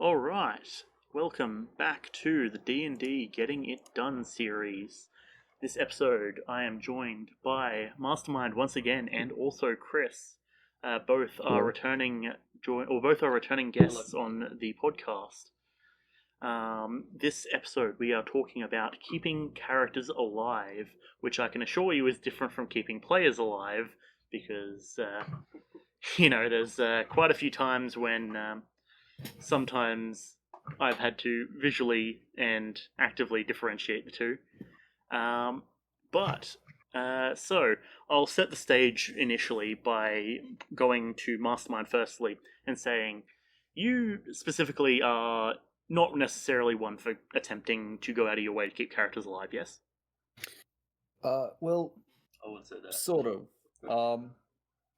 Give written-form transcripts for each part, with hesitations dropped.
All right, welcome back to the D&D Getting It Done series. This episode, I am joined by Mastermind once again, and also Kris. Both are Hello. returning guests on the podcast. This episode, we are talking about keeping characters alive, which I can assure you is different from keeping players alive, because there's quite a few times when sometimes I've had to visually and actively differentiate the two. So I'll set the stage initially by going to Mastermind firstly and saying, you specifically are not necessarily one for attempting to go out of your way to keep characters alive, yes? Well, I wouldn't say that. sort of.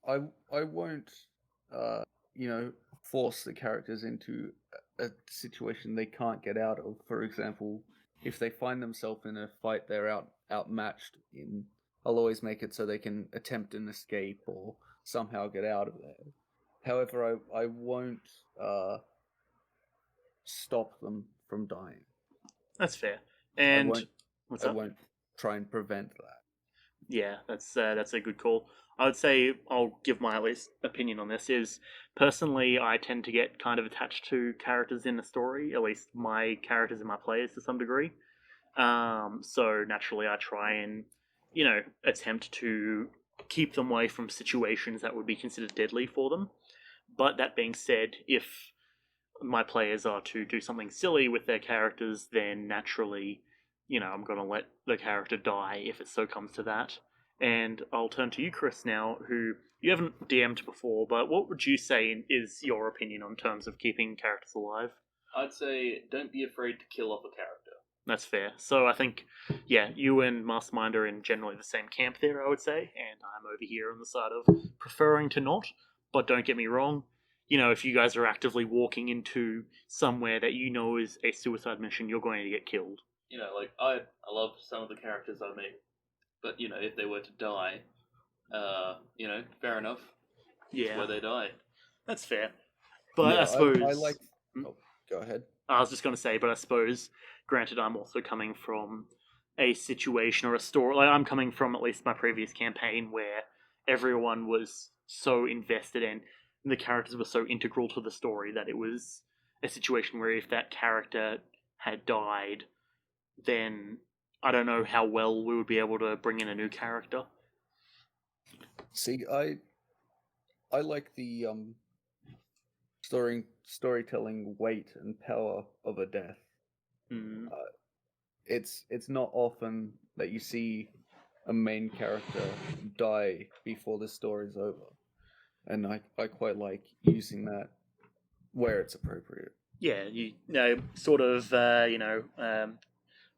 I won't, force the characters into a situation they can't get out of. For example, if they find themselves in a fight they're outmatched in, I'll always make it so they can attempt an escape or somehow get out of there. However, I won't stop them from dying. That's fair. And I won't try and prevent that. Yeah, that's a good call. I would say I'll give my at least opinion on this. Is personally, I tend to get kind of attached to characters in the story, at least my characters and my players to some degree. So naturally, I try and attempt to keep them away from situations that would be considered deadly for them. But that being said, if my players are to do something silly with their characters, then naturally, I'm going to let the character die if it so comes to that. And I'll turn to you, Kris, now, who you haven't DM'd before, but what would you say is your opinion on terms of keeping characters alive? I'd say don't be afraid to kill off a character. That's fair. So I think, you and Mastermind are in generally the same camp there, I would say, and I'm over here on the side of preferring to not, but don't get me wrong. If you guys are actively walking into somewhere that you know is a suicide mission, you're going to get killed. I love some of the characters I make, but if they were to die, fair enough. Yeah, where they die. That's fair. But Yeah, I suppose I like. Oh, go ahead. I was just going to say, but I suppose, granted, I'm also coming from a situation or a story. Like, I'm coming from at least my previous campaign where everyone was so invested and the characters were so integral to the story that it was a situation where if that character had died, then I don't know how well we would be able to bring in a new character. See, I like the storytelling weight and power of a death. Mm. It's not often that you see a main character die before the story's over, and I quite like using that where it's appropriate. Yeah, sort of,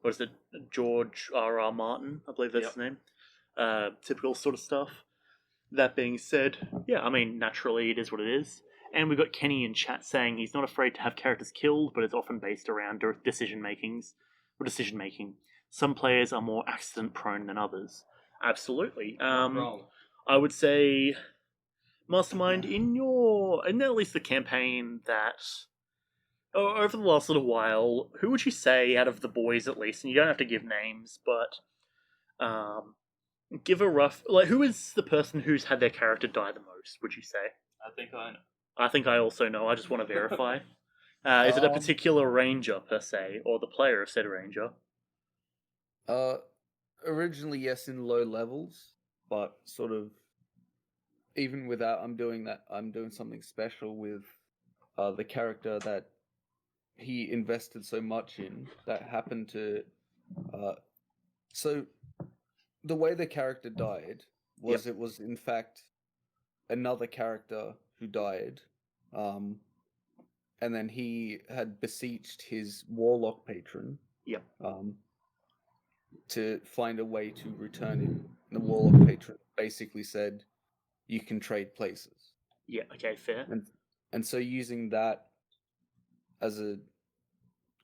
what is it, George R.R. Martin, I believe that's his name. Typical sort of stuff. That being said, naturally it is what it is. And we've got Kenny in chat saying he's not afraid to have characters killed, but it's often based around decision making. Some players are more accident prone than others. Absolutely. Not wrong. I would say, Mastermind, in at least the campaign that over the last little while, who would you say out of the boys at least, and you don't have to give names, but give a rough, who is the person who's had their character die the most, would you say? I think I know. I think I also know, I just want to verify. Is it a particular ranger, per se, or the player of said ranger? Originally, yes, in low levels, but sort of, even without, I'm doing something special with the character that he invested so much in, that happened to... So, the way the character died was It was, in fact, another character who died, and then he had beseeched his warlock patron to find a way to return him. And the warlock patron basically said, you can trade places. Yeah, okay, fair. And so using that as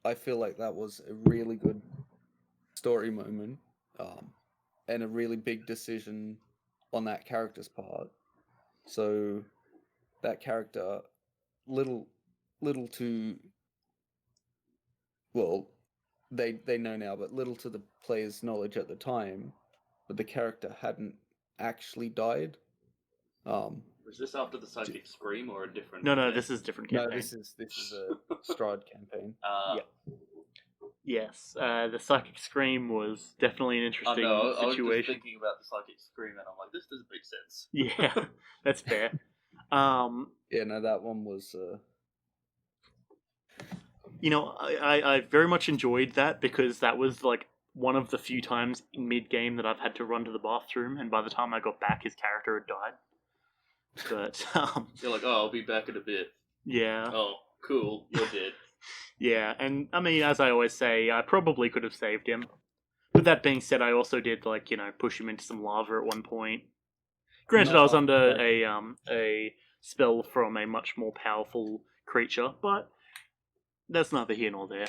I feel like that was a really good story moment, and a really big decision on that character's part. So that character, little to well, they know now, but little to the player's knowledge at the time, but the character hadn't actually died. Was this after the psychic scream or a different? No, event? this is a different No, campaign. this is a Strahd campaign. Yep. Yes, the psychic scream was definitely an interesting I was just situation. thinking about the psychic scream, and I'm like, this doesn't make sense. Yeah, that's fair. Yeah, no, that one was. You know, I very much enjoyed that because that was like one of the few times in mid game that I've had to run to the bathroom, and by the time I got back, his character had died. But You're like, oh, I'll be back in a bit. yeah, Oh, cool, you're dead. yeah, and I mean, as I always say, I probably could have saved him. But that being said, I also did push him into some lava at one point. Granted, No, I was under that- a spell from a much more powerful creature, but that's neither here nor there.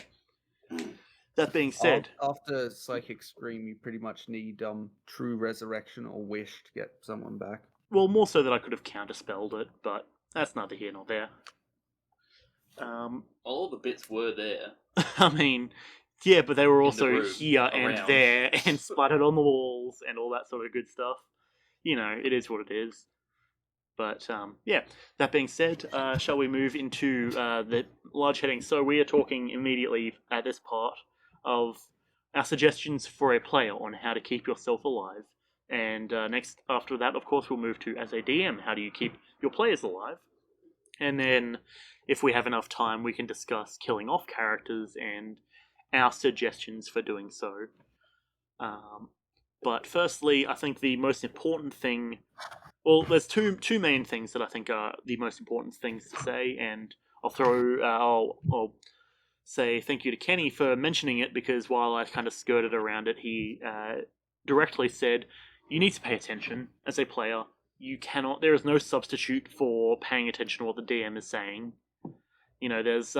That being said, after Psychic Scream, you pretty much need True Resurrection or Wish to get someone back. well, more so that I could have counterspelled it, but that's neither here nor there. All the bits were there. I mean, yeah, but they were the also room, here and around. there and splattered on the walls and all that sort of good stuff. You know, it is what it is. But yeah, that being said, shall we move into the large heading? So we are talking immediately at this part of our suggestions for a player on how to keep yourself alive. And next, after that, of course, we'll move to, as a DM, how do you keep your players alive? And then, if we have enough time, we can discuss killing off characters and our suggestions for doing so. But firstly, I think the most important thing... Well, there's two main things that I think are the most important things to say, and I'll say thank you to Kenny for mentioning it, because while I kind of skirted around it, he directly said, you need to pay attention as a player. There is no substitute for paying attention to what the DM is saying. You know, there was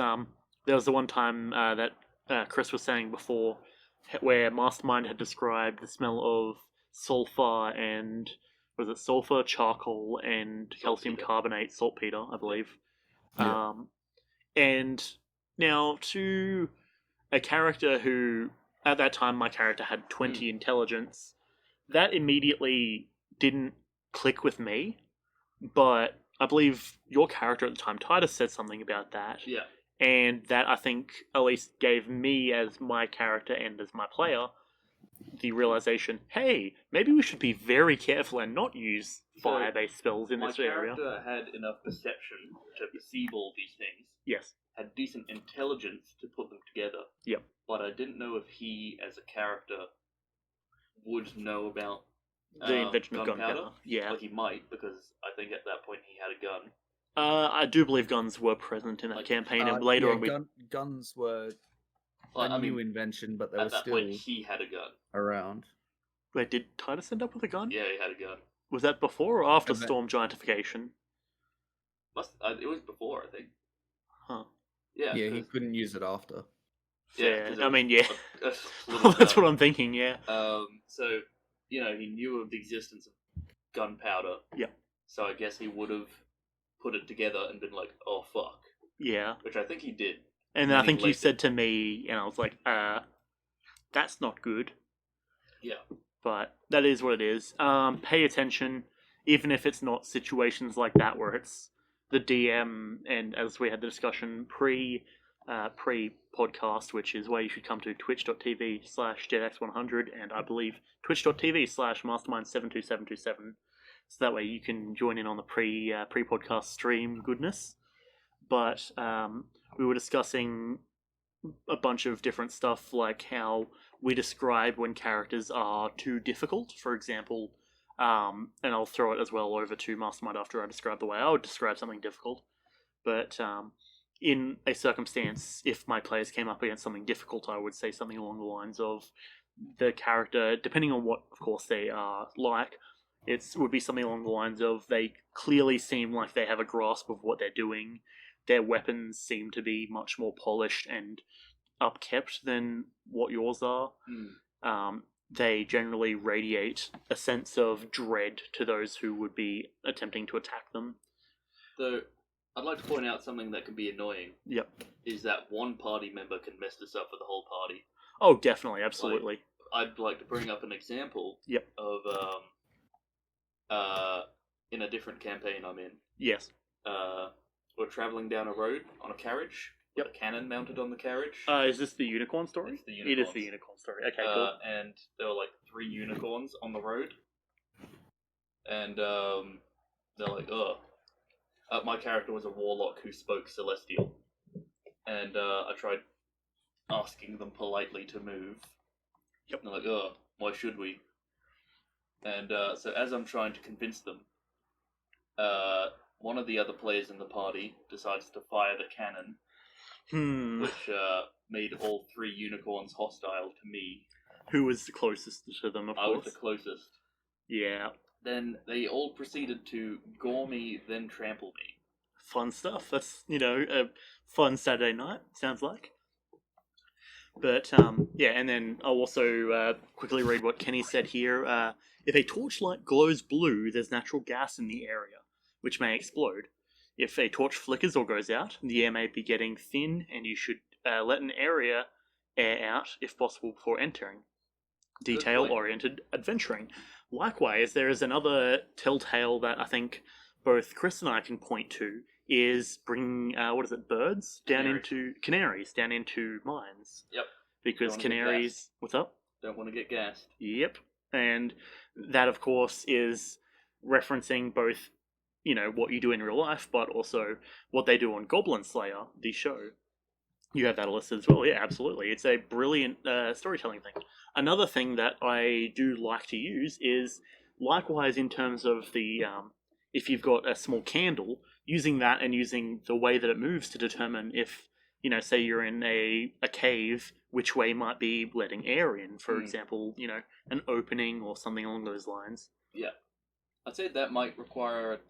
the one time that Kris was saying before, where Mastermind had described the smell of sulfur and... Was it sulfur, charcoal, and calcium carbonate, saltpeter, I believe. Yeah. And now to a character who, at that time, my character had 20 intelligence, that immediately didn't click with me. But I believe your character at the time, Titus, said something about that. Yeah. And that, I think, at least gave me, as my character and as my player, the realization, hey, maybe we should be very careful and not use fire-based spells in this area. My character had enough perception to perceive all these things. Yes. Had decent intelligence to put them together. Yep. But I didn't know if he, as a character, would know about The invention of gunpowder. gunpowder. Yeah. Like he might, because I think at that point he had a gun. I do believe guns were present in that campaign, and later on we... guns were Like, a new invention, but they were at that still point he had a gun. around. Wait, did Titus end up with a gun? Yeah, he had a gun. Was that before or after Event- Storm Giantification? It was before, I think. Huh. Yeah. Yeah, he couldn't use it after. Fair. 'cause I it mean, was yeah. a little That's gun. what I'm thinking, yeah. So, you know, he knew of the existence of gunpowder. Yeah. So I guess he would have put it together and been like, oh, fuck. Yeah. Which I think he did. And then I he think you left said to me, and I was like, that's not good. Yeah. But that is what it is. Pay attention, even if it's not situations like that where it's the DM, and as we had the discussion pre-podcast, which is where you should come to twitch.tv/JetX100, and I believe twitch.tv/Mastermind72727, so that way you can join in on the pre-podcast stream goodness. But we were discussing a bunch of different stuff, like how we describe when characters are too difficult, for example, and I'll throw it as well over to Mastermind after I describe the way I would describe something difficult. But in a circumstance, if my players came up against something difficult, I would say something along the lines of the character, depending on what, of course, they are like, it would be something along the lines of they clearly seem like they have a grasp of what they're doing. Their weapons seem to be much more polished and upkept than what yours are. They generally radiate a sense of dread to those who would be attempting to attack them. Though, I'd like to point out something that can be annoying. Yep. Is that one party member can mess this up for the whole party. Oh, definitely, absolutely. I'd like to bring up an example. Yep. Of in a different campaign I'm in. Yes. We're traveling down a road on a carriage. With a cannon mounted on the carriage. Is this the unicorn story? It's the unicorns. It is the unicorn story. Okay, cool. And there were like 3 unicorns on the road. And they're like, ugh. My character was a warlock who spoke Celestial. And I tried asking them politely to move. Yep. And they're like, ugh, why should we? And so as I'm trying to convince them, one of the other players in the party decides to fire the cannon. Which made all 3 unicorns hostile to me. Who was the closest to them, of course? I was the closest. Yeah. Then they all proceeded to gore me, then trample me. Fun stuff. That's, a fun Saturday night, sounds like. But, yeah, and then I'll also quickly read what Kenny said here. If a torchlight glows blue, there's natural gas in the area, which may explode. If a torch flickers or goes out, the air may be getting thin, and you should let an area air out, if possible, before entering. Detail-oriented adventuring. Likewise, there is another telltale that I think both Kris and I can point to, is bringing, birds? Canaries down into mines. Yep. Because canaries... What's up? Don't want to get gassed. Yep. And that, of course, is referencing both what you do in real life, but also what they do on Goblin Slayer, the show. You have that listed as well. Yeah, absolutely. It's a brilliant storytelling thing. Another thing that I do like to use is, likewise in terms of the, if you've got a small candle, using that and using the way that it moves to determine if, say you're in a cave, which way might be letting air in, for example, an opening or something along those lines. Yeah. I'd say that might require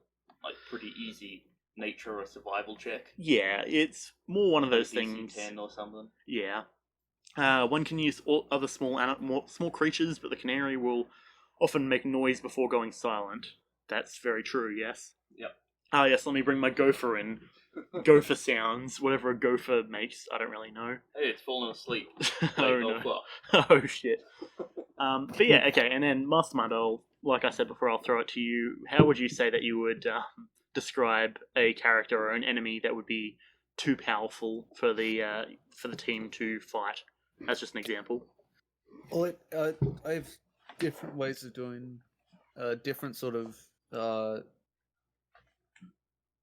pretty easy nature or survival check. Yeah, it's more one of those things. 10 or something. Yeah. One can use all other small creatures, but the canary will often make noise before going silent. That's very true, yes. Yep. Yes, let me bring my gopher in. Gopher sounds, whatever a gopher makes, I don't really know. Hey, it's fallen asleep. Oh, no. Oh, shit. But yeah, okay, and then Mastermind, like I said before, I'll throw it to you. How would you say that you would describe a character or an enemy that would be too powerful for the team to fight? That's just an example. Well, I have different ways of doing different sort of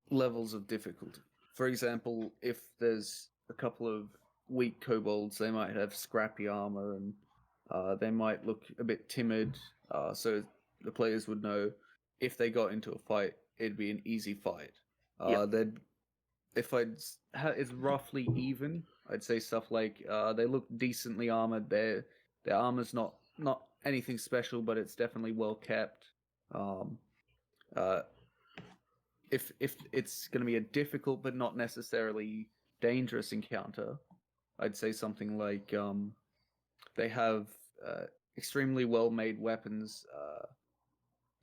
levels of difficulty. For example, if there's a couple of weak kobolds, they might have scrappy armor and they might look a bit timid, so the players would know if they got into a fight, it'd be an easy fight. If it's roughly even, I'd say stuff like they look decently armored. Their armor's not anything special, but it's definitely well kept. If it's going to be a difficult but not necessarily dangerous encounter, I'd say something like they have extremely well-made weapons,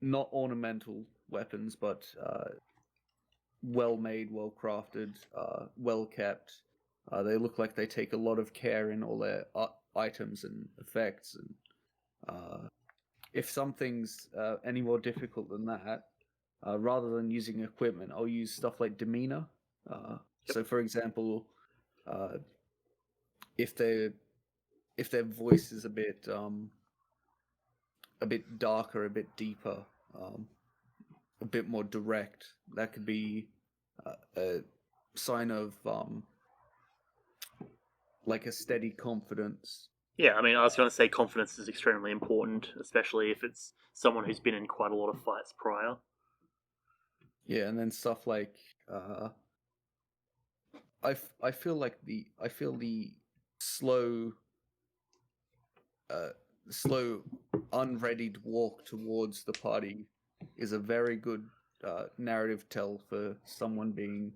not ornamental weapons, but well-made, well-crafted, well-kept. They look like they take a lot of care in all their items and effects. And if something's any more difficult than that, rather than using equipment, I'll use stuff like demeanor. So, for example, if their voice is a bit darker, a bit deeper, a bit more direct, that could be a sign of like a steady confidence. Yeah, I mean, I was going to say confidence is extremely important, especially if it's someone who's been in quite a lot of fights prior. Yeah, and then stuff like I feel the slow unreadied walk towards the party is a very good narrative tell for someone being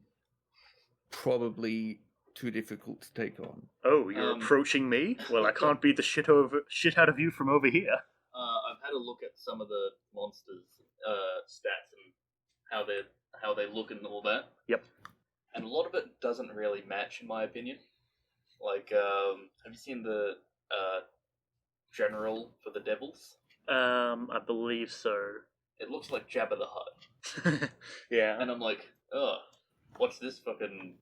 probably too difficult to take on. Oh, you're approaching me? Well, I can't beat the shit out of you from over here. I've had a look at some of the monsters' stats and how they look and all that. Yep. and a lot of it doesn't really match, in my opinion. Like, have you seen the general for the Devils? I believe so. It looks like Jabba the Hutt. Yeah. And I'm like, ugh, what's this fucking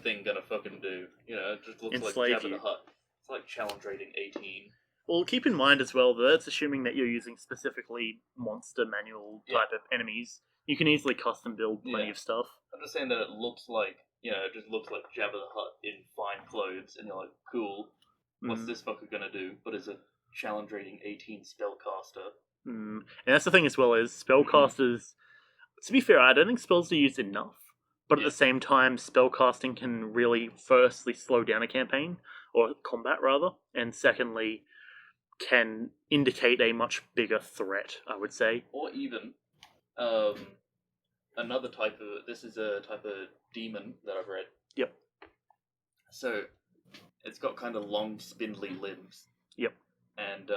thing gonna fucking do? You know, it just looks Enslave like Jabba you. the Hutt. It's like challenge rating 18. Well, keep in mind as well that that's assuming that you're using specifically monster manual type of enemies. You can easily custom build plenty of stuff. I'm just saying that it looks like, you know, it just looks like Jabba the Hutt in fine clothes, and you're like, cool, what's this fucker gonna do? But is a challenge rating 18 spellcaster. And that's the thing as well, is spellcasters, to be fair, I don't think spells are used enough. But at the same time, spellcasting can really, firstly, slow down a campaign, or combat rather, and secondly, can indicate a much bigger threat, I would say. Or even, another type of, this is a type of demon that I've read. Yep. So, it's got kind of long, spindly limbs. Yep. And,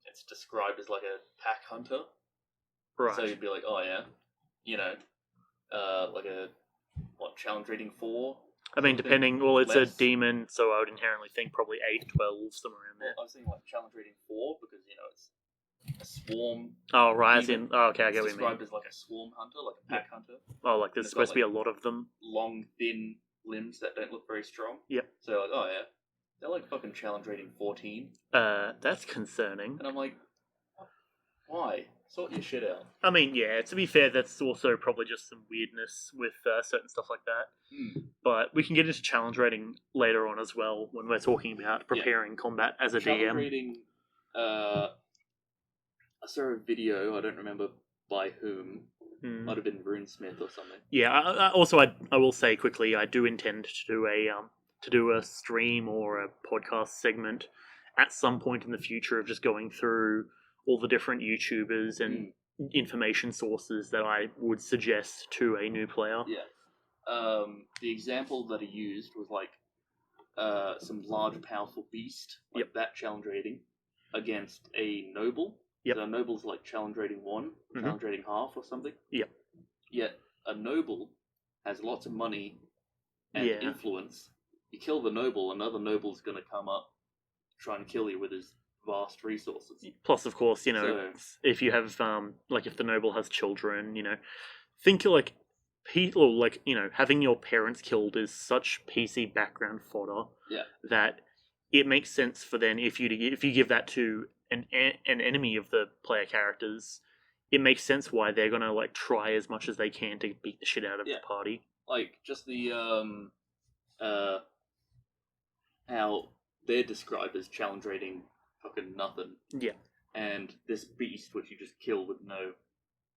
it's described as like a pack hunter. Right. So you'd be like, oh yeah, you know, like a, what, challenge rating 4? I mean, depending, well, it's less. a demon, so I would inherently think probably 8, 12, somewhere around there. Well, I was thinking like challenge rating 4 because, you know, it's a swarm. Oh, right, as demon. in, oh, okay, I It's get what you mean. described as like a swarm hunter, like a pack hunter. Oh, like there's It's supposed got, to be a lot of them. Long, thin limbs that don't look very strong. Yep. So like, oh yeah, they're like fucking challenge rating 14. That's concerning. And I'm like, why? Sort your shit out. I mean, yeah, to be fair, that's also probably just some weirdness with certain stuff like that. But we can get into challenge rating later on as well when we're talking about preparing combat as a challenge DM. rating, I saw a video, I don't remember by whom. Might have been RuneSmith or something. Yeah. I will say quickly, I do intend to do a stream or a podcast segment at some point in the future of just going through all the different YouTubers and information sources that I would suggest to a new player. Yeah. The example that he used was like some large, powerful beast, like that challenge rating, against a noble. Yep. So a noble's like challenge rating 1, challenge rating half or something. Yep. Yet a noble has lots of money and influence. You kill the noble, another noble's going to come up, try and kill you with his vast resources. Plus, of course, you know, if you have like if the noble has children, you know, think like people like, you know, having your parents killed is such PC background fodder that it makes sense for then if you give that to an enemy of the player characters, it makes sense why they're gonna like try as much as they can to beat the shit out of the party. Like just the how they're described as challenge rating fucking nothing. Yeah. And this beast, which you just kill with no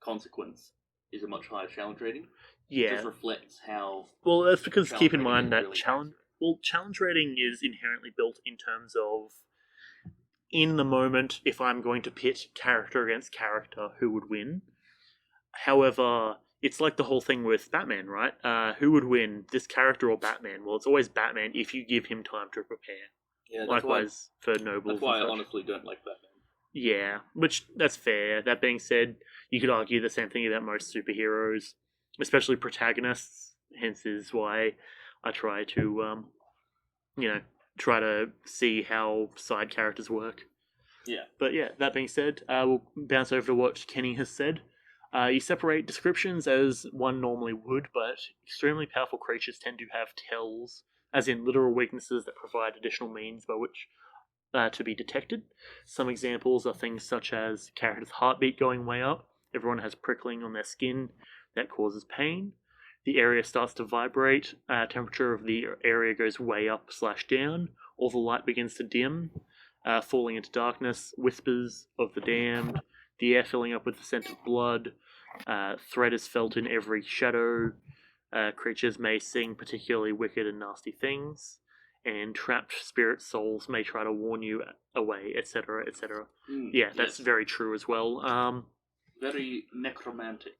consequence, is a much higher challenge rating. Yeah. It just reflects how. Well, that's because keep in mind that really challenge rating is inherently built in terms of, in the moment, if I'm going to pit character against character, who would win. However, it's like the whole thing with Batman, right? Who would win, this character or Batman? Well, it's always Batman if you give him time to prepare. Yeah, likewise for nobles. That's why I honestly don't like Batman. Yeah, which that's fair. That being said, you could argue the same thing about most superheroes, especially protagonists. Hence is why I try to, try to see how side characters work. Yeah. But yeah, that being said, we'll bounce over to what Kenny has said. You separate descriptions as one normally would, but extremely powerful creatures tend to have tells, as in literal weaknesses that provide additional means by which to be detected. Some examples are things such as character's heartbeat going way up, everyone has prickling on their skin that causes pain, the area starts to vibrate, temperature of the area goes way up / down, or the light begins to dim, falling into darkness, whispers of the damned, the air filling up with the scent of blood, threat is felt in every shadow, creatures may sing particularly wicked and nasty things, and trapped spirit souls may try to warn you away, etc., etc. Yeah, that's very true as well. Very necromantic.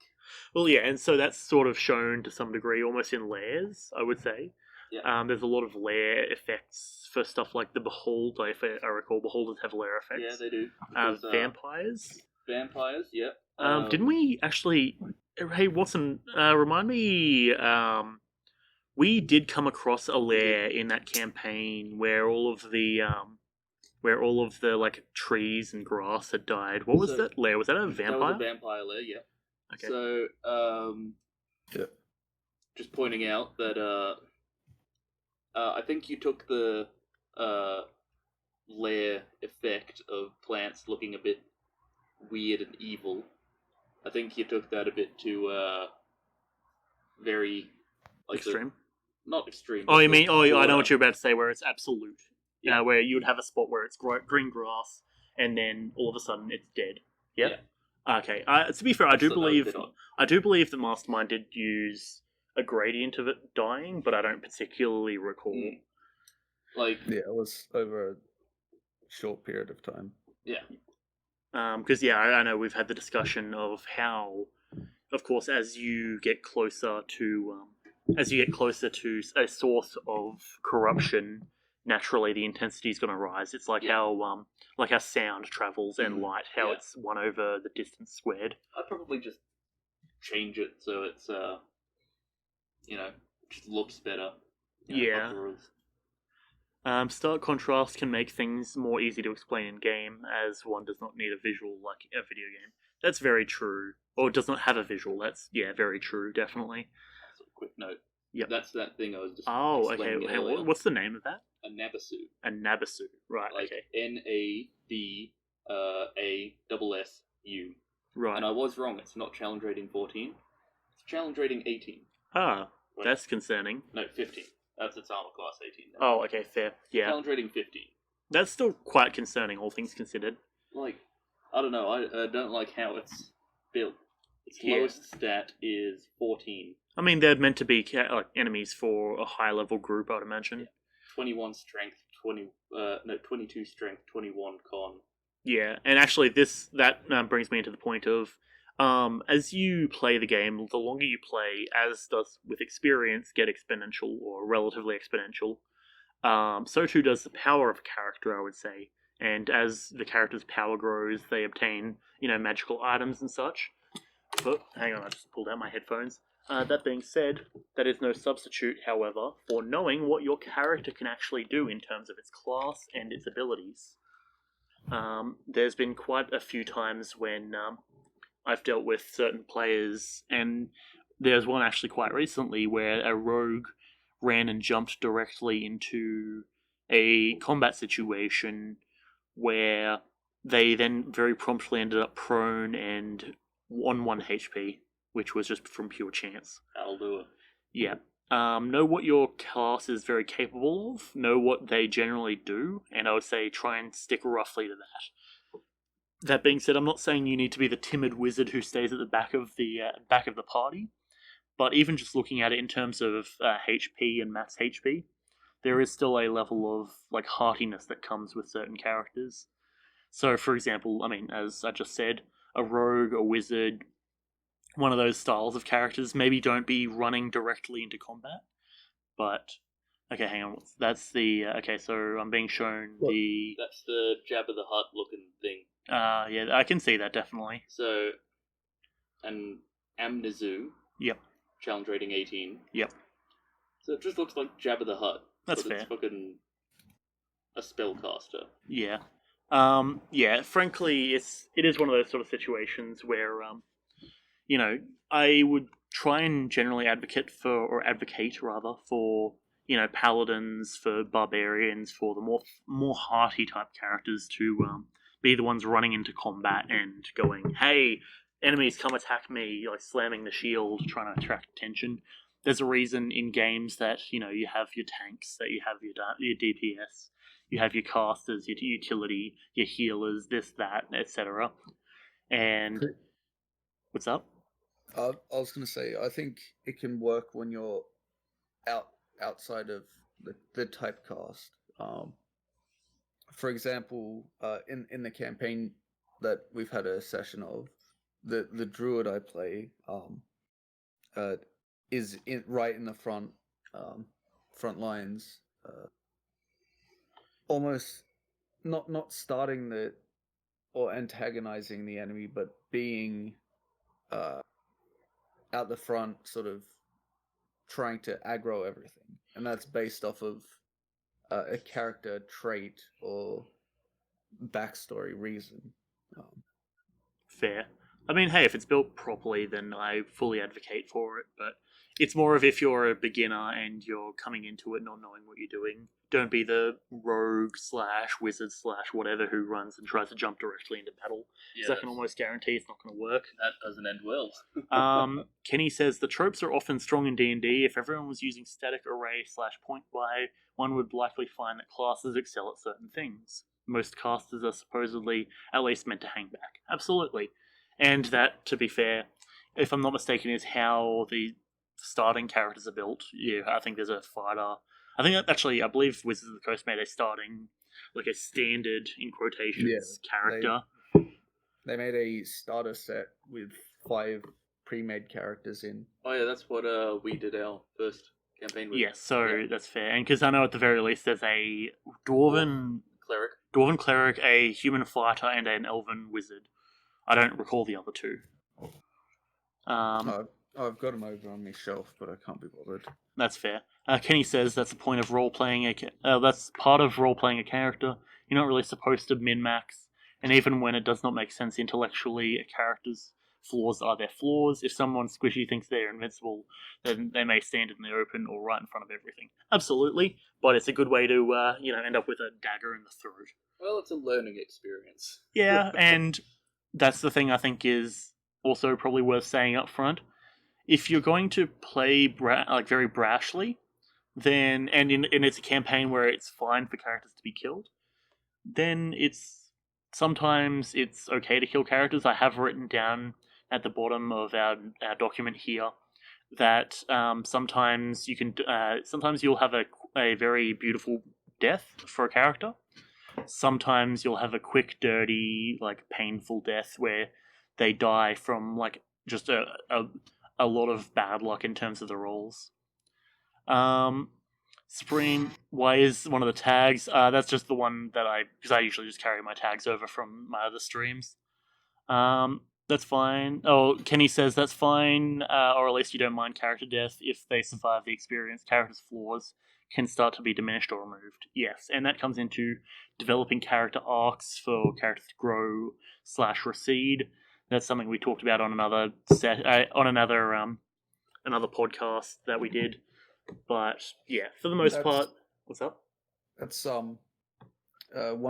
Well, yeah, and so that's sort of shown to some degree almost in layers, I would say. Yeah. There's a lot of layer effects for stuff like the Behold. If I recall, Beholders have layer effects. Yeah, they do. Because, vampires. Vampires, yeah. Didn't we actually... Hey, Watson, remind me... we did come across a lair in that campaign where all of the like trees and grass had died. What was So- that lair? Was that a That was vampire? a vampire lair, yeah. Okay. So, Yeah. just pointing out that I think you took the lair effect of plants looking a bit weird and evil. I think you took that a bit too very like Extreme. not extreme. Oh, but you mean? Oh, I know broader. what you're about to say. Where it's absolute. Yeah. Where you would have a spot where it's green grass, and then all of a sudden it's dead. Yep. Yeah. Okay. To be fair, I do So that was a believe bit odd. that Mastermind did use a gradient of it dying, but I don't particularly recall. Like, Yeah, it was over a short period of time. yeah. Because I know we've had the discussion of how, of course, as you get closer to a source of corruption, naturally the intensity is going to rise. It's like how sound travels and light, how Yeah. it's 1 over the distance squared. I'd probably just change it so it's just looks better. Yeah. fuck the rules. Stark contrast can make things more easy to explain in game, as one does not need a visual like a video game. That's very true. Or does not have a visual. That's very true, definitely. So, quick note. Yep. That's that thing I was just Oh, okay. explaining Hey, earlier. what's the name of that? A Nabasu. A Nabasu. Right. Like Okay. NABASSU. Right. And I was wrong. It's not challenge rating 14. It's challenge rating 18. Ah, Wait, that's concerning. no 15. That's its armor class 18. Now. Oh, okay, fair. Yeah, Challenge rating 15. that's still quite concerning, all things considered. Like, I don't know. I don't like how it's built. Its Yeah. lowest stat is 14. I mean, they're meant to be enemies for a high level group, I'd imagine. 21 strength, 22 strength, 21 con. Yeah, and actually, that brings me into the point of, as you play the game, the longer you play, as does with experience get exponential or relatively exponential. So too does the power of a character, I would say. And as the character's power grows, they obtain, magical items and such. But hang on, I just pulled out my headphones. That being said, that is no substitute, however, for knowing what your character can actually do in terms of its class and its abilities. There's been quite a few times when I've dealt with certain players, and there's one actually quite recently where a rogue ran and jumped directly into a combat situation where they then very promptly ended up prone and on 1 HP, which was just from pure chance. That'll do it. Yeah. Know what your class is very capable of, know what they generally do, and I would say try and stick roughly to that. That being said, I'm not saying you need to be the timid wizard who stays at the back of the party, but even just looking at it in terms of HP and max HP, there is still a level of like heartiness that comes with certain characters. So, for example, I mean, as I just said, a rogue, a wizard, one of those styles of characters, maybe don't be running directly into combat, but okay, hang on. That's the okay. So I'm being shown the That's the Jabba the Hutt looking thing. yeah, I can see that definitely. So, an Amnesu. Yep. Challenge rating 18. Yep. So it just looks like Jabba the Hutt. That's but fair. It's fucking a spellcaster. Yeah. Yeah, frankly, it is one of those sort of situations where, I would try and generally advocate rather, for, paladins, for barbarians, for the more hearty type characters to be the ones running into combat and going, hey, enemies come attack me, like slamming the shield, trying to attract attention. There's a reason in games that, you have your tanks, that you have your DPS, you have your casters, your utility, your healers, this, that, etc. And what's up? I was going to say, I think it can work when you're outside of the typecast. For example, in the campaign that we've had a session of, the druid I play is right in the front lines, almost not starting or antagonizing the enemy, but being out the front, sort of trying to aggro everything, and that's based off of a character trait or backstory reason. Fair. I mean, hey, if it's built properly, then I fully advocate for it. But it's more of if you're a beginner and you're coming into it not knowing what you're doing. Don't be the rogue slash wizard slash whatever who runs and tries to jump directly into battle. Yeah, Because I can almost guarantee it's not going to work. that doesn't end well. Kenny says the tropes are often strong in D&D. If everyone was using static array slash point buy, one would likely find that classes excel at certain things. Most casters are supposedly at least meant to hang back. Absolutely. And that, to be fair, if I'm not mistaken, is how the starting characters are built. Yeah, I think there's a fighter. I think that actually, I believe Wizards of the Coast made a starting, like a standard, in quotations, character. They made a starter set with 5 pre-made characters in. Oh yeah, that's what we did our first campaign with. Yes, so that's fair. And because I know at the very least there's a dwarven cleric, a human fighter, and an elven wizard. I don't recall the other two. I've got them over on my shelf, but I can't be bothered. That's fair. Kenny says that's a point of role playing. That's part of role playing a character. You're not really supposed to min max, and even when it does not make sense intellectually, a character's flaws are their flaws. If someone squishy thinks they're invincible, then they may stand in the open or right in front of everything. Absolutely, but it's a good way to end up with a dagger in the throat. Well, it's a learning experience. Yeah, and that's the thing I think is also probably worth saying up front. If you're going to play very brashly, then and it's a campaign where it's fine for characters to be killed, then sometimes it's okay to kill characters. I have written down at the bottom of our document here that sometimes you'll have a very beautiful death for a character. Sometimes you'll have a quick, dirty, painful death where they die from just a lot of bad luck in terms of the rolls. Supreme, why is one of the tags? That's just the one that because I usually just carry my tags over from my other streams. That's fine. Oh, Kenny says that's fine, or at least you don't mind character death if they survive the experience. Characters' flaws can start to be diminished or removed. Yes, and that comes into developing character arcs for characters to grow / recede. That's something we talked about on another another podcast that we did. But yeah, for the most part, what's up? That's one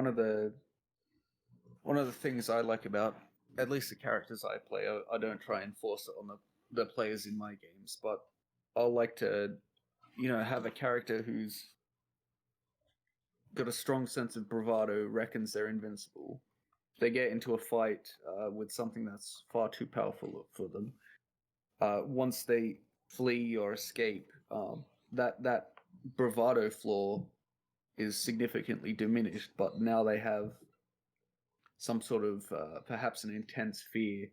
of the things I like about at least the characters I play. I don't try and force it on the players in my games, but I'll like to, have a character who's got a strong sense of bravado, reckons they're invincible. If they get into a fight with something that's far too powerful for them, once they flee or escape, that bravado flaw is significantly diminished, but now they have some sort of perhaps an intense fear,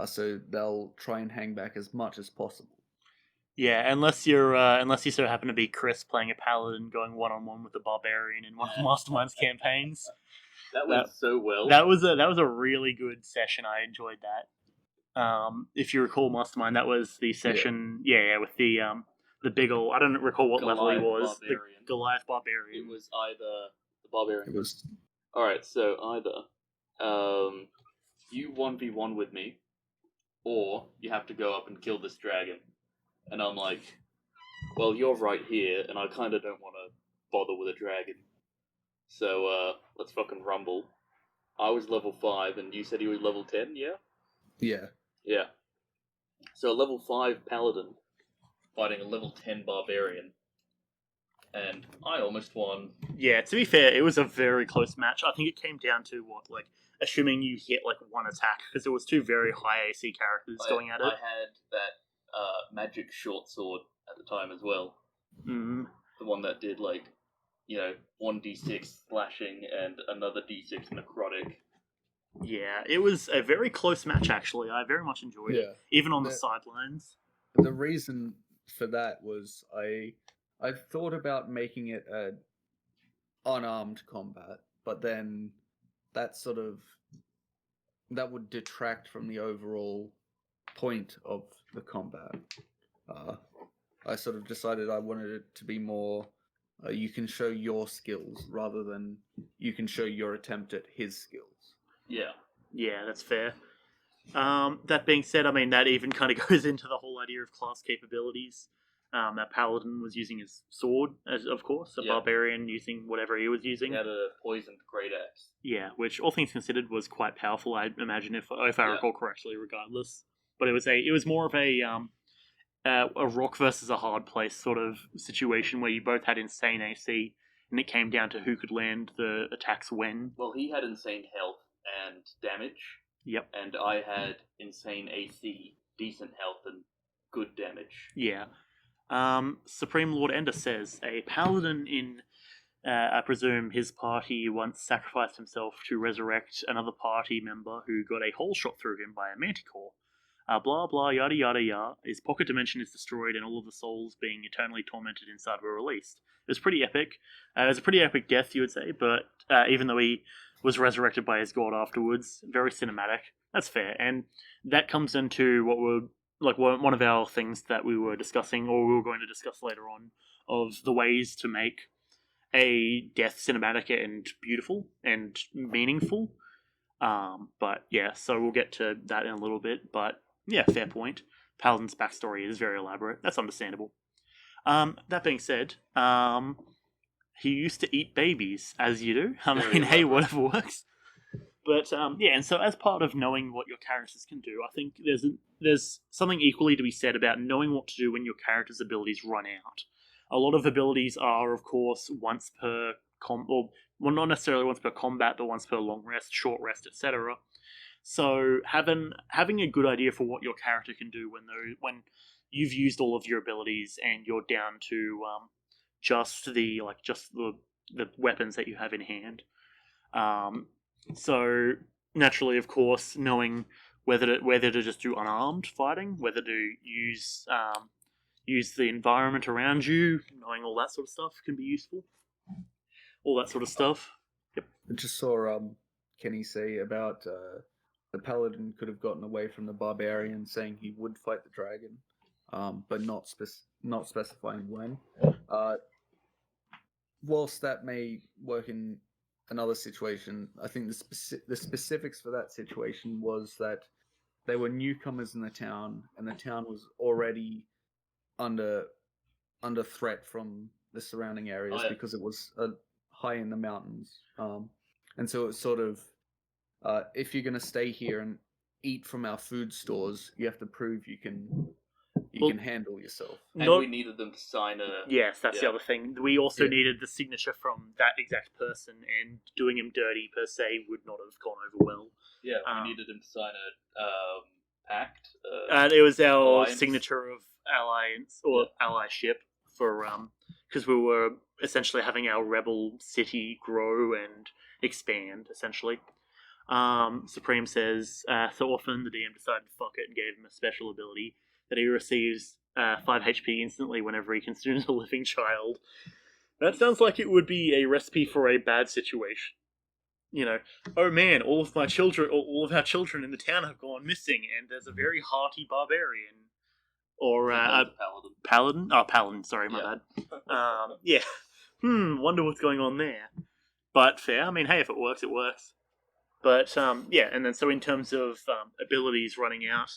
so they'll try and hang back as much as possible. Yeah, unless you so happen to be Kris playing a paladin going one-on-one with a barbarian in one of Mastermind's campaigns. That went so well. That was a really good session. I enjoyed that. If you recall Mastermind, that was the session. Yeah, with the big old. I don't recall what level he was. Barbarian. The Goliath barbarian. It was either the barbarian. It was. All right, so either you 1v1 with me, or you have to go up and kill this dragon. And I'm like, well, you're right here, and I kind of don't want to bother with a dragon. So, let's fucking rumble. I was level 5, and you said he was level 10, yeah? Yeah. Yeah. So a level 5 paladin fighting a level 10 barbarian. And I almost won. Yeah, to be fair, it was a very close match. I think it came down to assuming you hit one attack, because there was 2 very high AC characters going at it. I had that magic short sword at the time as well. Mm. The one that did 1d6 slashing and another d6 necrotic. Yeah, it was a very close match actually. I very much enjoyed it, even on the sidelines. The reason for that was I thought about making it a unarmed combat, but then that would detract from the overall point of the combat. I sort of decided I wanted it to be more. You can show your skills rather than you can show your attempt at his skills. Yeah. Yeah, that's fair. That being said, I mean, that even kind of goes into the whole idea of class capabilities. That paladin was using his sword, as of course, a Yeah. barbarian using whatever he was using. He had a poisoned great axe. Yeah, which all things considered was quite powerful. I imagine, if I Yeah. recall correctly, regardless. But it was more of a rock versus a hard place sort of situation where you both had insane AC, and it came down to who could land the attacks when. Well, he had insane health and damage. Yep. And I had insane AC, decent health, and good damage. Yeah. Supreme Lord Ender says a paladin in, I presume, his party once sacrificed himself to resurrect another party member who got a hole shot through him by a manticore. Blah blah yada yada yada. His pocket dimension is destroyed, and all of the souls being eternally tormented inside were released. It was pretty epic. It was a pretty epic death, you would say, but even though he was resurrected by his god afterwards, very cinematic. That's fair, and that comes into what we're like one of our things that we were discussing, or we were going to discuss later on, of the ways to make a death cinematic and beautiful and meaningful. But yeah, so we'll get to that in a little bit. But yeah, fair point. Paladin's backstory is very elaborate. That's understandable. That being said, he used to eat babies, as you do. I Very mean, hey, elaborate. whatever works. But yeah, and so as part of knowing what your characters can do, I think there's something equally to be said about knowing what to do when your character's abilities run out. A lot of abilities are, of course, once per well, not necessarily once per combat, but once per long rest, short rest, etc. So having a good idea for what your character can do when you've used all of your abilities and you're down to just the weapons that you have in hand. So naturally, of course, knowing whether to just do unarmed fighting, whether to use the environment around you, knowing all that sort of stuff can be useful. All that sort of stuff. Yep. I just saw Kenny say about the paladin could have gotten away from the barbarian, saying he would fight the dragon, but not specifying when. Whilst that may work in another situation, I think the specifics for that situation was that they were newcomers in the town, and the town was already under threat from the surrounding areas because it was high in the mountains, and so it's sort of if you're going to stay here and eat from our food stores, you have to prove you can handle yourself. And we needed them to sign a... Yes, that's the other thing. We also needed the signature from that exact person, and doing him dirty per se would not have gone over well. Yeah, we needed him to sign a pact. And it was our alliance. signature of alliance or allyship for because we were essentially having our rebel city grow and expand essentially. Supreme says so often the DM decided to fuck it and gave him a special ability that he receives 5 HP instantly whenever he consumes a living child. That sounds like it would be a recipe for a bad situation. You know, oh man, all of our children in the town have gone missing, and there's a very hearty barbarian. Or a paladin. Oh, paladin, sorry, my bad. Yeah. Wonder what's going on there. But fair, I mean, hey, if it works, it works. But, yeah, and then so in terms of abilities running out,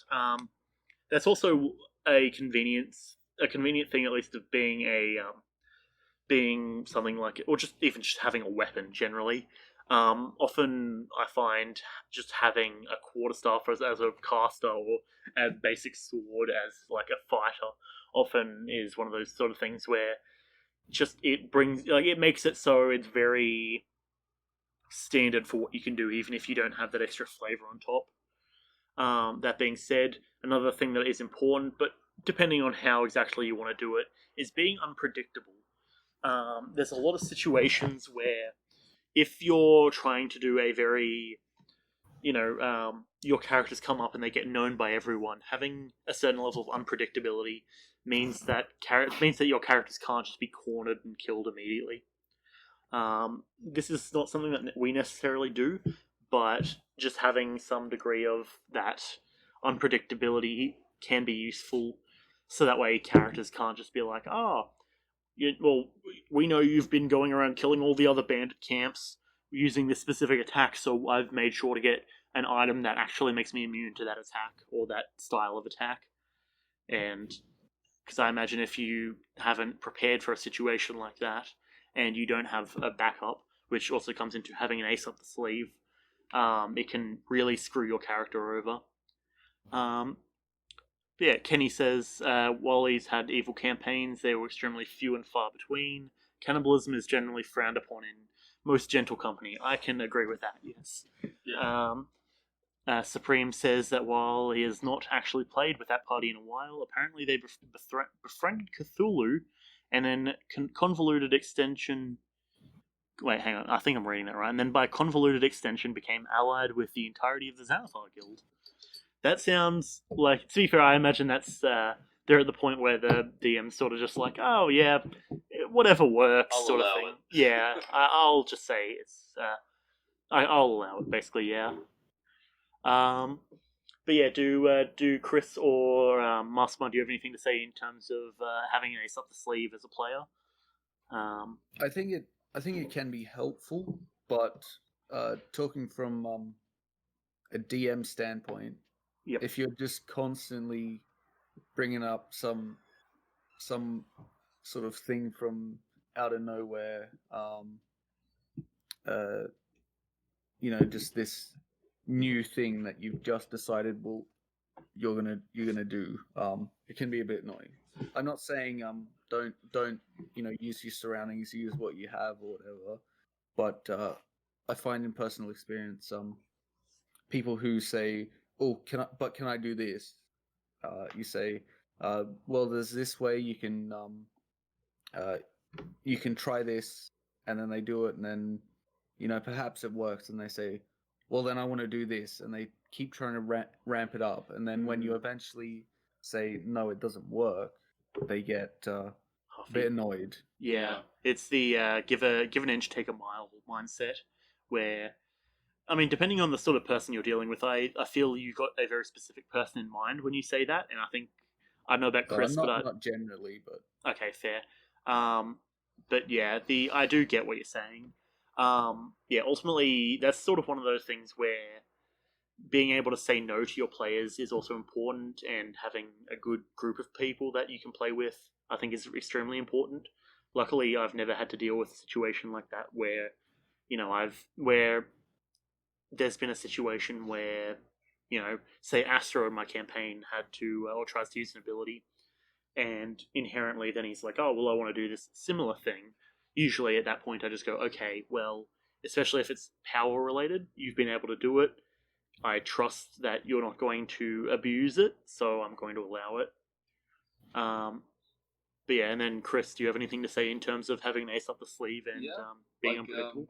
that's also a convenient thing, at least, of being something like, or just even just having a weapon generally. Often I find just having a quarterstaff as a caster or a basic sword as like a fighter often is one of those sort of things where just it makes it so it's very standard for what you can do, even if you don't have that extra flavor on top. That being said, another thing that is important, but depending on how exactly you want to do it, is being unpredictable. There's a lot of situations where if you're trying to do a very, your characters come up and they get known by everyone, having a certain level of unpredictability means that your characters can't just be cornered and killed immediately. This is not something that we necessarily do, but just having some degree of that unpredictability can be useful. so that way characters can't just be like, oh, we know you've been going around killing all the other bandit camps using this specific attack, so I've made sure to get an item that actually makes me immune to that attack or that style of attack. And because I imagine if you haven't prepared for a situation like that and you don't have a backup, which also comes into having an ace up the sleeve, it can really screw your character over. Yeah, Kenny says while he's had evil campaigns, they were extremely few and far between. Cannibalism is generally frowned upon in most gentle company. I can agree with that, yes. Yeah. Supreme says that while he has not actually played with that party in a while, apparently they befriended Cthulhu and then convoluted extension. Wait, hang on. I think I'm reading that right. And then by convoluted extension became allied with the entirety of the Xanathar Guild. That sounds like, to be fair, I imagine that's they're at the point where the DM's sort of just like, oh yeah, whatever works, I'll sort of allow thing. it. Yeah, I'll just say it's. I'll allow it, basically. Yeah. But yeah, do Kris or Mastermind, do you have anything to say in terms of having an ace up the sleeve as a player? I think it can be helpful, but talking from a DM standpoint, Yep. if you're just constantly bringing up some sort of thing from out of nowhere, just this new thing that you've just decided you're gonna do, it can be a bit annoying. I'm not saying don't use your surroundings, use what you have or whatever, but I find in personal experience people who say, oh, can I do this? You say, well, there's this way you can try this, and then they do it, and then perhaps it works, and they say, well, then I want to do this, and they keep trying to ramp it up, and then when you eventually say no, it doesn't work, they get a bit annoyed. Yeah, it's the give an inch, take a mile mindset, where, I mean, depending on the sort of person you're dealing with, I feel you've got a very specific person in mind when you say that, and I think, I don't know about Kris, not generally, but okay, fair. But yeah, I do get what you're saying. Yeah, ultimately, that's sort of one of those things where being able to say no to your players is also important, and having a good group of people that you can play with, I think, is extremely important. Luckily, I've never had to deal with a situation like that where, where there's been a situation where, say Astro in my campaign had to, or tries to use an ability, and inherently then he's like, oh, well, I want to do this similar thing. Usually at that point I just go, okay, well, especially if it's power related, you've been able to do it. I trust that you're not going to abuse it, so I'm going to allow it. But yeah, and then Kris, do you have anything to say in terms of having an ace up the sleeve and being unpredictable?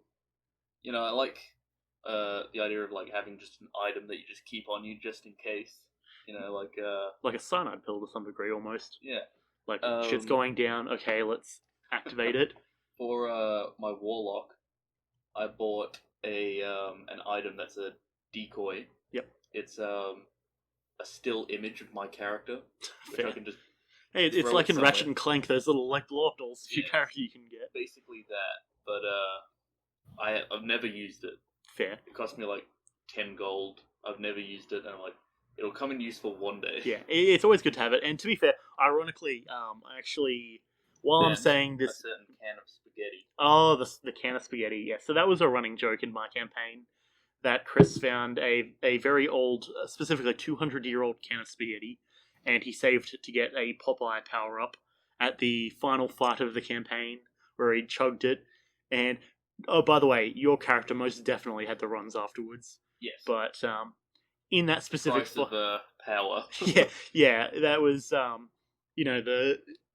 I like the idea of like having just an item that you just keep on you just in case. Like a cyanide pill to some degree, almost. Yeah. Like, shit's going down. Okay, let's activate it. For my warlock, I bought an item that's a decoy. Yep. It's a still image of my character, which Fair. I can just. Hey, it's like in Ratchet and Clank, those little like blow up dolls for your character you can get. Basically that, but I've never used it. Fair. It cost me like 10 gold. I've never used it, and I'm like, it'll come in useful one day. Yeah, it's always good to have it. And to be fair, ironically, while I'm saying this, a certain can of spaghetti. Oh, the can of spaghetti. Yeah, so that was a running joke in my campaign, that Kris found a very old, specifically 200-year-old can of spaghetti, and he saved it to get a Popeye power up at the final fight of the campaign, where he chugged it. And oh, by the way, your character most definitely had the runs afterwards. Yes. But in that specific price of power. yeah, that was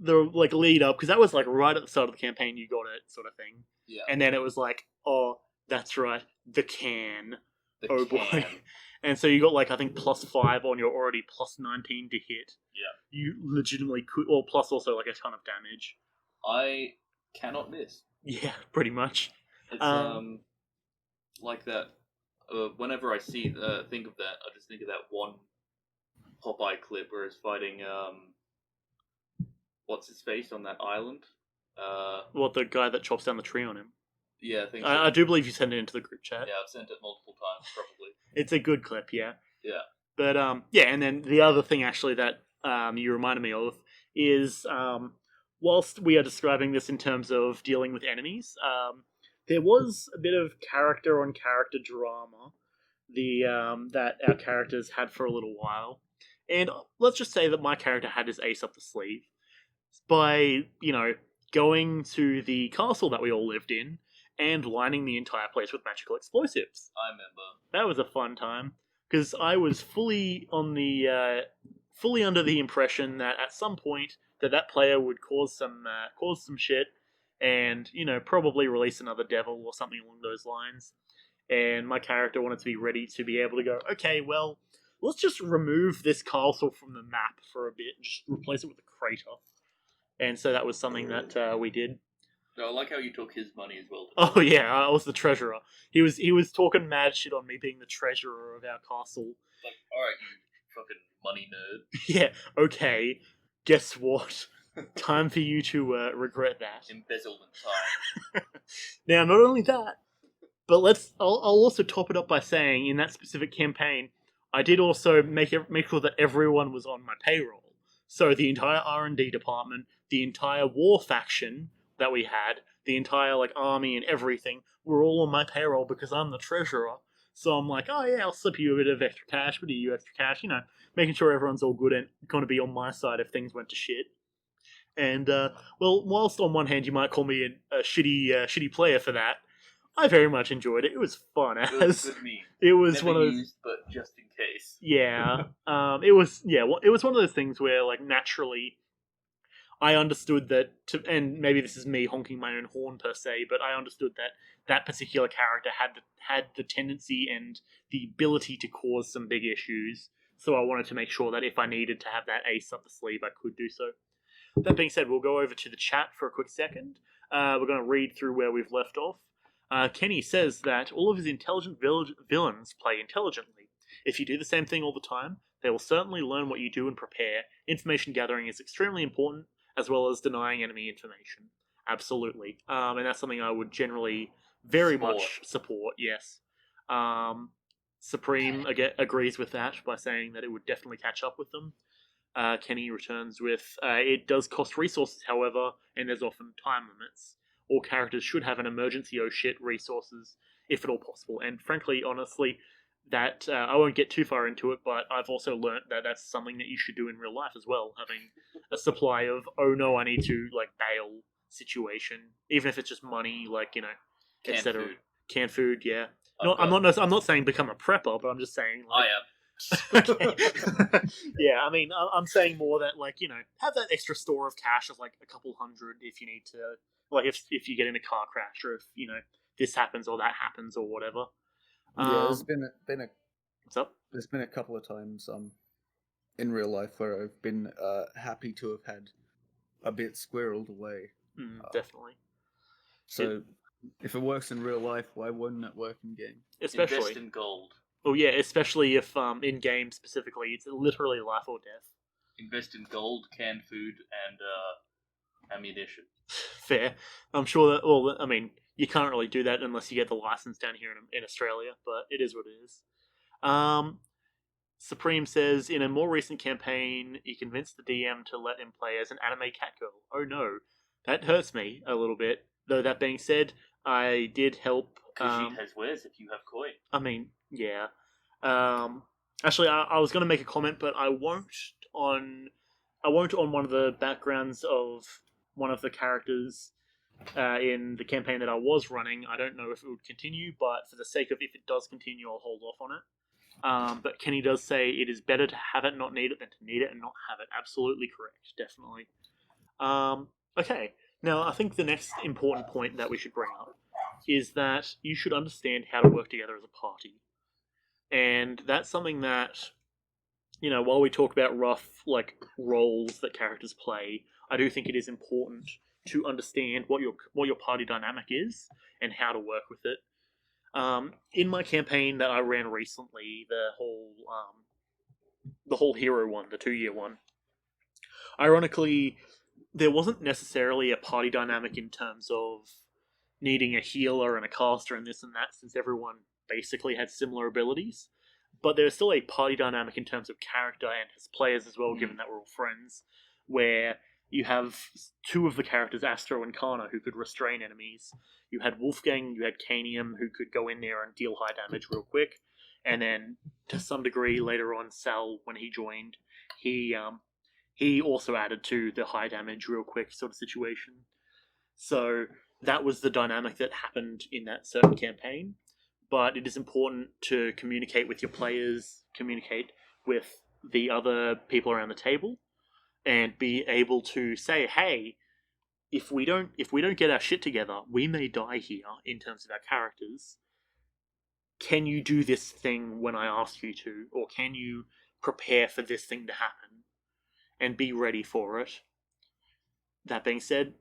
the like lead up, because that was like right at the start of the campaign you got it, sort of thing. Yeah. And then it was like, oh, that's right, the can. Boy. And so you got like, I think +5 on your already +19 to hit. Yeah. You legitimately could, or plus also like a ton of damage. I cannot miss. Yeah, pretty much. It's like that. Whenever I think of that, I just think of that one Popeye clip where he's fighting what's his face on that island. What, the guy that chops down the tree on him? Yeah, I think so. I do believe you sent it into the group chat. Yeah, I've sent it multiple times, probably. It's a good clip, yeah. Yeah. But yeah, and then the other thing actually that you reminded me of is whilst we are describing this in terms of dealing with enemies, there was a bit of character on character drama that our characters had for a little while. And let's just say that my character had his ace up the sleeve by, going to the castle that we all lived in and lining the entire place with magical explosives. I remember. That was a fun time because I was fully under the impression that at some point that player would cause some shit, and probably release another devil or something along those lines. And my character wanted to be ready to be able to go, okay, well, let's just remove this castle from the map for a bit and just replace it with a crater. And so that was something that we did. No, I like how you took his money as well. Oh yeah, I was the treasurer. He was talking mad shit on me being the treasurer of our castle. Like, alright, you fucking money nerd. Yeah, okay. Guess what? Time for you to regret that. Embezzlement time. Now, not only that, but I'll also top it up by saying in that specific campaign, I did also make sure that everyone was on my payroll. So the entire R&D department, the entire war faction that we had, the entire army and everything, were all on my payroll because I'm the treasurer. So I'm like, oh yeah, I'll slip you a bit of extra cash, but you extra cash, making sure everyone's all good and going to be on my side if things went to shit. And well, whilst on one hand you might call me a shitty player for that, I very much enjoyed it. It was fun. It was a good meme. It was Never one of those. Used, but just in case. Yeah. It was one of those things where naturally, I understood that, and maybe this is me honking my own horn per se, but I understood that particular character had the tendency and the ability to cause some big issues. So I wanted to make sure that if I needed to have that ace up the sleeve, I could do so. That being said, we'll go over to the chat for a quick second. We're going to read through where we've left off. Kenny says that all of his intelligent villains play intelligently. If you do the same thing all the time, they will certainly learn what you do and prepare. Information gathering is extremely important, as well as denying enemy information. Absolutely. And that's something I would generally very much support, yes. Supreme agrees with that by saying that it would definitely catch up with them. Kenny returns with, it does cost resources, however, and there's often time limits. All characters should have an emergency resources, if at all possible. And frankly, honestly, that I won't get too far into it, but I've also learnt that that's something that you should do in real life as well. Having a supply of, oh no, I need to bail situation, even if it's just money, etc. Canned food, yeah. No, I'm not saying become a prepper, but I'm just saying. I am. Okay. Yeah, I mean, I'm saying more that have that extra store of cash of a couple hundred if you need to, if you get in a car crash or if this happens or that happens or whatever. Yeah, there's been what's up? There's been a couple of times in real life where I've been happy to have had a bit squirreled away. Definitely. So if it works in real life, why wouldn't it work in game? Especially Invest in gold. Oh yeah, especially if in game specifically, it's literally life or death. Invest in gold, canned food, and ammunition. Fair. I'm sure that. Well, I mean, you can't really do that unless you get the license down here in Australia, but it is what it is. Supreme says, in a more recent campaign, he convinced the DM to let him play as an anime cat girl. Oh no, that hurts me a little bit. Though that being said, I did help. Because has wares if you have coin. I mean, yeah. Actually, I was going to make a comment, but I won't on one of the backgrounds of one of the characters in the campaign that I was running. I don't know if it would continue, but for the sake of if it does continue, I'll hold off on it. But Kenny does say it is better to have it, not need it, than to need it and not have it. Absolutely correct, definitely. Okay, now I think the next important point that we should bring up is that you should understand how to work together as a party. And that's something that, while we talk about rough, roles that characters play, I do think it is important to understand what your party dynamic is and how to work with it. In my campaign that I ran recently, the whole hero one, the 2-year one, ironically, there wasn't necessarily a party dynamic in terms of needing a healer and a caster and this and that, since everyone basically had similar abilities. But there's still a party dynamic in terms of character and his players as well, given that we're all friends, where you have two of the characters, Astro and Kana, who could restrain enemies. You had Wolfgang, you had Canium, who could go in there and deal high damage real quick. And then, to some degree, later on, Sal, when he joined, he also added to the high damage real quick sort of situation. So that was the dynamic that happened in that certain campaign. But it is important to communicate with your players, communicate with the other people around the table, and be able to say, hey, if we don't get our shit together, we may die here in terms of our characters. Can you do this thing when I ask you to, or can you prepare for this thing to happen and be ready for it? That being said,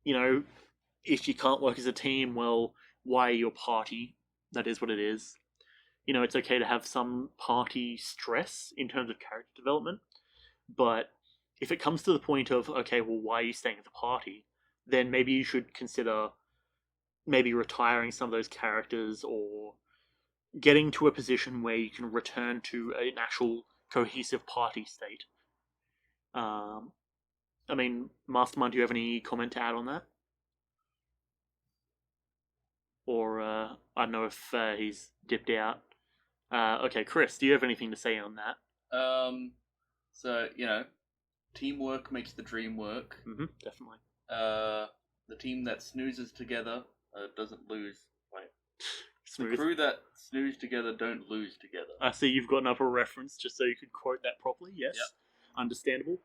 if you can't work as a team, well, why are you a party? That is what it is. It's okay to have some party stress in terms of character development, but if it comes to the point of, okay, well, why are you staying at the party? Then maybe you should consider maybe retiring some of those characters or getting to a position where you can return to an actual cohesive party state. Mastermind, do you have any comment to add on that? Or, I don't know if he's dipped out. Okay, Kris, do you have anything to say on that? So, teamwork makes the dream work. Definitely. The team that snoozes together doesn't lose. Wait. Smooth. The crew that snooze together don't lose together. I see you've got another reference just so you could quote that properly, yes. Yep. Understandable.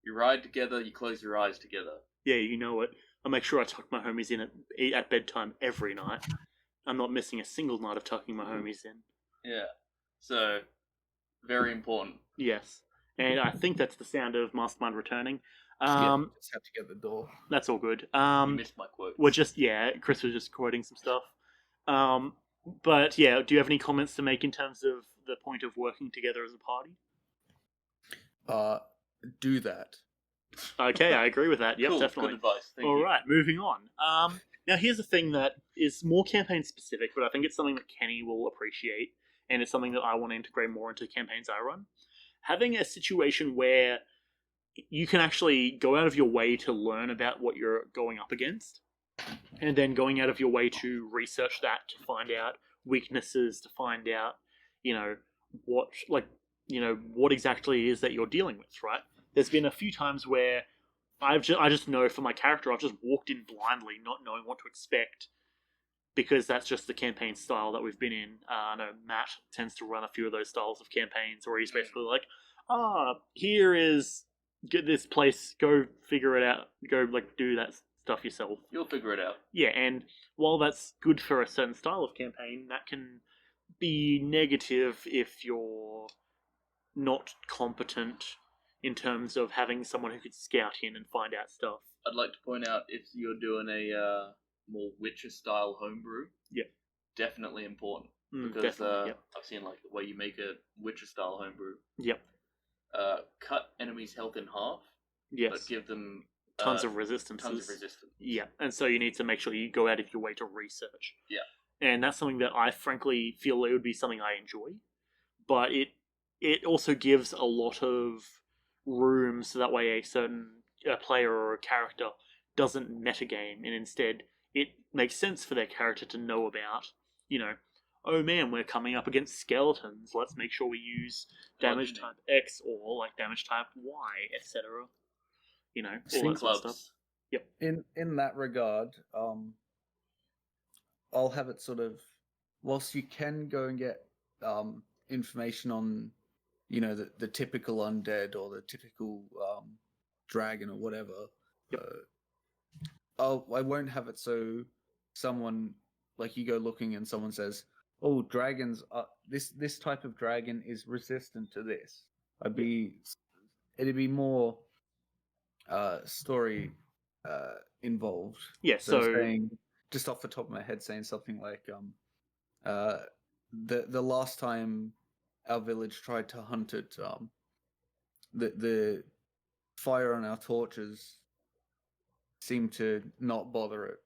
You ride together, you close your eyes together. Yeah, you know it. I make sure I tuck my homies in at bedtime every night. I'm not missing a single night of tucking my homies in. Yeah. So, very important. Yes. And I think that's the sound of Mastermind returning. Just have to get the door. That's all good. You missed my quote. Chris was just quoting some stuff. But yeah, do you have any comments to make in terms of the point of working together as a party? Do that. Okay, I agree with that. Yep, cool, definitely. Good advice. Thank all you. right, moving on. Now here's a thing that is more campaign specific, but I think it's something that Kenny will appreciate, and it's something that I want to integrate more into campaigns I run. Having a situation where you can actually go out of your way to learn about what you're going up against, and then going out of your way to research that, to find out weaknesses, to find out, what exactly it is that you're dealing with, right? There's been a few times where I just know for my character, I've just walked in blindly, not knowing what to expect, because that's just the campaign style that we've been in. I know Matt tends to run a few of those styles of campaigns where he's basically like, here is, get this place, go figure it out, go do that stuff yourself. You'll figure it out. Yeah, and while that's good for a certain style of campaign, that can be negative if you're not competent in terms of having someone who could scout in and find out stuff. I'd like to point out, if you're doing a more Witcher-style homebrew, definitely important. Because I've seen the way you make a Witcher-style homebrew. Yep. Cut enemies' health in half. Yes. But give them tons of resistance. Yeah, and so you need to make sure you go out of your way to research. Yeah. And that's something that I frankly feel it would be something I enjoy. But it also gives a lot of room so that way a certain player or a character doesn't metagame, and instead it makes sense for their character to know about, oh man, we're coming up against skeletons, let's make sure we use damage type X or damage type Y, etc. All that sort of stuff. Yep. In that regard, I'll have it sort of, whilst you can go and get information on the typical undead or the typical dragon or whatever. Yep. I won't have it so someone, you go looking and someone says, "Oh, dragons are this type of dragon is resistant to this." It'd be more story involved. Yeah. So saying, just off the top of my head, saying something like, the last time our village tried to hunt it, the fire on our torches seemed to not bother it.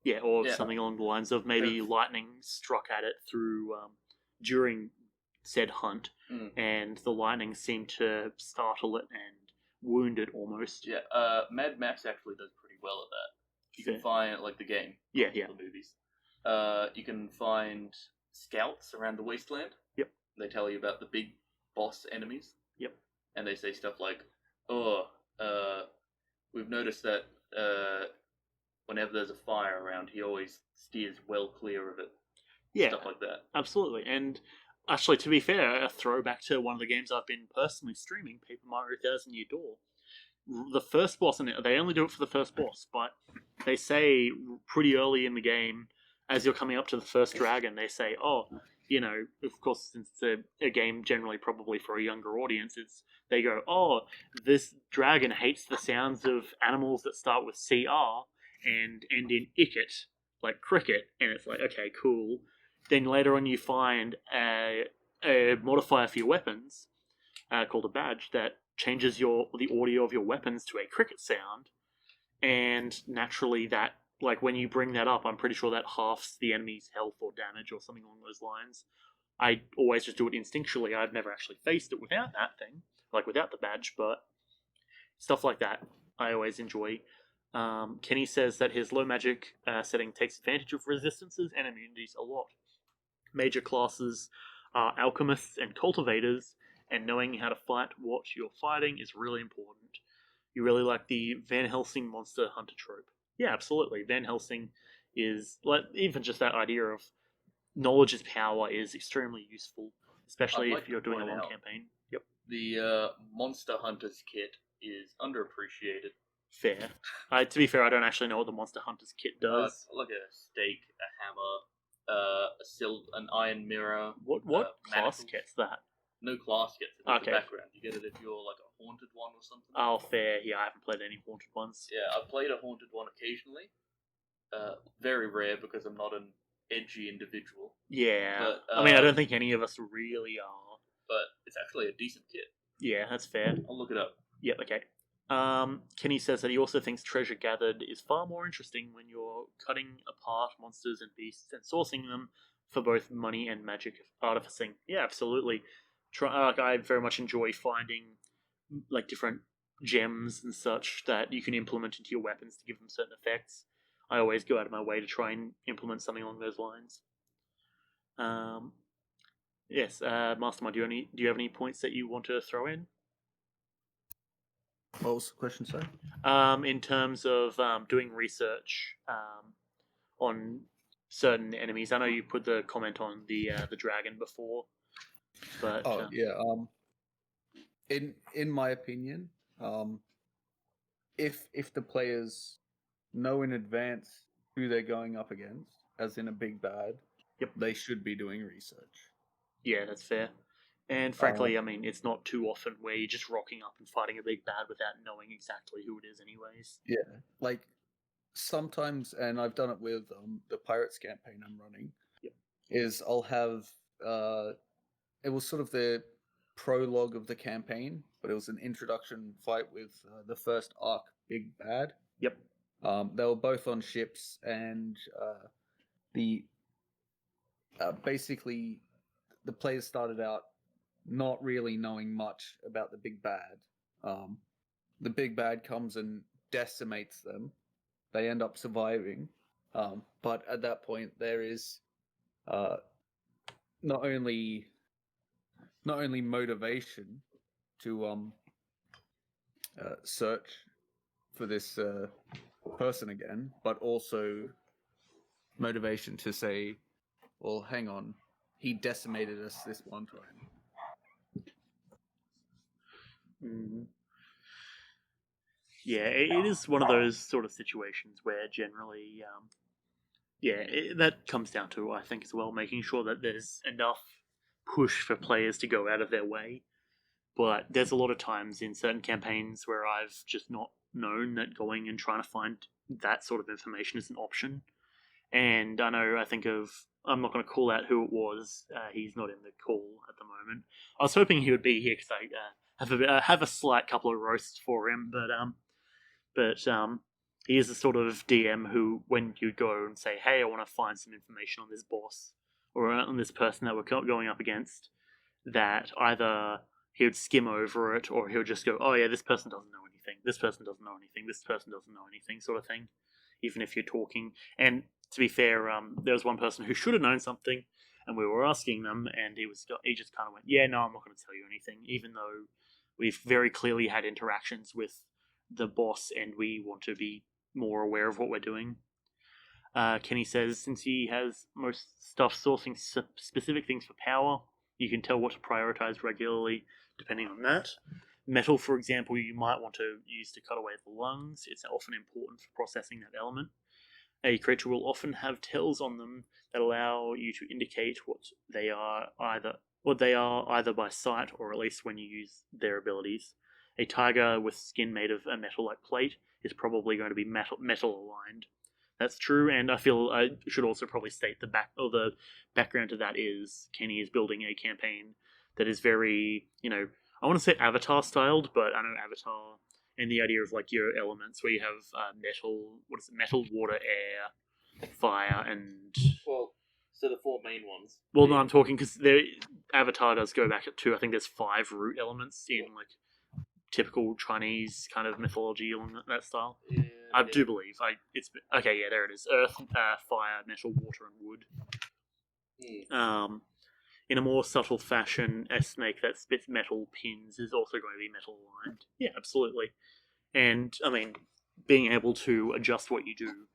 Yeah, or Yeah. something along the lines of maybe lightning struck at it through during said hunt, and the lightning seemed to startle it and wound it almost. Yeah, Mad Max actually does pretty well at that. You Fair. can find, like, the game. Yeah, not yeah. The movies. You can find scouts around the wasteland. Yep. They tell you about the big boss enemies. Yep. And they say stuff like, we've noticed that whenever there's a fire around, he always steers well clear of it. Yeah, Stuff like that. absolutely. And actually, to be fair, a throwback to one of the games I've been personally streaming, Paper Mario Thousand Year Door. The first boss in it, they only do it for the first boss, but they say pretty early in the game, as you're coming up to the first dragon, they say, oh, you know, of course, since it's a game generally probably for a younger audience, they go, oh, this dragon hates the sounds of animals that start with CR and end in icket, like cricket, and it's like, okay, cool. Then later on you find a modifier for your weapons called a badge that changes the audio of your weapons to a cricket sound, and naturally that, like, when you bring that up, I'm pretty sure that halves the enemy's health or damage or something along those lines. I always just do it instinctually. I've never actually faced it without that thing, like without the badge, but stuff like that I always enjoy. Kenny says that his low magic setting takes advantage of resistances and immunities a lot. Major classes are alchemists and cultivators, and knowing how to fight what you're fighting is really important. You really like the Van Helsing monster hunter trope. Yeah, absolutely. Van Helsing is, like, even just that idea of knowledge is power is extremely useful, especially I'd like if you're to doing a point long out- campaign. Yep, The Monster Hunters kit is underappreciated. fair. To be fair, I don't actually know what the Monster Hunters kit does. Like a stake, a hammer, an iron mirror. What class manacles. gets that? No class gets it. It's Okay. a background. You get it if you're like a haunted one or something. Oh, fair. Yeah, I haven't played any haunted ones. Yeah, I've played a haunted one occasionally. Very rare because I'm not an edgy individual. Yeah. But, I mean, I don't think any of us really are. But it's actually a decent kit. Yeah, that's fair. I'll look it up. Yep, okay. Kenny says that he also thinks treasure gathered is far more interesting when you're cutting apart monsters and beasts and sourcing them for both money and magic artificing. Yeah, absolutely. I very much enjoy finding like different gems and such that you can implement into your weapons to give them certain effects. I always go out of my way to try and implement something along those lines. Yes, Mastermind, do you have any points that you want to throw in? What was the question, sorry? In terms of doing research on certain enemies, I know you put the comment on the dragon before, but in my opinion, if the players know in advance who they're going up against, as in a big bad, yep, they should be doing research. Yeah, that's fair. And frankly, I mean, it's not too often where you're just rocking up and fighting a big bad without knowing exactly who it is anyways. Yeah, like sometimes, and I've done it with the Pirates campaign I'm running, yep, is I'll have, it was sort of the prologue of the campaign, but it was an introduction fight with the first arc big bad. Yep. They were both on ships, and basically the players started out not really knowing much about the big bad. The big bad comes and decimates them. They end up surviving, but at that point there is not only motivation to search for this person again, but also motivation to say, well, hang on, he decimated us this one time. Mm-hmm. Yeah, it is one of those sort of situations where generally, that comes down to, I think, as well, making sure that there's enough push for players to go out of their way. But there's a lot of times in certain campaigns where I've just not known that going and trying to find that sort of information is an option. And I'm not going to call out who it was. He's not in the call at the moment. I was hoping he would be here because have a slight couple of roasts for him, but he is the sort of DM who, when you go and say, "Hey, I want to find some information on this boss or on this person that we're going up against," that either he would skim over it or he'll just go, "Oh yeah, this person doesn't know anything. This person doesn't know anything. This person doesn't know anything," sort of thing. Even if you're talking, and to be fair, there was one person who should have known something, and we were asking them, and he just kind of went, "Yeah, no, I'm not going to tell you anything," even though we've very clearly had interactions with the boss, and we want to be more aware of what we're doing. Kenny says, since he has most stuff sourcing specific things for power, you can tell what to prioritize regularly depending on that. Metal, for example, you might want to use to cut away the lungs. It's often important for processing that element. A creature will often have tells on them that allow you to indicate what they are either by sight or at least when you use their abilities. A tiger with skin made of a metal-like plate is probably going to be metal aligned. That's true, and I feel I should also probably state the background to that is Kenny is building a campaign that is very, I want to say Avatar styled, but I know Avatar and the idea of like your elements where you have metal, water, air, fire, and Well, so the 4 main ones. well, no, I'm talking because Avatar does go back to I think there's 5 root elements in like typical Chinese kind of mythology along that style. Yeah, I do believe. It's okay. Yeah, there it is. Earth, fire, metal, water, and wood. Yeah. In a more subtle fashion, a snake that spits metal pins is also going to be metal aligned. Yeah, absolutely. And I mean, being able to adjust what you do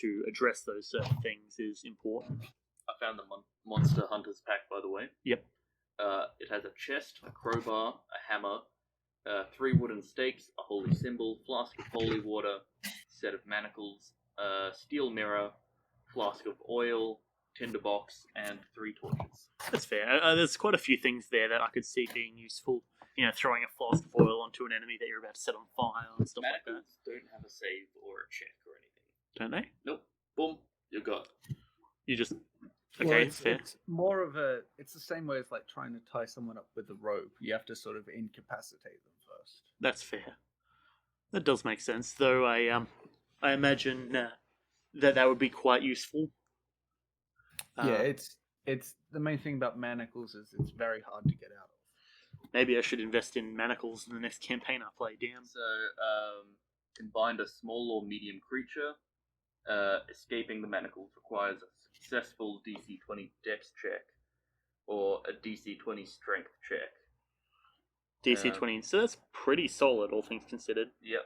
to address those certain things is important. I found the Monster Hunters pack, by the way. Yep. It has a chest, a crowbar, a hammer, 3 wooden stakes, a holy symbol, flask of holy water, set of manacles, steel mirror, flask of oil, tinderbox, and 3 torches. That's fair. There's quite a few things there that I could see being useful. Throwing a flask of oil onto an enemy that you're about to set on fire and stuff like that. Manacles don't have a save or a check or anything. Don't they? Nope. Boom. You got. You just Well, okay. it's, Fair. it's more of a. It's the same way as like trying to tie someone up with a rope. You have to sort of incapacitate them first. That's fair. That does make sense, though. I imagine that would be quite useful. Yeah, it's the main thing about manacles is it's very hard to get out of. Maybe I should invest in manacles in the next campaign I play. Damn. So, can bind a small or medium creature. Escaping the manacles requires a successful DC 20 Dex check or a DC 20 Strength check. DC 20, so that's pretty solid, all things considered. Yep.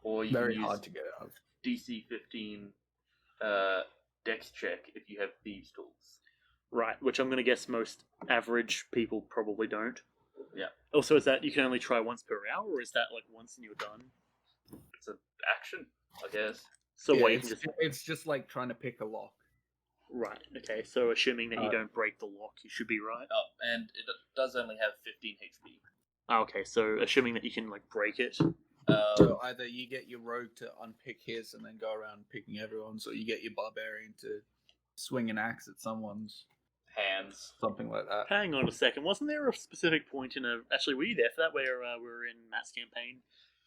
Or you Very can use hard to get out of. DC 15 Dex check if you have Thieves' Tools. Right, which I'm going to guess most average people probably don't. Yeah. Also, is that you can only try once per hour, or is that like once and you're done? It's an action, I guess. So Yeah, what, you can it's just like trying to pick a lock. Right, okay, so assuming that you don't break the lock, you should be right. Oh, and it does only have 15 HP. Oh, okay, so assuming that you can like break it. So either you get your rogue to unpick his and then go around picking everyone's, or you get your barbarian to swing an axe at someone's, Hands. something like that. Hang on a second, wasn't there a specific point in a... Actually, were you there for that, where we were in Matt's campaign,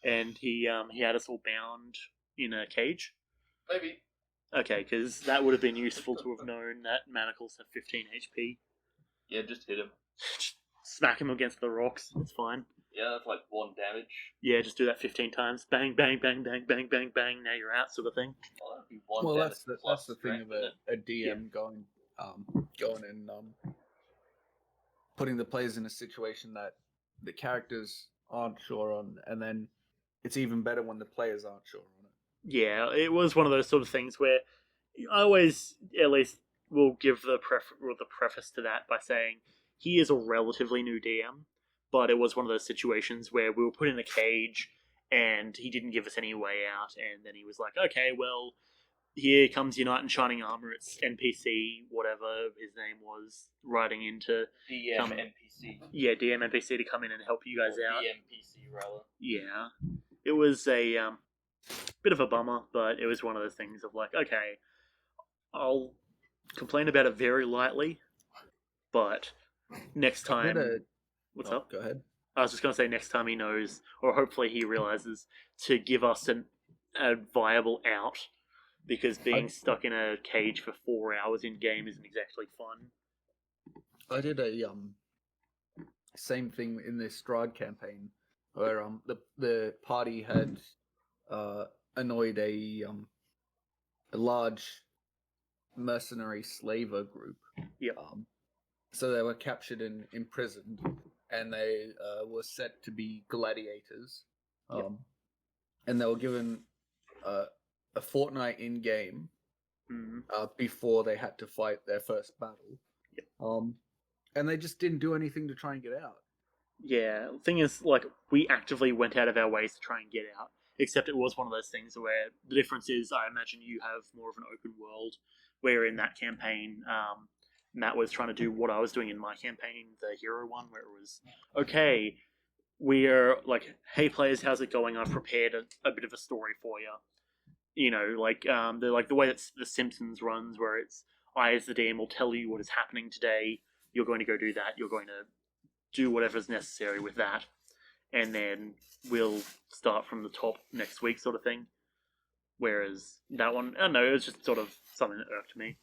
and he had us all bound in a cage? Maybe. Okay, because that would have been useful to have known that manacles have 15 HP. Yeah, just hit him. Smack him against the rocks, it's fine. Yeah, that's like 1 damage. Yeah, just do that 15 times. Bang, bang, bang, bang, bang, bang, bang, now you're out, sort of thing. Well, that'd be 1 Well, damage that's the thing strength, of a DM going and putting the players in a situation that the characters aren't sure on, and then it's even better when the players aren't sure on it. Yeah, it was one of those sort of things where I always, at least, will give the preface to that by saying he is a relatively new DM, but it was one of those situations where we were put in a cage and he didn't give us any way out, and then he was like, okay, well, here comes your knight in shining armor, it's NPC, whatever his name was, riding into... DM NPC. Yeah, DM NPC to come in and help you guys Or out. DMPC, rather. Yeah. It was a bit of a bummer, but it was one of those things of like, okay, I'll complain about it very lightly, but next I did time. What's Oh, up? go ahead. I was just going to say next time he knows, or hopefully he realizes, to give us a viable out, because being stuck in a cage for 4 hours in game isn't exactly fun. I did a same thing in this Strahd campaign, where the party had annoyed a large mercenary slaver group. Yep. So they were captured and imprisoned, and they were set to be gladiators. Yep. And they were given a fortnight in game Mm. before they had to fight their first battle. Yep. And they just didn't do anything to try and get out. Yeah, the thing is, like, we actively went out of our ways to try and get out, except it was one of those things where the difference is, I imagine you have more of an open world, where in that campaign, Matt was trying to do what I was doing in my campaign, the hero one, where it was, okay, we're like, hey players, how's it going? I've prepared a bit of a story for you. You know, like the way that The Simpsons runs, where it's I as the DM will tell you what is happening today. You're going to go do that. You're going to do whatever's necessary with that, and then we'll start from the top next week, sort of thing. Whereas that one, I don't know, it was just sort of something that irked me.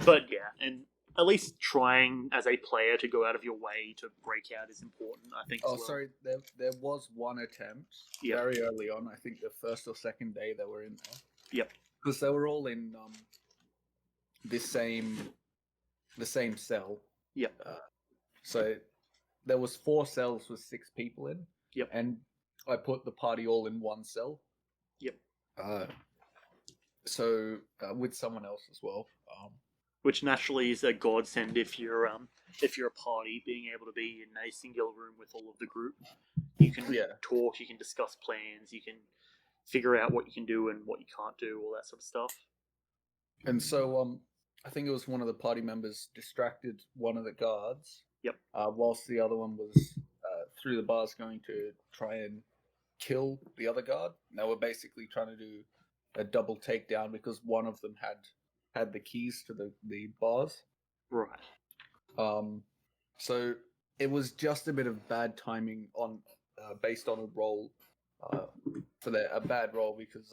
But yeah, and at least trying as a player to go out of your way to break out is important, I think. Oh, as well. sorry, there was one attempt very early on. I think the first or second day they were in there. Yep. Because they were all in the same cell. Yep. So there was 4 cells with 6 people in. Yep. And I put the party all in one cell. Yep. So with someone else as well. Which naturally is a godsend if you're a party, being able to be in a singular room with all of the group. You can talk, you can discuss plans, you can figure out what you can do and what you can't do, all that sort of stuff. And so I think it was one of the party members distracted one of the guards. Yep. Whilst the other one was through the bars going to try and kill the other guard. And they were basically trying to do a double takedown because one of them had the keys to the bars. Right. So it was just a bit of bad timing on based on a roll for a bad roll because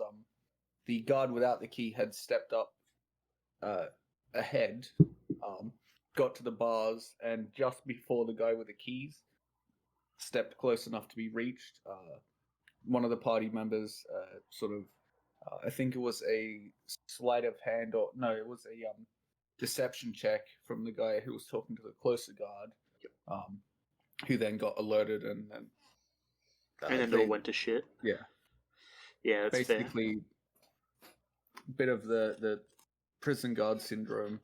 the guard without the key had stepped up ahead, got to the bars, and just before the guy with the keys stepped close enough to be reached, one of the party members sort of, I think it was a sleight of hand, or no, it was a deception check from the guy who was talking to the closer guard, who then got alerted and then it all went to shit. Yeah. Yeah, that's basically a bit of the prison guard syndrome,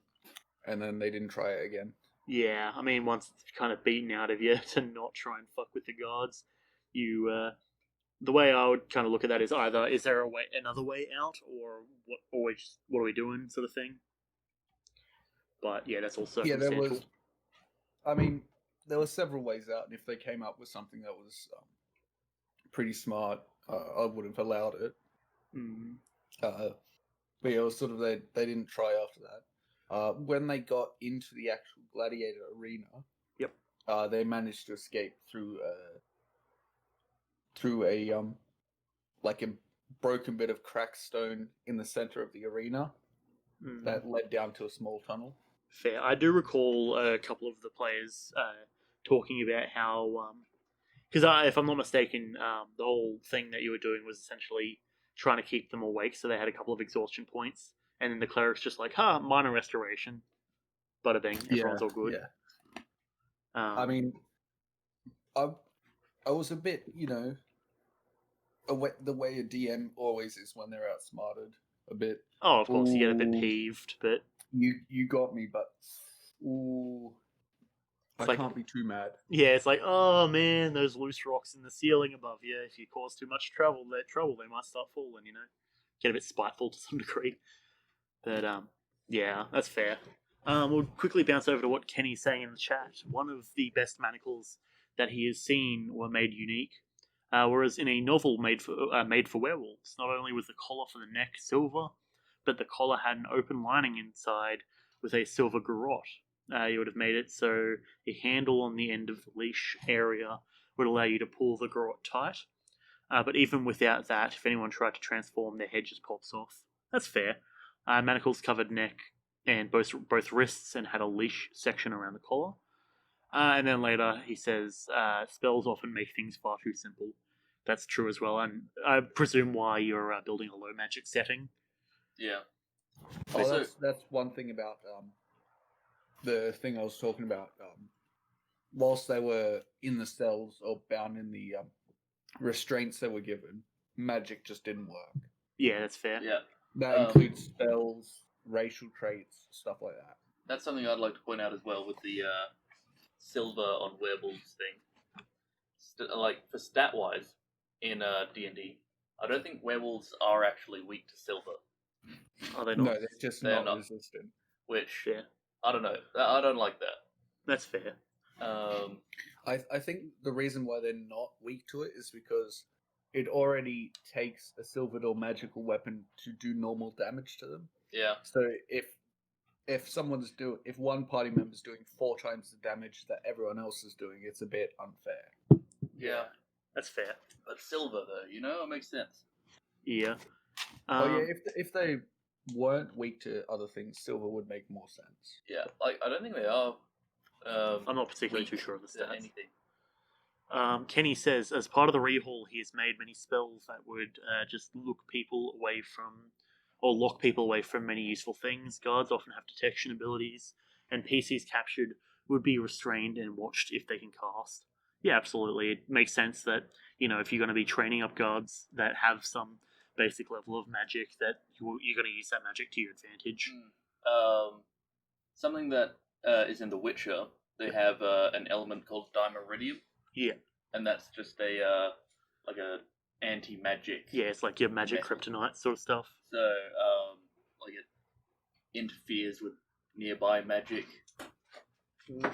and then they didn't try it again. Yeah, I mean, once it's kind of beaten out of you to not try and fuck with the guards, you the way I would kind of look at that is either is there another way out, or what are we doing, sort of thing. But yeah, that's also there was. I mean, there were several ways out, and if they came up with something that was pretty smart, I would have allowed it. Mm. But yeah, it was sort of they didn't try after that. When they got into the actual gladiator arena, yep, they managed to escape through a like a broken bit of cracked stone in the center of the arena that led down to a small tunnel. Fair. I do recall a couple of the players talking about how, because if I'm not mistaken, the whole thing that you were doing was essentially trying to keep them awake, so they had a couple of exhaustion points, and then the cleric's just like, minor restoration. Bada bing, everyone's all good. Yeah. I mean, I was a bit, the way a DM always is when they're outsmarted a bit. Oh, of course, you get a bit peeved, but you got me, but I can't be too mad. Yeah, it's like, oh man, those loose rocks in the ceiling above you. If you cause too much trouble, they might start falling. Get a bit spiteful to some degree. But yeah, that's fair. We'll quickly bounce over to what Kenny's saying in the chat. One of the best manacles that he has seen were made unique. Whereas in a novel made for werewolves, not only was the collar for the neck silver, but the collar had an open lining inside with a silver garrote. You would have made it so a handle on the end of the leash area would allow you to pull the garrote tight. But even without that, if anyone tried to transform, their head just pops off. That's fair. Manacles covered neck and both wrists and had a leash section around the collar. And then later he says, spells often make things far too simple. That's true as well, and I presume why you're building a low magic setting. Yeah. Oh, So- that's one thing about the thing I was talking about. Whilst they were in the cells or bound in the restraints they were given, magic just didn't work. Yeah, that's fair. Yeah. That includes spells, racial traits, stuff like that. That's something I'd like to point out as well with the silver on werewolves thing. Like, for stat-wise, in D&D, I don't think werewolves are actually weak to silver. Are they No, not? they're just They're not not. resistant. Which, Yeah, I don't know. I don't like that. that's fair. I think the reason why they're not weak to it is because it already takes a silvered or magical weapon to do normal damage to them. Yeah. So if one party member's doing 4 times the damage that everyone else is doing, it's a bit unfair. Yeah. That's fair. But silver, though, it makes sense. Yeah. Oh yeah, if they weren't weak to other things, silver would make more sense. Yeah. Like, I don't think they are. I'm not particularly weak too sure of the to stats. anything. Kenny says, as part of the rehaul, he has made many spells that would just look people away from, or lock people away from many useful things. Guards often have detection abilities, and PCs captured would be restrained and watched if they can cast. Yeah, absolutely. It makes sense that, if you're going to be training up guards that have some basic level of magic, that you're going to use that magic to your advantage. Something that is in The Witcher, they have an element called Dimeridium. Yeah. And that's just a anti-magic. Yeah, it's like your magic metal. kryptonite sort of stuff. So, like it interferes with nearby magic.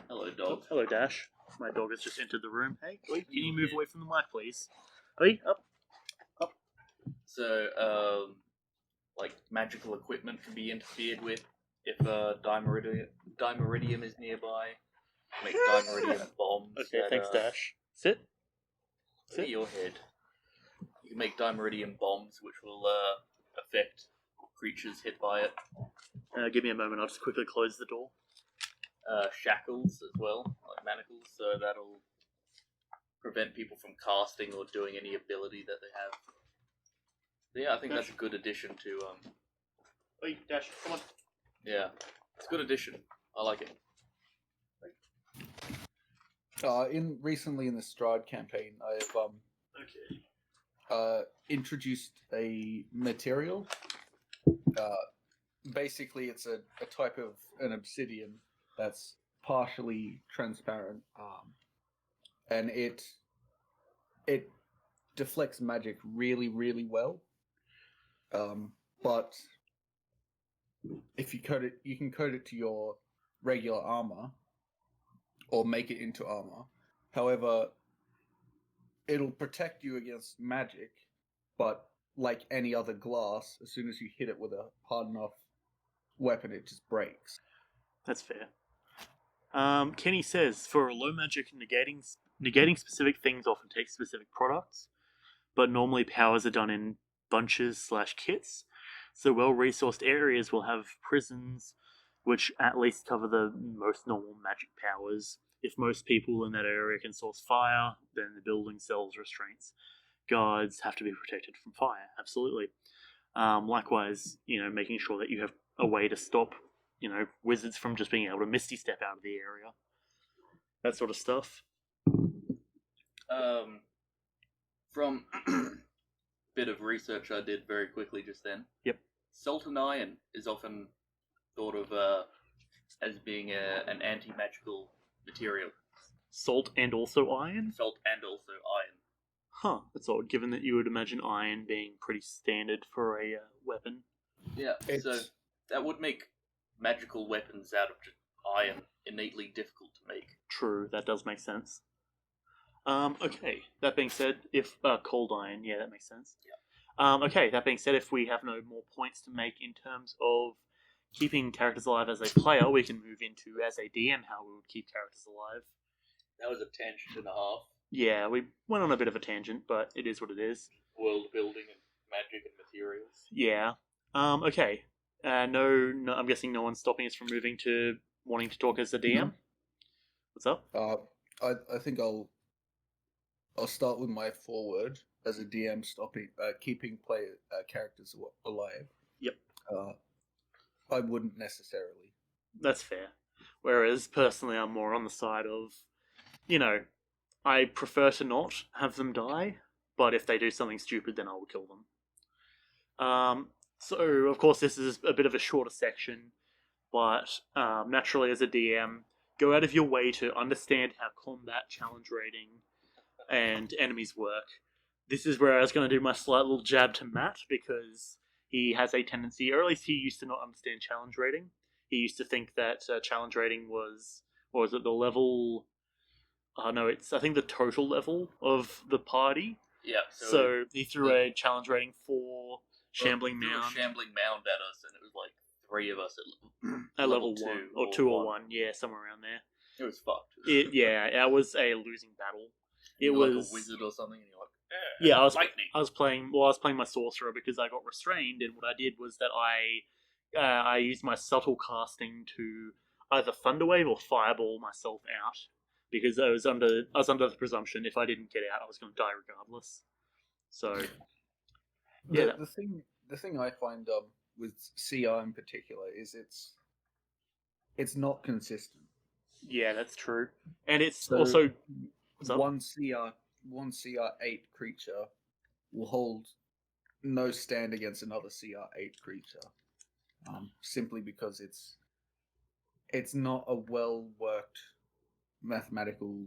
Hello, dog. Hello, Dash. My dog has just entered the room. Hey, oi, can you move away from the mic, please? Oi, up. So, like magical equipment can be interfered with if Dimeridium is nearby. Make Dimeridium bombs. Okay, thanks, Dash. Sit. Sit your head. You can make Dimeridium bombs, which will affect creatures hit by it. Give me a moment, I'll just quickly close the door. Shackles as well, like manacles, so that'll prevent people from casting or doing any ability that they have. So yeah, I think that's a good addition to. Oi, Dash, come on. Yeah, it's a good addition. I like it. Recently in the Stride campaign, I've introduced a material. Basically, it's a type of an obsidian that's partially transparent, and it deflects magic really, really well. But if you coat it, you can coat it to your regular armor, or make it into armor. However, it'll protect you against magic, but like any other glass, as soon as you hit it with a hard enough weapon, it just breaks. That's fair. Kenny says, for a low magic, negating specific things often takes specific products, but normally powers are done in bunches/kits. So well-resourced areas will have prisons, which at least cover the most normal magic powers. If most people in that area can source fire, then the building cells restraints. Guards have to be protected from fire, absolutely. Likewise, making sure that you have a way to stop, wizards from just being able to misty step out of the area. That sort of stuff. From bit of research I did very quickly just then. Yep. Salt and iron is often thought of as being an anti-magical material. Salt and also iron? Salt and also iron. Huh, that's odd, given that you would imagine iron being pretty standard for a weapon. Yeah, so that would make magical weapons out of just iron innately difficult to make. True, that does make sense. Okay, that being said, if cold iron, yeah, that makes sense. Yeah. Okay, that being said, if we have no more points to make in terms of keeping characters alive as a player, we can move into as a DM how we would keep characters alive. That was a tangent and a half. Yeah, we went on a bit of a tangent, but it is what it is. World building and magic and materials. Yeah. Okay. No, I'm guessing no one's stopping us from moving to wanting to talk as a DM. No. What's up? I think I'll start with my forward as a DM, keeping player characters alive. Yep. I wouldn't necessarily. That's fair. Whereas personally, I'm more on the side of, I prefer to not have them die, but if they do something stupid, then I will kill them. So of course this is a bit of a shorter section, but naturally as a DM, go out of your way to understand how combat, challenge rating, and enemies work. This is where I was going to do my slight little jab to Matt, because he has a tendency, or at least he used to not understand challenge rating. He used to think that challenge rating was, or was it the level? No, it's I think the total level of the party. Yeah. So he threw a challenge rating for Shambling threw Mound. a Shambling Mound at us, and it was like 3 of us at level 1 or 2 or 1, yeah, somewhere around there. It was fucked. It was a losing battle. It You're was like a wizard or something, and you're like, yeah, I lightning. was playing my sorcerer because I got restrained, and what I did was that I used my subtle casting to either Thunderwave or Fireball myself out, because I was under the presumption if I didn't get out, I was going to die regardless. So yeah, the thing I find with CR in particular is it's not consistent. Yeah, that's true, and it's So also one CR8 creature will hold no stand against another CR8 creature, simply because it's not a well worked mathematical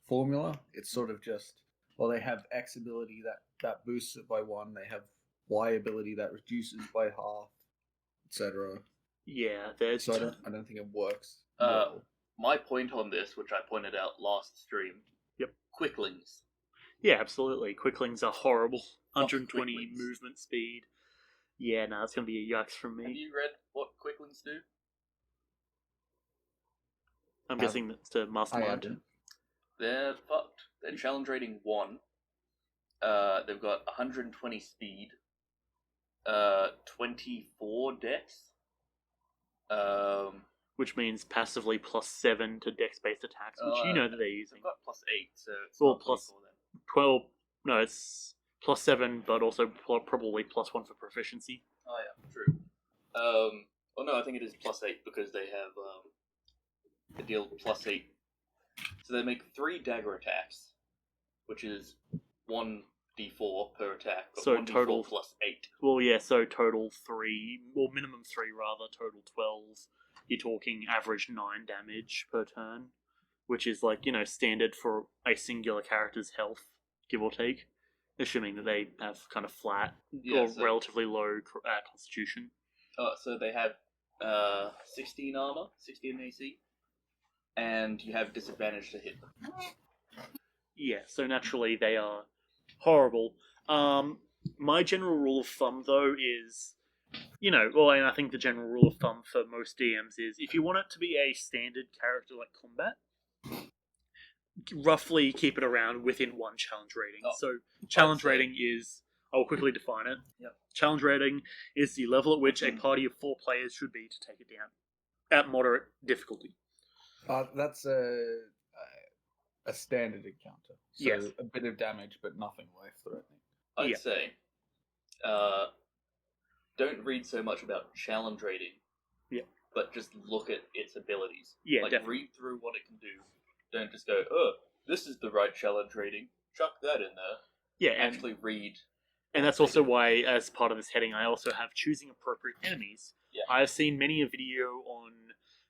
formula. It's sort of just, well, they have X ability that boosts it by 1, they have Y ability that reduces by half, etc. Yeah, So I don't think it works. My point on this, which I pointed out last stream. Yep. Quicklings. Yeah, absolutely. Quicklings are horrible. Fuck 120 quicklings. movement speed. Yeah, no, it's going to be a yucks from Have me. you read what quicklings do? I'm guessing that's to Mastermind. They're fucked. They're challenge rating 1. They've got 120 speed, 24 dex. Which means passively +7 to dex-based attacks, which you know that they're using. They've got +8, so it's Well, not plus 24 then. 12. No, it's +7, but also probably +1 for proficiency. Oh yeah, true. Well, no, I think it is +8 because they have they deal +8. So they make 3 dagger attacks, which is 1d4 per attack. But So 1d4 total +8. Well, yeah, so total 3, or minimum 3 rather, total 12. You're talking average 9 damage per turn, which is standard for a singular character's health, give or take, assuming that they have kind of flat or relatively low constitution. So they have 16 armor, 16 AC, and you have disadvantage to hit them. Yeah, so naturally they are horrible. My general rule of thumb, though, is, and I think the general rule of thumb for most DMs is, if you want it to be a standard character like combat, roughly keep it around within 1 challenge rating. So challenge rating is, I'll quickly define it. Yep. Challenge rating is the level at which a party of 4 players should be to take it down, at moderate difficulty. That's a standard encounter. So Yes. a bit of damage, but nothing life-threatening. I'd say, don't read so much about challenge rating. Yeah. But just look at its abilities. Yeah, definitely. Read through what it can do. Don't just go, oh, this is the right challenge rating. Chuck that in there. Yeah, Actually read. And that's also why, as part of this heading, I also have choosing appropriate enemies. Yeah. I've seen many a video on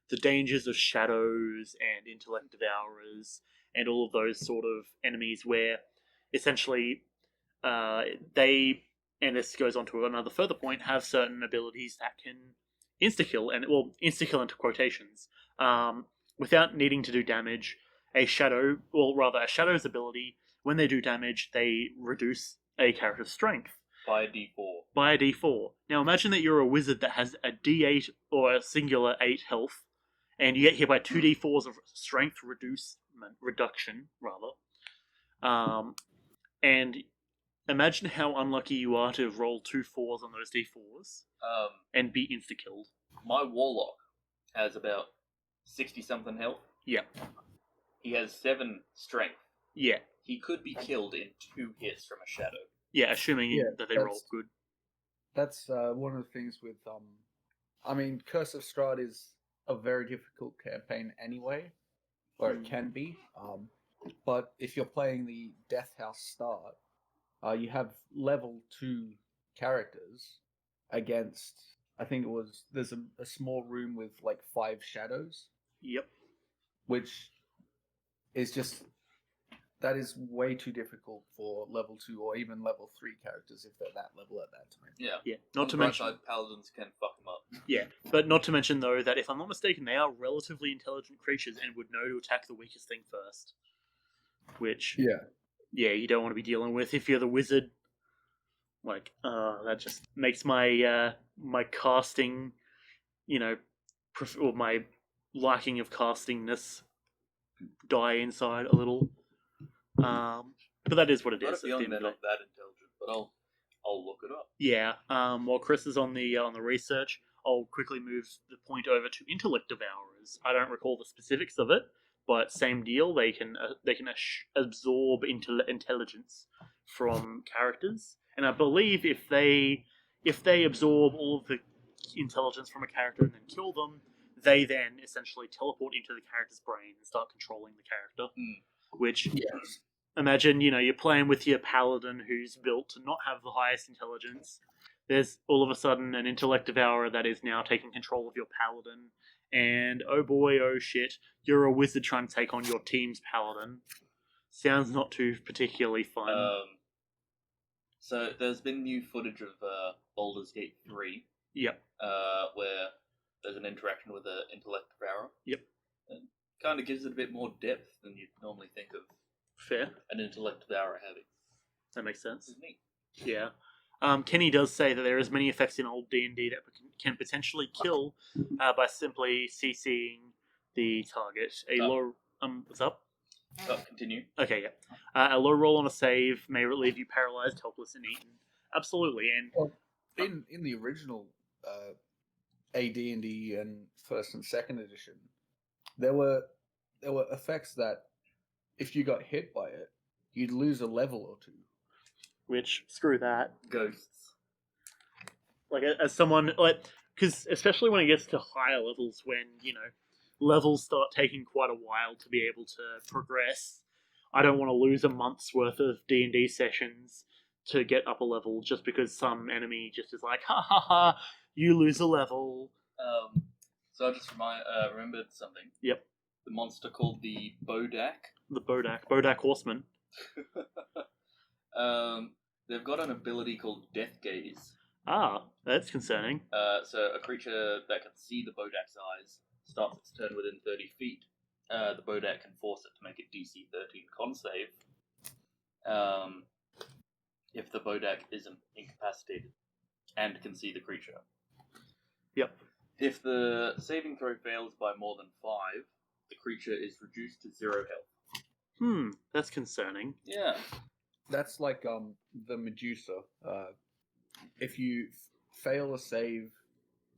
the dangers of shadows and intellect devourers and all of those sort of enemies where essentially they, and this goes on to another further point, have certain abilities that can insta-kill, insta-kill into quotations, without needing to do damage. A shadow's ability, when they do damage, they reduce a character's strength. By D4. by a d4. Now imagine that you're a wizard that has a d8 or a singular 8 health, and you get hit by 2d4s of strength reduction, and imagine how unlucky you are to roll 2 4s on those d4s and be insta-killed. My warlock has about 60-something health. Yeah. He has 7 strength. Yeah. He could be killed in 2 hits from a shadow. Yeah, assuming that they roll good. That's one of the things with I mean, Curse of Strahd is a very difficult campaign anyway, or it can be. But if you're playing the Death House start, you have level 2 characters against, I think it was, there's a small room with like 5 shadows. Yep. Which is just, that is way too difficult for level 2 or even level 3 characters if they're that level at that time. Yeah. Yeah. On Not to the bright mention side, paladins can fuck them up. Yeah, but not to mention though that if I'm not mistaken, they are relatively intelligent creatures and would know to attack the weakest thing first. Which you don't want to be dealing with if you're the wizard. Like, that just makes my my casting, or my liking of castingness die inside a little. But that is what it Got a is. feeling they're not that intelligent, but I'll look it up. Yeah. While Chris is on the research, I'll quickly move the point over to intellect devourers. I don't recall the specifics of it, but same deal. They can absorb intelligence from characters, and I believe if they absorb all of the intelligence from a character and then kill them, they then essentially teleport into the character's brain and start controlling the character. Which, imagine, you're playing with your paladin who's built to not have the highest intelligence. There's all of a sudden an intellect devourer that is now taking control of your paladin, and oh boy, oh shit, you're a wizard trying to take on your team's paladin. Sounds not too particularly fun. So there's been new footage of Baldur's Gate 3. Yep. Where there's an interaction with an intellect devourer. Yep. And kind of gives it a bit more depth than you'd normally think of Fair. an intellect devourer having. That makes sense. This is neat. Yeah. Kenny does say that there is many effects in old D&D that can potentially kill by simply CCing the target. What's up? Continue. Okay, yeah. A low roll on a save may leave you paralyzed, helpless, and eaten. Absolutely, and in the original AD&D and first and second edition, there were effects that if you got hit by it, you'd lose a level or 2. Which, screw that. Ghosts. Like, as someone, because especially when it gets to higher levels, when, levels start taking quite a while to be able to progress, I don't want to lose a month's worth of D&D sessions to get up a level just because some enemy just is like, ha ha ha, you lose a level. So I just remembered something. Yep. The monster called the Bodak. The Bodak Horseman. They've got an ability called Death Gaze. Ah, that's concerning. So a creature that can see the Bodak's eyes starts its turn within 30 feet. The Bodak can force it to make a DC 13 con save. If the Bodak isn't incapacitated and can see the creature. Yep. If the saving throw fails by more than 5, the creature is reduced to 0 health. That's concerning. Yeah. That's like the Medusa. If you fail a save,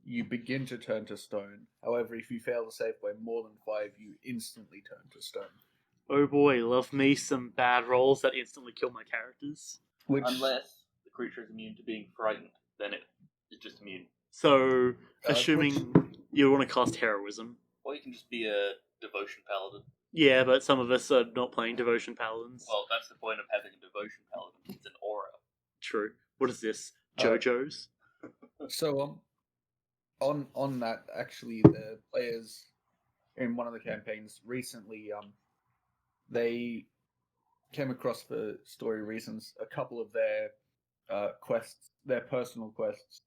you begin to turn to stone. However, if you fail to save by more than 5, you instantly turn to stone. Oh boy, love me some bad rolls that instantly kill my characters. Unless the creature is immune to being frightened, then it is just immune. So, assuming you want to cast Heroism. Or you can just be a Devotion Paladin. Yeah, but some of us are not playing Devotion Paladins. Well, that's the point of having a Devotion Paladin. It's an aura. True. What is this? JoJo's? So, on that, actually, the players in one of the campaigns recently, they came across, for story reasons, a couple of their quests, their personal quests,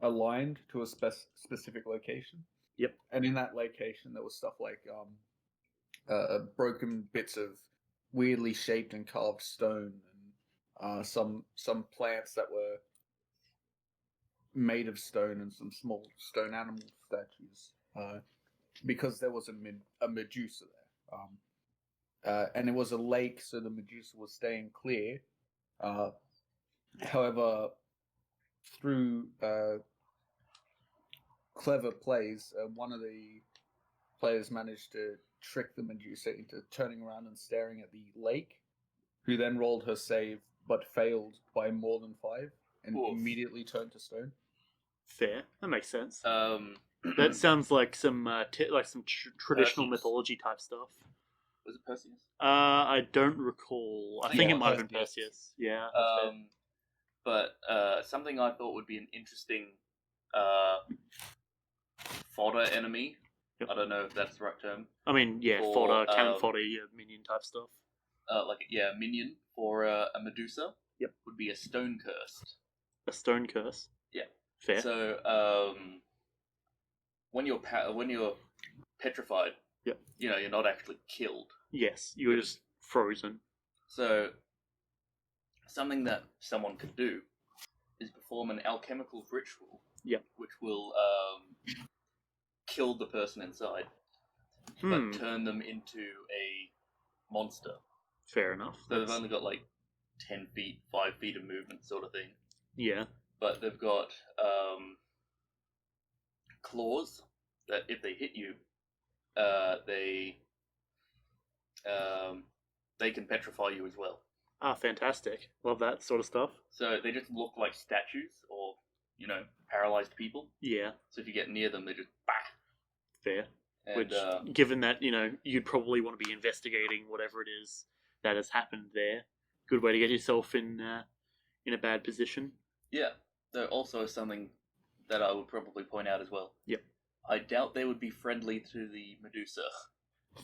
aligned to a specific location. Yep. And in that location, there was stuff like broken bits of weirdly shaped and carved stone, and some plants that were made of stone and some small stone animal statues, because there was a Medusa there. And it was a lake, so the Medusa was staying clear. However, through clever plays, one of the players managed to trick the Medusa into turning around and staring at the lake, who then rolled her save but failed by more than 5 and Oof. immediately turned to stone. Fair. That makes sense. That Sounds like some traditional Perseus. mythology type stuff. Was it Perseus? I don't recall. I think it might have been Perseus. Yeah. That's fair. But something I thought would be an interesting fodder enemy. Yep. I don't know if that's the right term. I mean, yeah, Or, fodder, cannon fodder, yeah, minion type stuff. Minion for a Medusa. Yep. Would be a stone cursed. A stone curse. Yeah. Fair. So when you're petrified, yep. You're not actually killed. Yes, you're just frozen. So something that someone could do is perform an alchemical ritual. Yep. Which will kill the person inside, but turn them into a monster. Fair enough. So they've only got like 10 feet, 5 feet of movement, sort of thing. Yeah. But they've got claws that if they hit you, they can petrify you as well. Ah, fantastic. Love that sort of stuff. So they just look like statues or, paralyzed people. Yeah. So if you get near them, they just bah. Fair. And, Which, given that, you'd probably want to be investigating whatever it is that has happened there. Good way to get yourself in a bad position. Yeah. There also is something that I would probably point out as well. Yep. I doubt they would be friendly to the Medusa.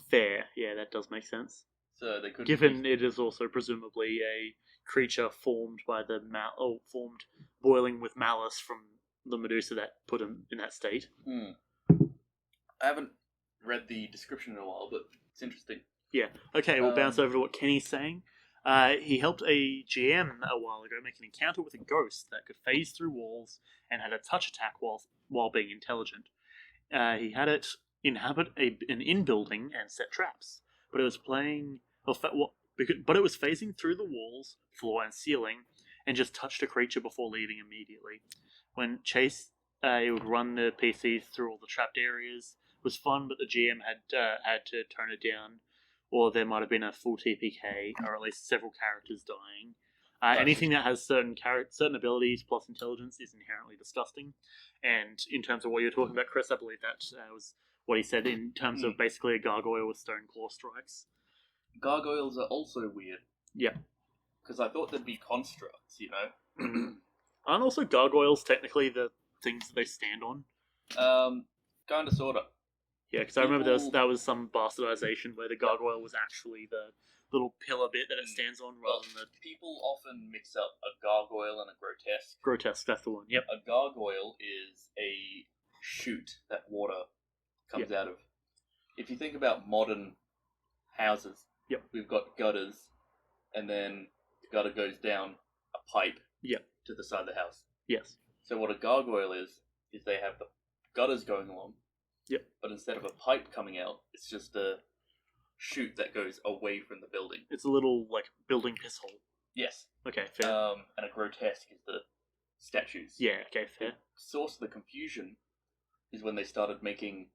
Fair. Yeah, that does make sense. So they could. Given it is also presumably a creature formed by formed boiling with malice from the Medusa that put him in that state. I haven't read the description in a while, but it's interesting. Yeah. Okay, we'll bounce over to what Kenny's saying. He helped a GM a while ago make an encounter with a ghost that could phase through walls and had a touch attack while being intelligent. He had it inhabit an in-building and set traps, but it was phasing through the walls, floor, and ceiling, and just touched a creature before leaving immediately. When chased, it would run the PCs through all the trapped areas. It was fun, but the GM had to tone it down, or there might have been a full TPK, or at least several characters dying. Anything that has certain abilities plus intelligence is inherently disgusting. And in terms of what you're talking about, Chris, I believe that was what he said in terms of basically a gargoyle with stone claw strikes. Gargoyles are also weird. Yeah. Because I thought they'd be constructs, Aren't also gargoyles technically the things that they stand on? Kinda, sorta. Yeah, because I remember that was some bastardization where the gargoyle was actually the little pillar bit that it stands on rather than the... People often mix up a gargoyle and a grotesque. Grotesque, that's the one, yep. A gargoyle is a chute that water comes out of. If you think about modern houses, we've got gutters, and then the gutter goes down a pipe to the side of the house. Yes. So what a gargoyle is they have the gutters going along, but instead of a pipe coming out, it's just a chute that goes away from the building. It's a little, building piss hole. Yes. Okay, fair. And a grotesque is the statues. Yeah, okay, fair. The source of the confusion is when they started making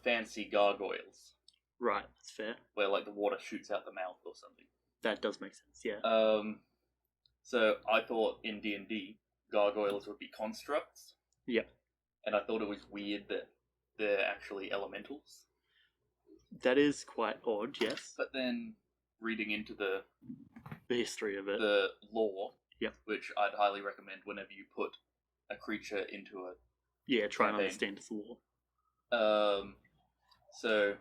fancy gargoyles. Right, that's fair. Where, the water shoots out the mouth or something. That does make sense, yeah. So I thought in D&D, gargoyles would be constructs. Yep. And I thought it was weird that they're actually elementals. That is quite odd, yes. But then, reading into the history of it, the lore, yep, which I'd highly recommend whenever you put a creature into a try and understand its lore. So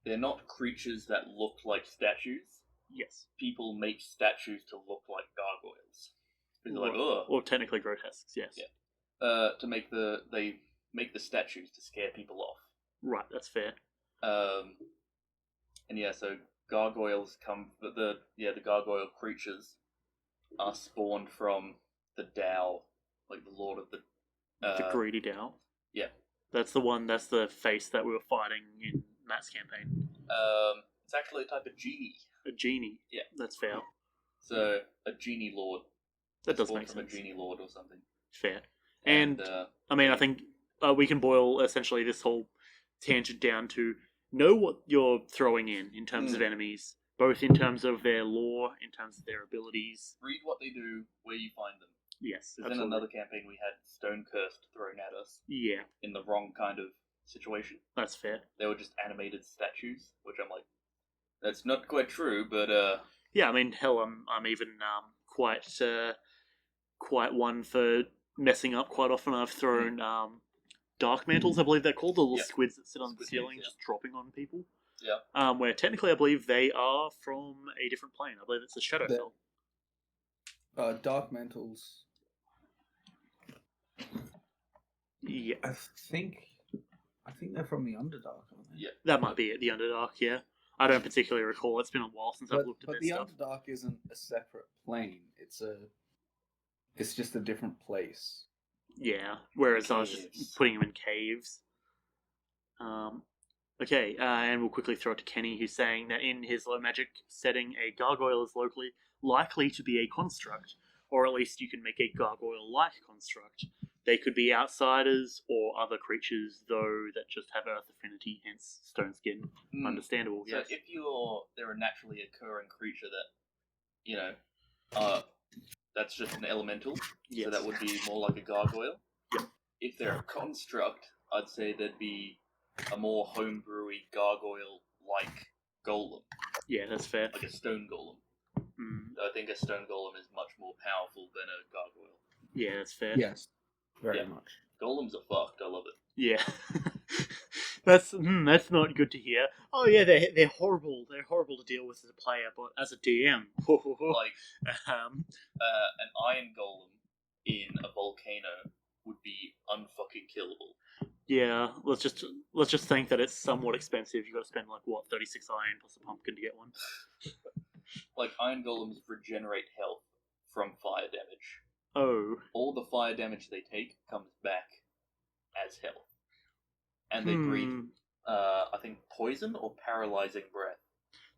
they're not creatures that look like statues. Yes. People make statues to look like gargoyles. Ugh. Or technically grotesques, yes. Yeah. They make the statues to scare people off. Right, that's fair. So gargoyles the gargoyle creatures are spawned from the Tao like the Lord of the. The Greedy Dow. Yeah. That's the one. That's the face that we were fighting in Matt's campaign. It's actually a type of genie. A genie. Yeah. That's fair. So a genie lord. That does Spawned make from sense. a genie lord or something. Fair. And I mean, I think we can boil essentially this whole tangent down to know what you're throwing in terms of enemies, both in terms of their lore, in terms of their abilities. Read what they do, where you find them. Yes, Because in another campaign we had Stone Cursed thrown at us. Yeah, in the wrong kind of situation. that's fair. They were just animated statues, which I'm like, that's not quite true, but Yeah, I mean, hell, I'm even quite one for messing up quite often. I've thrown dark mantles, I believe they're called, the little squids that sit on the ceiling, just dropping on people. Yeah. Where technically I believe they are from a different plane. I believe it's a Shadowfell. Dark Mantles. Yeah, I think they're from the Underdark, aren't they? Yeah. that might be it. The Underdark. Yeah, I don't particularly recall. It's been a while since I've But, looked at but this the stuff. Underdark isn't a separate plane. It's just a different place. Yeah, whereas I was Caves. just putting them in caves. Okay, and we'll quickly throw it to Kenny, who's saying that in his low magic setting, a gargoyle is locally likely to be a construct, or at least you can make a gargoyle-like construct. They could be outsiders or other creatures, though, that just have earth affinity, hence stone skin. Understandable, So yes. if they're a naturally occurring creature that, that's just an elemental, Yes. so that would be more like a gargoyle. Yep. If they're a construct, I'd say there'd be a more homebrewy gargoyle-like golem, Yeah, that's fair. like a stone golem. I think a stone golem is much more powerful than a gargoyle. Yeah, that's fair. Yes, very much. Golems are fucked. I love it. Yeah. That's not good to hear. Oh yeah, they're horrible. They're horrible to deal with as a player, but as a DM, Like um, an iron golem in a volcano would be unfucking killable. yeah. Let's just think that it's somewhat expensive. You got to spend like what 36 iron plus a pumpkin to get one. Like iron golems regenerate health from fire damage. Oh. All the fire damage they take comes back as health. And they breathe, I think, poison or paralyzing breath.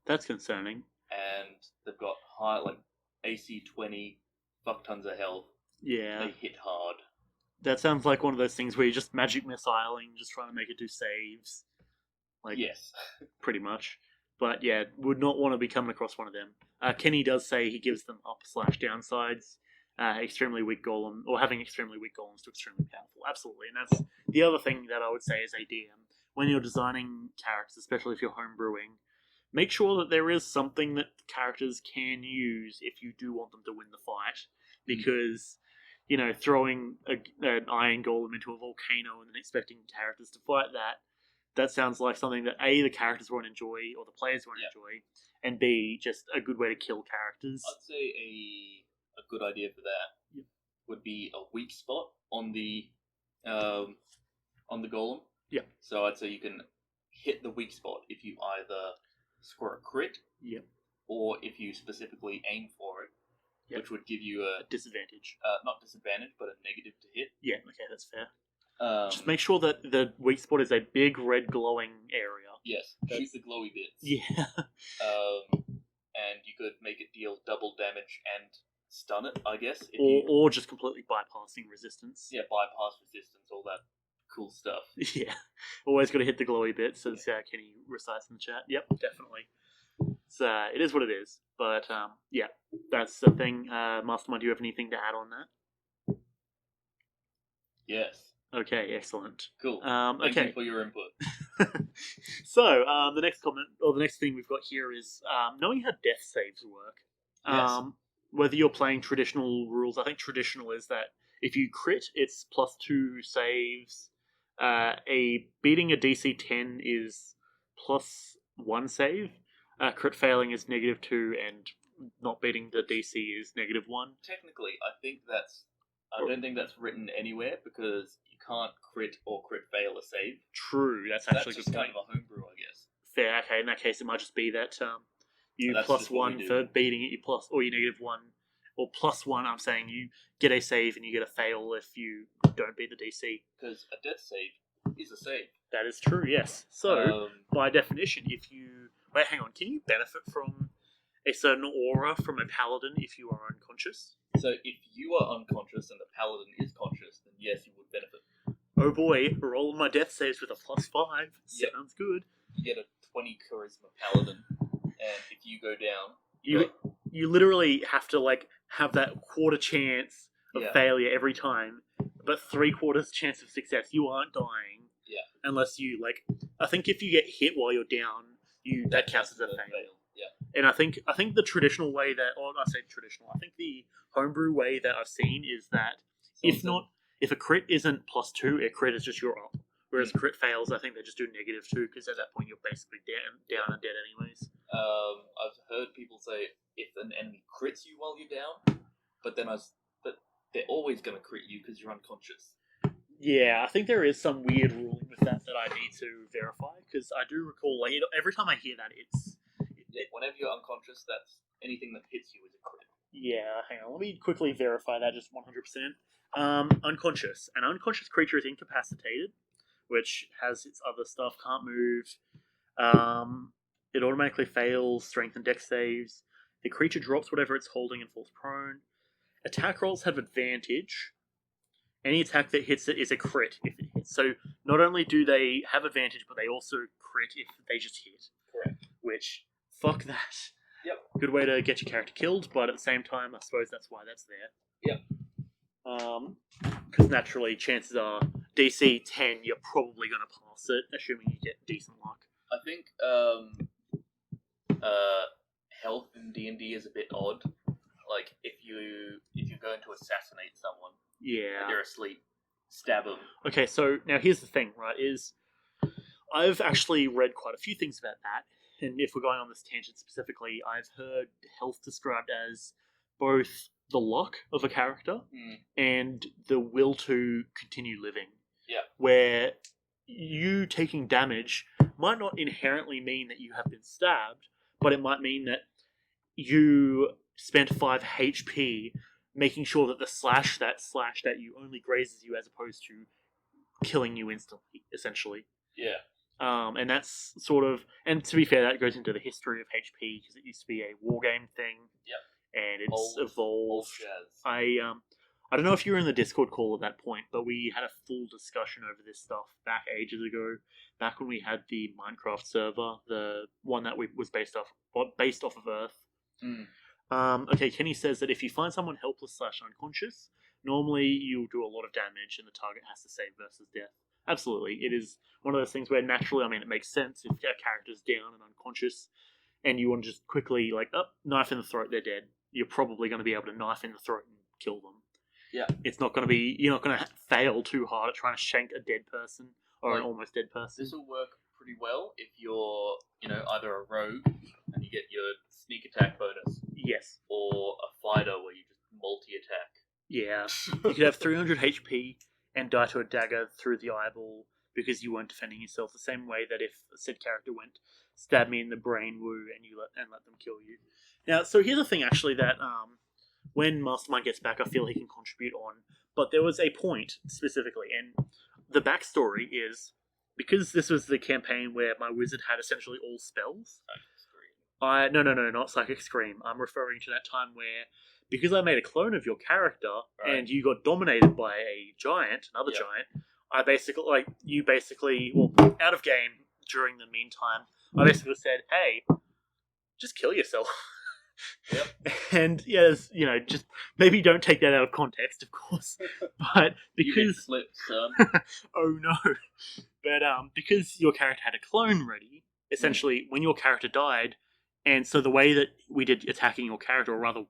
That's concerning. And they've got high, like, AC 20, fuck tons of health. Yeah. They hit hard. That sounds like one of those things where you're just magic missiling, just trying to make it do saves. Like, yes. pretty much. But yeah, would not want to be coming across one of them. Kenny does say he gives them up/downsides. Extremely weak golem, or having extremely weak golems to extremely powerful. Absolutely. And that's the other thing that I would say as a DM. When you're designing characters, especially if you're homebrewing, make sure that there is something that characters can use if you do want them to win the fight. Because, throwing an iron golem into a volcano and then expecting characters to fight that sounds like something that A, the characters won't enjoy, or the players won't enjoy, and B, just a good way to kill characters. I'd say a good idea for that would be a weak spot on the golem. Yeah. So I'd say you can hit the weak spot if you either score a crit, or if you specifically aim for it, which would give you a disadvantage. Not disadvantage, but a negative to hit. Yeah, okay, that's fair. Just make sure that the weak spot is a big red glowing area. Yes, shoot the glowy bits. Yeah. And you could make it deal double damage and stun it, I guess. Or just completely bypassing resistance. Yeah, bypass resistance, all that cool stuff. Yeah. Always got to hit the glowy bits, as Kenny recites in the chat. Yep, definitely. It is what it is. But, yeah, that's the thing. Mastermind, do you have anything to add on that? Yes. Okay, excellent. Cool. Okay. Thank you for your input. So, the next comment, or the next thing we've got here is knowing how death saves work. Yes. Whether you're playing traditional rules, I think traditional is that if you crit, it's +2 saves. Beating a DC 10 is +1 save. Crit failing is -2, and not beating the DC is -1. Technically, I don't think that's written anywhere because you can't crit or crit fail a save. True, that's actually just a good kind point. of a homebrew, I guess. Fair, okay, in that case it might just be that you That's just what +1 we do. for beating it, or you -1 or +1. I'm saying you get a save and you get a fail if you don't beat the DC. Because a death save is a save. That is true. Yes. So by definition, if you wait, hang on, can you benefit from a certain aura from a paladin if you are unconscious? So if you are unconscious and the paladin is conscious, then yes, you would benefit. Oh boy, rolling my death saves with a +5. Yep. Sounds good. You get a 20 charisma paladin, and if you go down, You literally have to like have that quarter chance of failure every time, but 3/4 chance of success. You aren't dying. Yeah. Unless you like, I think if you get hit while you're down, that counts as a fail. Yeah. And I think the traditional way that, or I say traditional, I think the homebrew way that I've seen is that if a crit isn't +2, a crit is just your up. Whereas crit fails, I think they just do -2 because at that point you're basically down and dead anyways. I've heard people say if an enemy crits you while you're down, but they're always going to crit you because you're unconscious. Yeah, I think there is some weird ruling with that I need to verify because I do recall like every time I hear that whenever you're unconscious, that's anything that hits you is a crit. Yeah, hang on, let me quickly verify that just 100%. Unconscious. An unconscious creature is incapacitated, which has its other stuff, can't move. It automatically fails strength and dex saves. The creature drops whatever it's holding and falls prone. Attack rolls have advantage. Any attack that hits it is a crit if it hits. So not only do they have advantage, but they also crit if they just hit. Correct. Which, fuck that. Yep. Good way to get your character killed, but at the same time, I suppose that's why that's there. Yep. Because naturally, chances are DC 10, you're probably going to pass it, assuming you get decent luck. I think health in D&D is a bit odd. Like if you're going to assassinate someone, and they're asleep, stab them. Okay, so now here's the thing, right? Is I've actually read quite a few things about that, and if we're going on this tangent specifically, I've heard health described as both the luck of a character and the will to continue living. Yeah. Where you taking damage might not inherently mean that you have been stabbed, but it might mean that you spent 5 HP making sure that the slash that you only grazes you as opposed to killing you instantly, essentially. Yeah. And that's sort of, and to be fair, that goes into the history of HP because it used to be a wargame thing. Yep. And it's evolved. Jazz. I don't know if you were in the Discord call at that point, but we had a full discussion over this stuff back ages ago. Back when we had the Minecraft server, the one that was based off of Earth. Okay, Kenny says that if you find someone helpless / unconscious, normally you'll do a lot of damage and the target has to save versus death. Absolutely. It is one of those things where naturally, I mean, it makes sense if a character's down and unconscious and you want to just quickly, like, knife in the throat, they're dead. You're probably going to be able to knife in the throat and kill them. Yeah. It's not going to be, you're not going to fail too hard at trying to shank a dead person or an almost dead person. This will work pretty well if you're, either a rogue and you get your sneak attack bonus. Yes. Or a fighter where you just multi-attack. Yeah. You could have 300 HP and die to a dagger through the eyeball because you weren't defending yourself, the same way that if a said character went, stab me in the brain, woo, and let them kill you. Now, so here's the thing, actually, that when Mastermind gets back, I feel he can contribute on. But there was a point, specifically, and the backstory is, because this was the campaign where my wizard had essentially all spells... No, not Psychic Scream. I'm referring to that time where, because I made a clone of your character, and you got dominated by a giant, another giant, you basically, out of game, during the meantime, I basically said, hey, just kill yourself. Yep. And just maybe don't take that out of context, of course. But because you get flipped, son. Oh no. But because your character had a clone ready, essentially when your character died, and so the way that we did attacking your character, or rather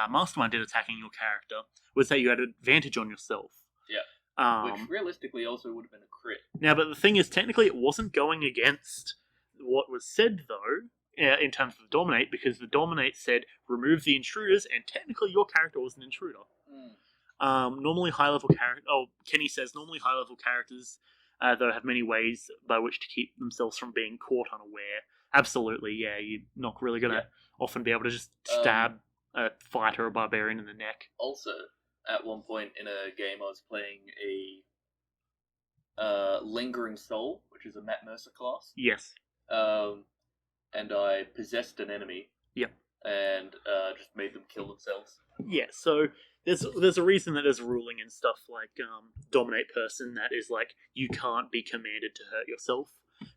Mastermind did attacking your character, was that you had advantage on yourself. Yeah. Which realistically also would have been a crit. Now, but the thing is, technically it wasn't going against what was said, though, in terms of the Dominate, because the Dominate said, remove the intruders, and technically your character was an intruder. Normally high-level characters... Oh, Kenny says, normally high-level characters, though, have many ways by which to keep themselves from being caught unaware. Absolutely, yeah, you're not really going to often be able to just stab a fighter or barbarian in the neck. Also, at one point in a game, I was playing a Lingering Soul, which is a Matt Mercer class. Yes. And I possessed an enemy. Yep. And just made them kill themselves. Yeah, so there's a reason that there's ruling and stuff like dominate person that is like you can't be commanded to hurt yourself,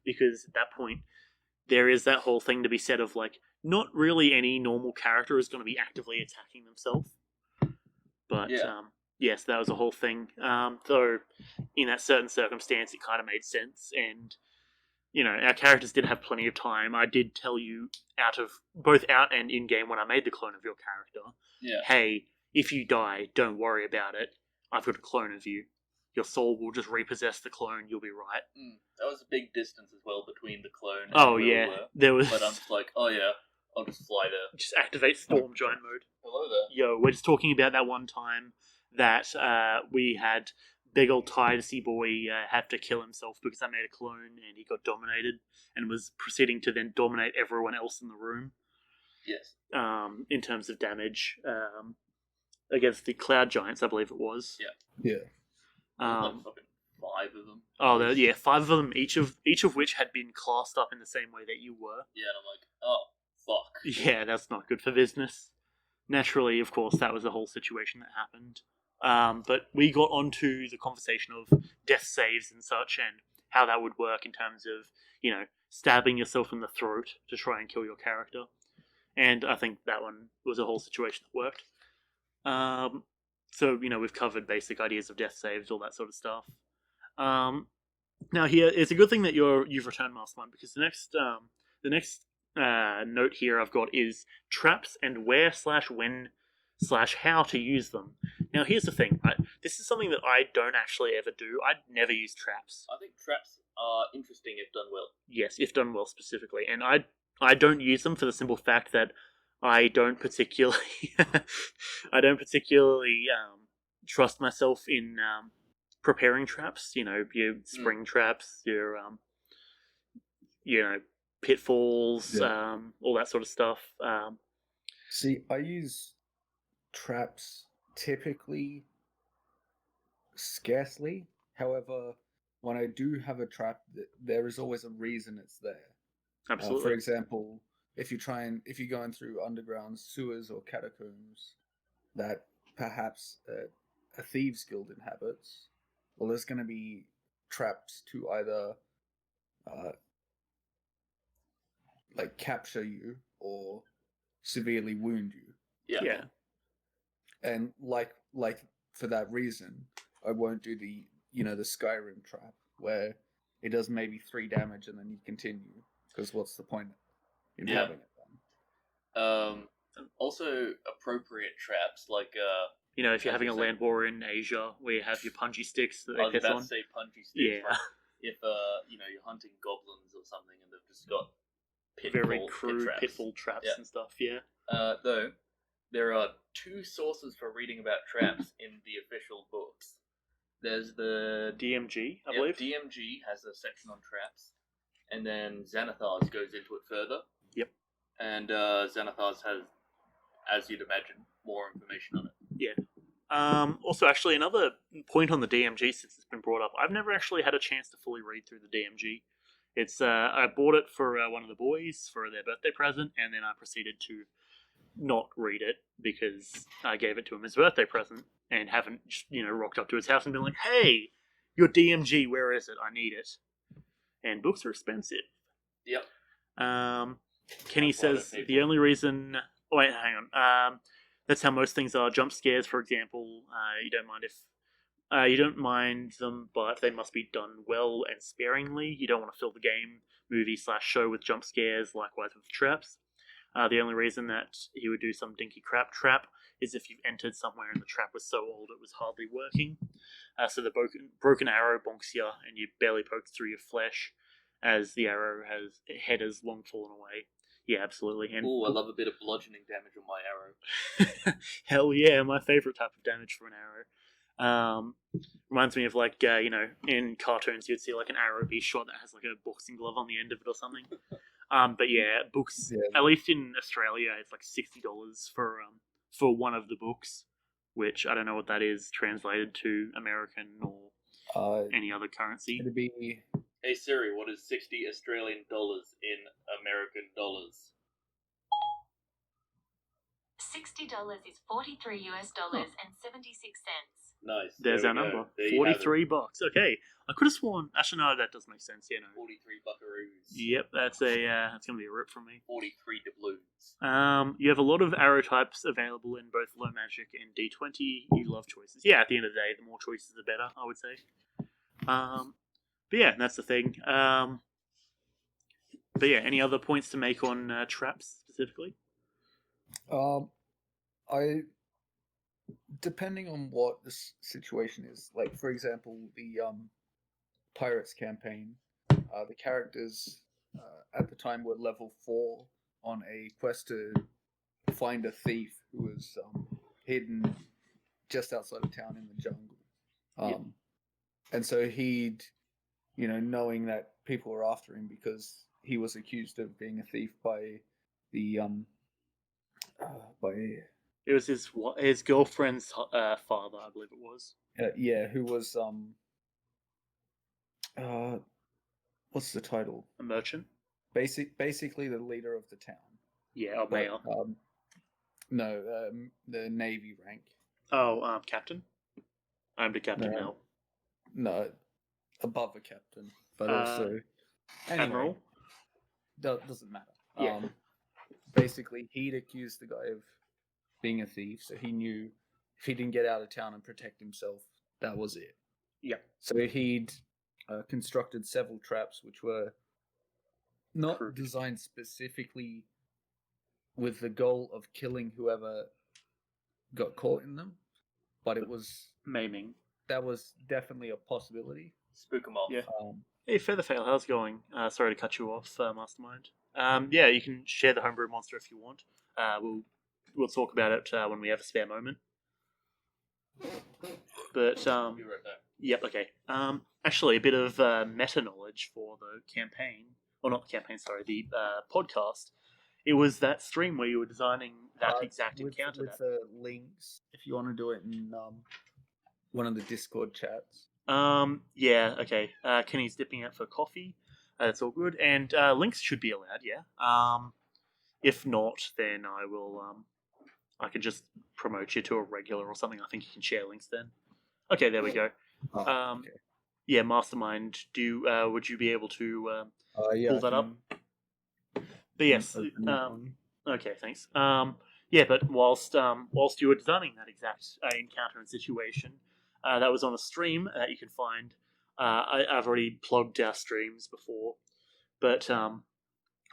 because at that point there is that whole thing to be said of like not really any normal character is going to be actively attacking themselves. But yes, that was a whole thing. Though in that certain circumstance it kind of made sense, and you know, our characters did have plenty of time. I did tell you both out and in game when I made the clone of your character. Yeah. Hey, if you die, don't worry about it. I've got a clone of you. Your soul will just repossess the clone. You'll be right. That was a big distance as well between the clone. Oh and yeah, there was. But I'm just like, oh yeah, I'll just fly there. Just activate Storm Giant mode. Hello there. Yo, we're just talking about that one time that we had big old Tidesy boy have to kill himself because I made a clone and he got dominated and was proceeding to then dominate everyone else in the room. Yes. In terms of damage, against the Cloud Giants, I believe it was. Yeah. Yeah. Like fucking 5 of them. Oh, yeah, 5 of them, each of which had been classed up in the same way that you were. Yeah, and I'm like, oh, fuck. Yeah, that's not good for business. Naturally, of course, that was the whole situation that happened. But we got onto the conversation of death saves and such, and how that would work in terms of, you know, stabbing yourself in the throat to try and kill your character. And I think that one was a whole situation that worked. So, you know, we've covered basic ideas of death saves, all that sort of stuff. Now here, it's a good thing that you've returned Mastermind, because the next note here I've got is traps and where/when/how to use them. Now here's the thing, right? This is something that I don't actually ever do. I'd never use traps. I think traps are interesting if done well. Yes, if done well specifically. And I don't use them for the simple fact that I don't particularly trust myself in preparing traps. You know, your spring traps, your you know, pitfalls, all that sort of stuff. See, I use traps typically scarcely. However, when I do have a trap, there is always a reason it's there. Absolutely. For example, if you're going through underground sewers or catacombs that perhaps a thieves guild inhabits, well, there's going to be traps to either like capture you or severely wound you. Yeah. And like for that reason, I won't do the Skyrim trap where it does maybe 3 damage and then you continue, because what's the point in having it then? Also appropriate traps like you know, if you're having a land war in Asia where you have your punchy sticks that they piss on. I was about to say punchy sticks. Yeah. Like if you know, you're hunting goblins or something and they've just got very crude pitfall traps and stuff. Yeah. Though there are 2 sources for reading about traps in the official books. There's the DMG, I believe. DMG has a section on traps, and then Xanathar's goes into it further. Yep. And Xanathar's has, as you'd imagine, more information on it. Yeah. Also, actually, another point on the DMG, since it's been brought up, I've never actually had a chance to fully read through the DMG. It's I bought it for one of the boys for their birthday present, and then I proceeded to not read it because I gave it to him as a birthday present and haven't, you know, rocked up to his house and been like, "Hey, your DMG, where is it? I need it." And books are expensive. Yep. Kenny says the only reason. Oh, wait, hang on. That's how most things are. Jump scares, for example, you don't mind them, but they must be done well and sparingly. You don't want to fill the game, movie/show with jump scares. Likewise with traps. The only reason that he would do some dinky crap trap is if you've entered somewhere and the trap was so old it was hardly working. So the broken arrow bonks you and you barely pokes through your flesh as the head has long fallen away. Yeah, absolutely. And I love a bit of bludgeoning damage on my arrow. Hell yeah, my favourite type of damage for an arrow. Reminds me of like, you know, in cartoons you'd see like an arrow be shot that has like a boxing glove on the end of it or something. But yeah, books, at least in Australia, it's like $60 for for one of the books, which I don't know what that is translated to American or any other currency. It'd be Hey Siri, what is 60 Australian dollars in American dollars? $60 is $43 and 76 cents. Nice. There's there our we go. number. There you have it. $43. Okay, I could have sworn. Actually, no, that doesn't make sense. Yeah, no. 43 buckaroos. Yep, that's gonna be a rip from me. 43 doubloons. You have a lot of arrow types available in both low magic and D20. You love choices. Yeah, at the end of the day, the more choices, the better, I would say. But yeah, that's the thing. But yeah, any other points to make on traps specifically? I depending on what the situation is, like for example, the Pirates campaign, the characters at the time were level 4 on a quest to find a thief who was hidden just outside of town in the jungle. And so he'd, knowing that people were after him because he was accused of being a thief by the It was his girlfriend's father, I believe it was. who was what's the title? A merchant. Basically the leader of the town. Yeah, or mayor. No, the navy rank. Oh, captain. I'm the captain No. now. No, above a captain, but Uh, also Admiral. Doesn't matter. Yeah. Basically, he'd accused the guy of being a thief, so he knew if he didn't get out of town and protect himself, that was it. Yeah. So he'd constructed several traps, which were not Correct. designed specifically with the goal of killing whoever got caught in them, but it was Maiming. that was definitely a possibility. Spook them off. Yeah. Hey, Featherfail, how's it going? Sorry to cut you off, Mastermind. Yeah, you can share the homebrew monster if you want. We'll talk about it when we have a spare moment. But I'll be right back. yep, okay. Actually, a bit of meta knowledge for the campaign, or not the campaign, sorry, the podcast. It was that stream where you were designing that exact encounter. With the links, if you want to do it in one of the Discord chats. Yeah, okay. Kenny's dipping out for coffee. That's all good. And links should be allowed, yeah. If not, then I will. I could just promote you to a regular or something. I think you can share links then. Okay, there we go. Okay. Yeah, Mastermind. Would you be able to pull that up? But yes. Okay, thanks. Yeah, but whilst you were designing that exact encounter and situation, that was on a stream that you can find. I've already plugged our streams before, but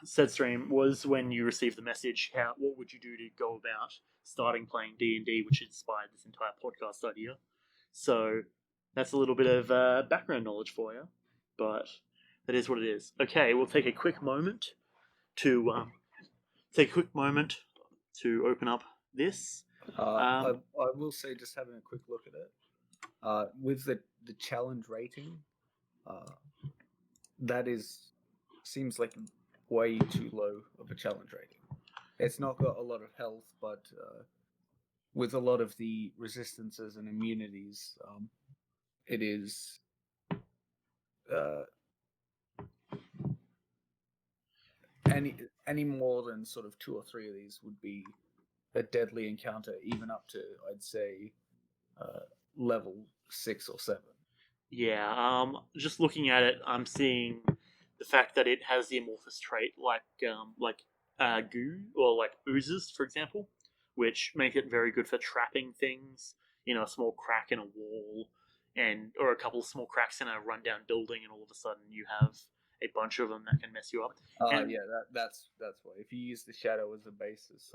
said stream was when you received the message. What would you do to go about starting playing D&D, which inspired this entire podcast idea. So that's a little bit of background knowledge for you, but that is what it is. Okay, we'll take a quick moment to open up this. I will say, just having a quick look at it, with the challenge rating, that seems like way too low of a challenge rating. It's not got a lot of health, but with a lot of the resistances and immunities, it is any more than sort of 2 or 3 of these would be a deadly encounter, even up to, I'd say, level 6 or 7. Yeah, just looking at it, I'm seeing the fact that it has the amorphous trait like goo or like oozes, for example, which make it very good for trapping things. You know, a small crack in a wall, or a couple of small cracks in a rundown building, and all of a sudden you have a bunch of them that can mess you up. Yeah, that's why. If you use the shadow as a basis,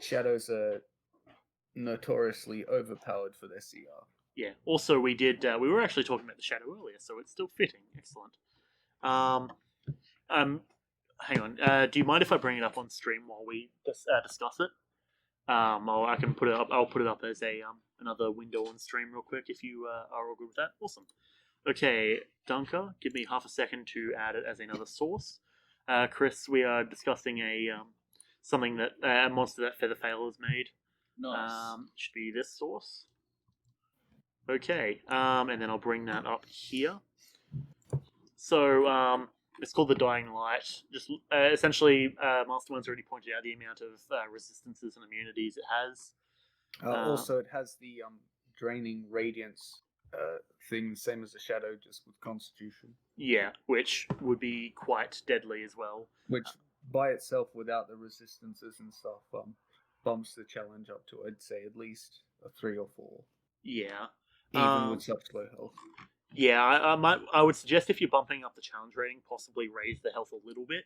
shadows are notoriously overpowered for their CR. Yeah. Also, we were actually talking about the shadow earlier, so it's still fitting. Excellent. Hang on. Do you mind if I bring it up on stream while we discuss it? I can put it up. I'll put it up as another window on stream real quick if you are all good with that. Awesome. Okay, Dunker, give me half a second to add it as another source. Kris, we are discussing a something that a monster that Featherfale has made. Nice. Should be this source. Okay, and then I'll bring that up here. So it's called the Dying Light. Just essentially, Mastermind's already pointed out the amount of resistances and immunities it has. Also, it has the draining radiance thing, same as the shadow, just with Constitution. Yeah, which would be quite deadly as well. Which, by itself, without the resistances and stuff, bumps the challenge up to, I'd say, at least a 3 or 4. Yeah. Even with such low health. Yeah, I would suggest if you're bumping up the challenge rating, possibly raise the health a little bit.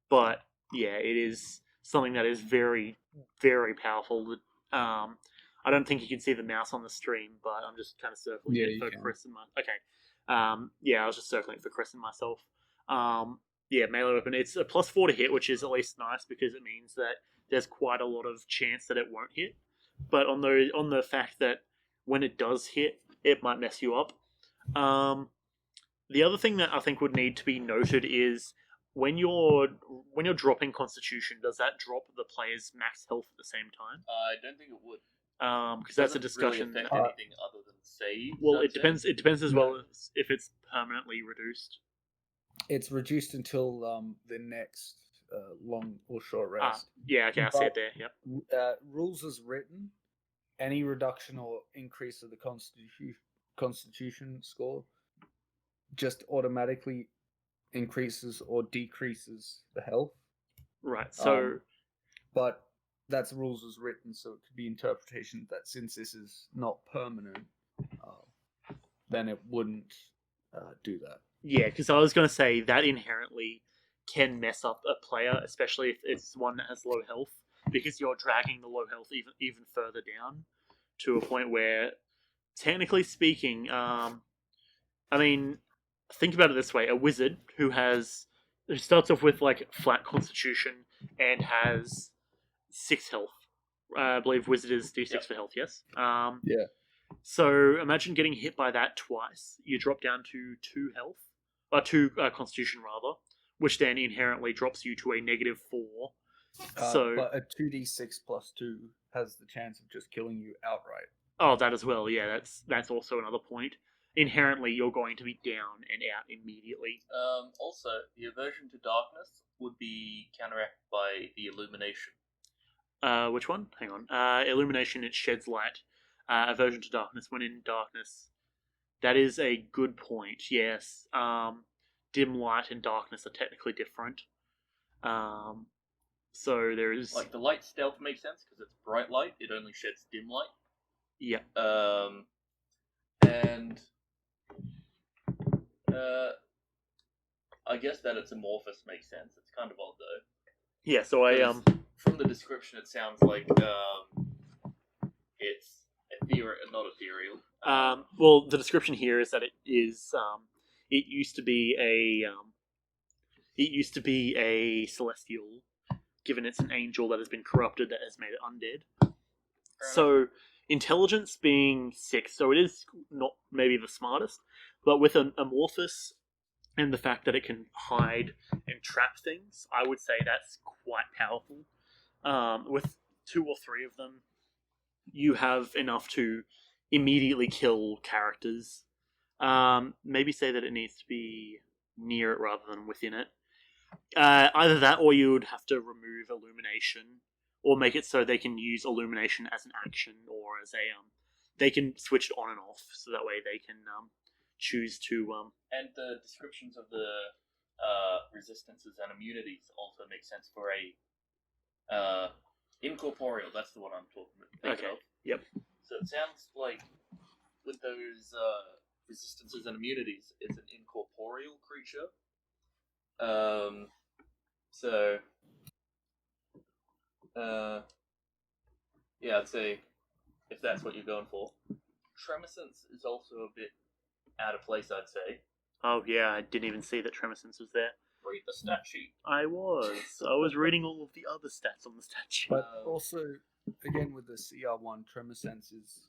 But yeah, it is something that is very, very powerful. I don't think you can see the mouse on the stream, but I'm just kind of circling it for Kris and yeah, I was just circling it for Kris and myself. Yeah, melee weapon. It's a +4 to hit, which is at least nice because it means that there's quite a lot of chance that it won't hit. But on the fact that when it does hit, it might mess you up. The other thing that I think would need to be noted is when you're dropping Constitution, does that drop the player's max health at the same time? I don't think it would. Because that's a discussion. Really affect anything other than save. Well, it depends. It depends as well as if it's permanently reduced. It's reduced until the next long or short rest. Yeah, okay, I see it there. Yep. Rules as written, any reduction or increase of the Constitution score just automatically increases or decreases the health. Right. So, but that's rules as written, so it could be interpretation that since this is not permanent, then it wouldn't do that. Yeah, because I was going to say that inherently can mess up a player, especially if it's one that has low health, because you're dragging the low health even further down to a point where, technically speaking, I mean, think about it this way: a wizard who starts off with like flat Constitution and has 6 health. I believe wizard is D6 for health. Yes. Yeah. So imagine getting hit by that twice. You drop down to 2 health, or 2 Constitution rather, which then inherently drops you to a -4. But a 2d6 plus 2 has the chance of just killing you outright. Oh, that as well. Yeah, that's also another point. Inherently, you're going to be down and out immediately. Also, the aversion to darkness would be counteracted by the illumination. Which one? Hang on. Illumination, it sheds light. Aversion to darkness, when in darkness. That is a good point, yes. Dim light and darkness are technically different. So there is... Like, the light stealth makes sense, because it's bright light, it only sheds dim light. Yeah. And... I guess that it's amorphous makes sense. It's kind of odd, though. Yeah, so From the description, it sounds like it's not ethereal. Well, the description here is that it is. It used to be a celestial. Given it's an angel that has been corrupted, that has made it undead. So intelligence being 6, so it is not maybe the smartest, but with an amorphous and the fact that it can hide and trap things, I would say that's quite powerful. With 2 or 3 of them, you have enough to immediately kill characters. Maybe say that it needs to be near it rather than within it. Either that, or you would have to remove illumination, or make it so they can use illumination as an action, or as they can switch it on and off, so that way they can choose to. And the descriptions of the resistances and immunities also make sense for a incorporeal. That's the one I'm talking about. Okay. Yep. So it sounds like with those resistances and immunities, it's an incorporeal creature. Yeah, I'd say if that's what you're going for. Tremescence is also a bit out of place, I'd say. Oh yeah, I didn't even see that Tremescence was there. Read the stat sheet. I was reading all of the other stats on the stat sheet. But also, again, with the CR1, Tremescence is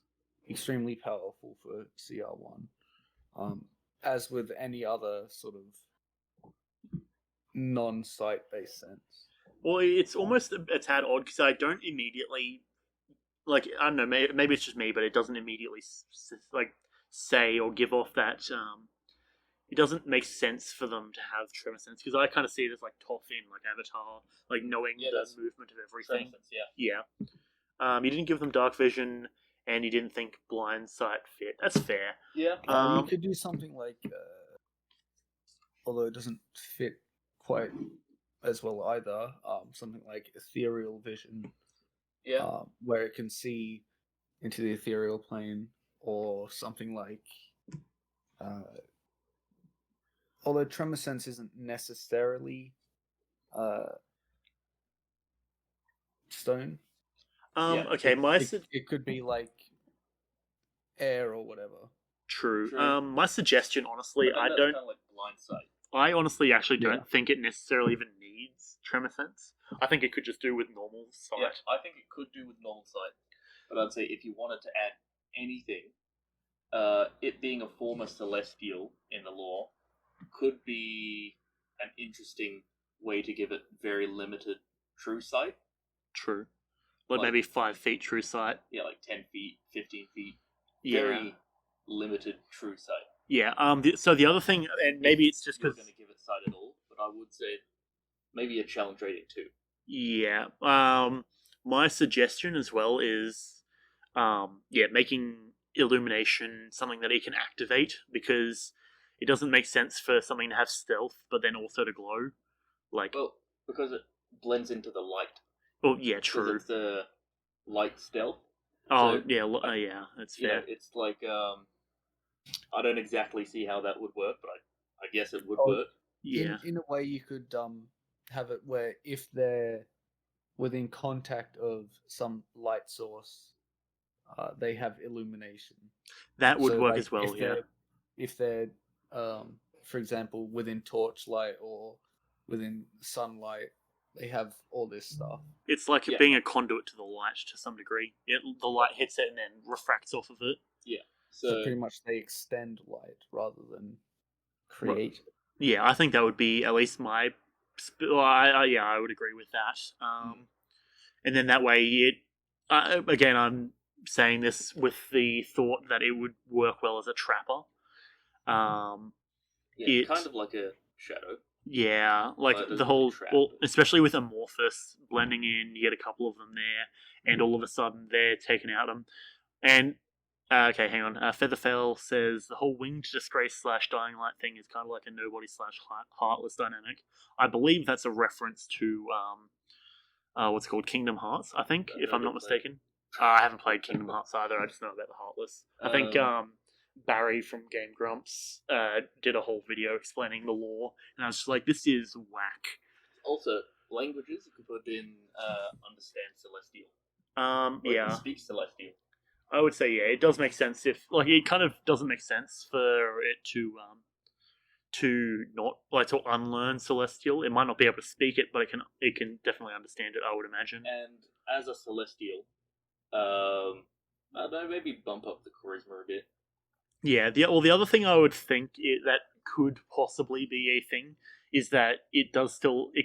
extremely powerful for CR1. As with any other sort of non-sight based sense. Well, it's almost a tad odd because I don't immediately like I don't know. Maybe it's just me, but it doesn't immediately like say or give off that. It doesn't make sense for them to have tremor sense because I kind of see it as like Tophin, like Avatar, like knowing Yeah, the that's movement of everything. Sense, yeah. Yeah. You didn't give them dark vision, and you didn't think blind sight fit. That's fair. Yeah. You could do something like, although it doesn't fit quite as well either, something like ethereal vision, Yeah. where it can see into the ethereal plane, or something like, although tremor sense isn't necessarily stone. Yeah, Okay, It could be like air or whatever. True. True. My suggestion, honestly, But then I that's don't. kind of like blind sight. I honestly actually don't Yeah. think it necessarily even needs tremor sense. I think it could just do with normal sight. Yeah, I think it could do with normal sight. But I'd say if you wanted to add anything, it being a former celestial in the lore could be an interesting way to give it very limited true sight. True. Like, Like- maybe 5 feet true sight. Yeah, like 10 feet, 15 feet. Yeah. Very limited true sight. Yeah. So the other thing, and maybe it's just You're because. going to give it sight at all, but I would say maybe a challenge rating too. Yeah. My suggestion as well is, making illumination something that he can activate because it doesn't make sense for something to have stealth but then also to glow. Like, Well, because it blends into the light. yeah, Because true. it's the light stealth. Oh, so, yeah, that's You know, fair. it's like I don't exactly see how that would work, but I guess it would Oh, work. Yeah. In a way, you could have it where if they're within contact of some light source, they have illumination. That would So, work like, as well, yeah. If they're, for example, within torchlight or within sunlight, they have all this stuff. It's like Yeah. being a conduit to the light to some degree. The light hits it and then refracts off of it. So pretty much they extend light rather than create. Yeah, I think that would be at least my. I would agree with that. And then that way, again, I'm saying this with the thought that it would work well as a trapper. Yeah, it- kind of like a shadow. Yeah, like It doesn't the whole, trap. well, especially with Amorphous blending in, you get a couple of them there, and all of a sudden they're taking out them. And okay, hang on. Featherfell says the whole winged disgrace / dying light thing is kind of like a nobody / heartless dynamic. I believe that's a reference to what's it called, Kingdom Hearts, I think, if I'm not mistaken. I haven't played Kingdom Hearts either. I just know about the Heartless. I think Barry from Game Grumps did a whole video explaining the lore, and I was just like, this is whack. Also, languages you could put in understand Celestial. Or Yeah. even speak Celestial. I would say, yeah, it does make sense if, like, it kind of doesn't make sense for it to not, like, to unlearn Celestial. It might not be able to speak it, but it can definitely understand it, I would imagine. And as a Celestial, I don't know, maybe bump up the charisma a bit. Yeah, the other thing I would think that could possibly be a thing is that it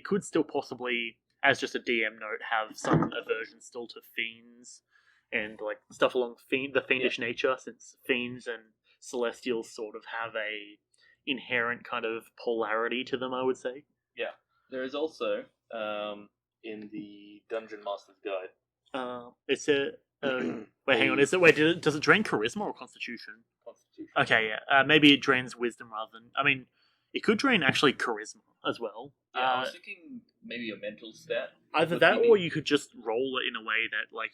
could still possibly, as just a DM note, have some aversion still to fiends and like stuff along the fiendish nature, since fiends and celestials sort of have a inherent kind of polarity to them, I would say. Yeah. There is also, in the Dungeon Master's Guide, It's a wait, hang on. Does it drain charisma or constitution? Constitution. Okay, yeah. Maybe it drains wisdom rather than. I mean, it could drain actually charisma as well. Yeah, I was thinking maybe a mental stat. Either But that, maybe- or you could just roll it in a way that, like,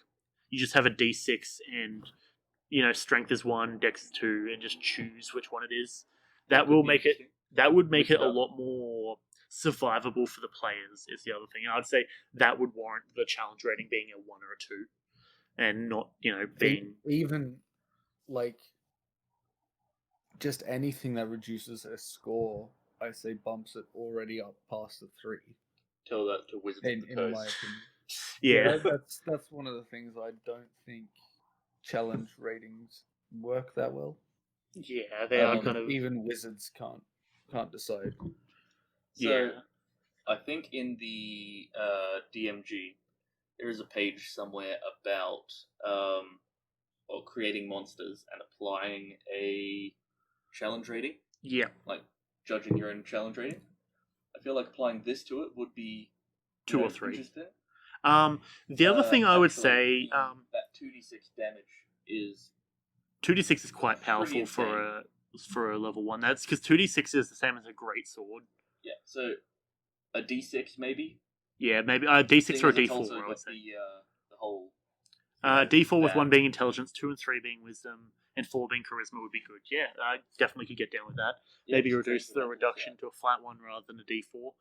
you just have a d6 and, you know, strength is 1, dex is 2, and just choose which one it is. That could will be make it. interesting. That would make Mix it it a up. lot more survivable for the players. Is the other thing. I'd say that would warrant the challenge rating being a 1 or a 2, and not, you know, being. Even like just anything that reduces a score, I say bumps it already up past the 3. Tell that to Wizards of the In my Coast. opinion. Yeah. That's one of the things I don't think challenge ratings work that well. Yeah, they are kind of. Even wizards can't decide. So, Yeah. I think in the DMG there is a page somewhere about creating monsters and applying a challenge rating, Yeah. like judging your own challenge rating. I feel like applying this to it would be 2 or 3. interesting. The other thing I would Actually, say, that 2d6 damage is 2d6 is quite pretty powerful for a level 1. That's because 2d6 is the same as a great sword. yeah. So a d6 maybe. Yeah, maybe a d6 Seeing or a as it's d4. also I would got say. the whole. D4 with that. 1 being intelligence, 2 and 3 being wisdom, and 4 being charisma would be good. Yeah, I definitely could get down with that. Yeah, Maybe just reduce change the levels, reduction to a flat one rather than a d4.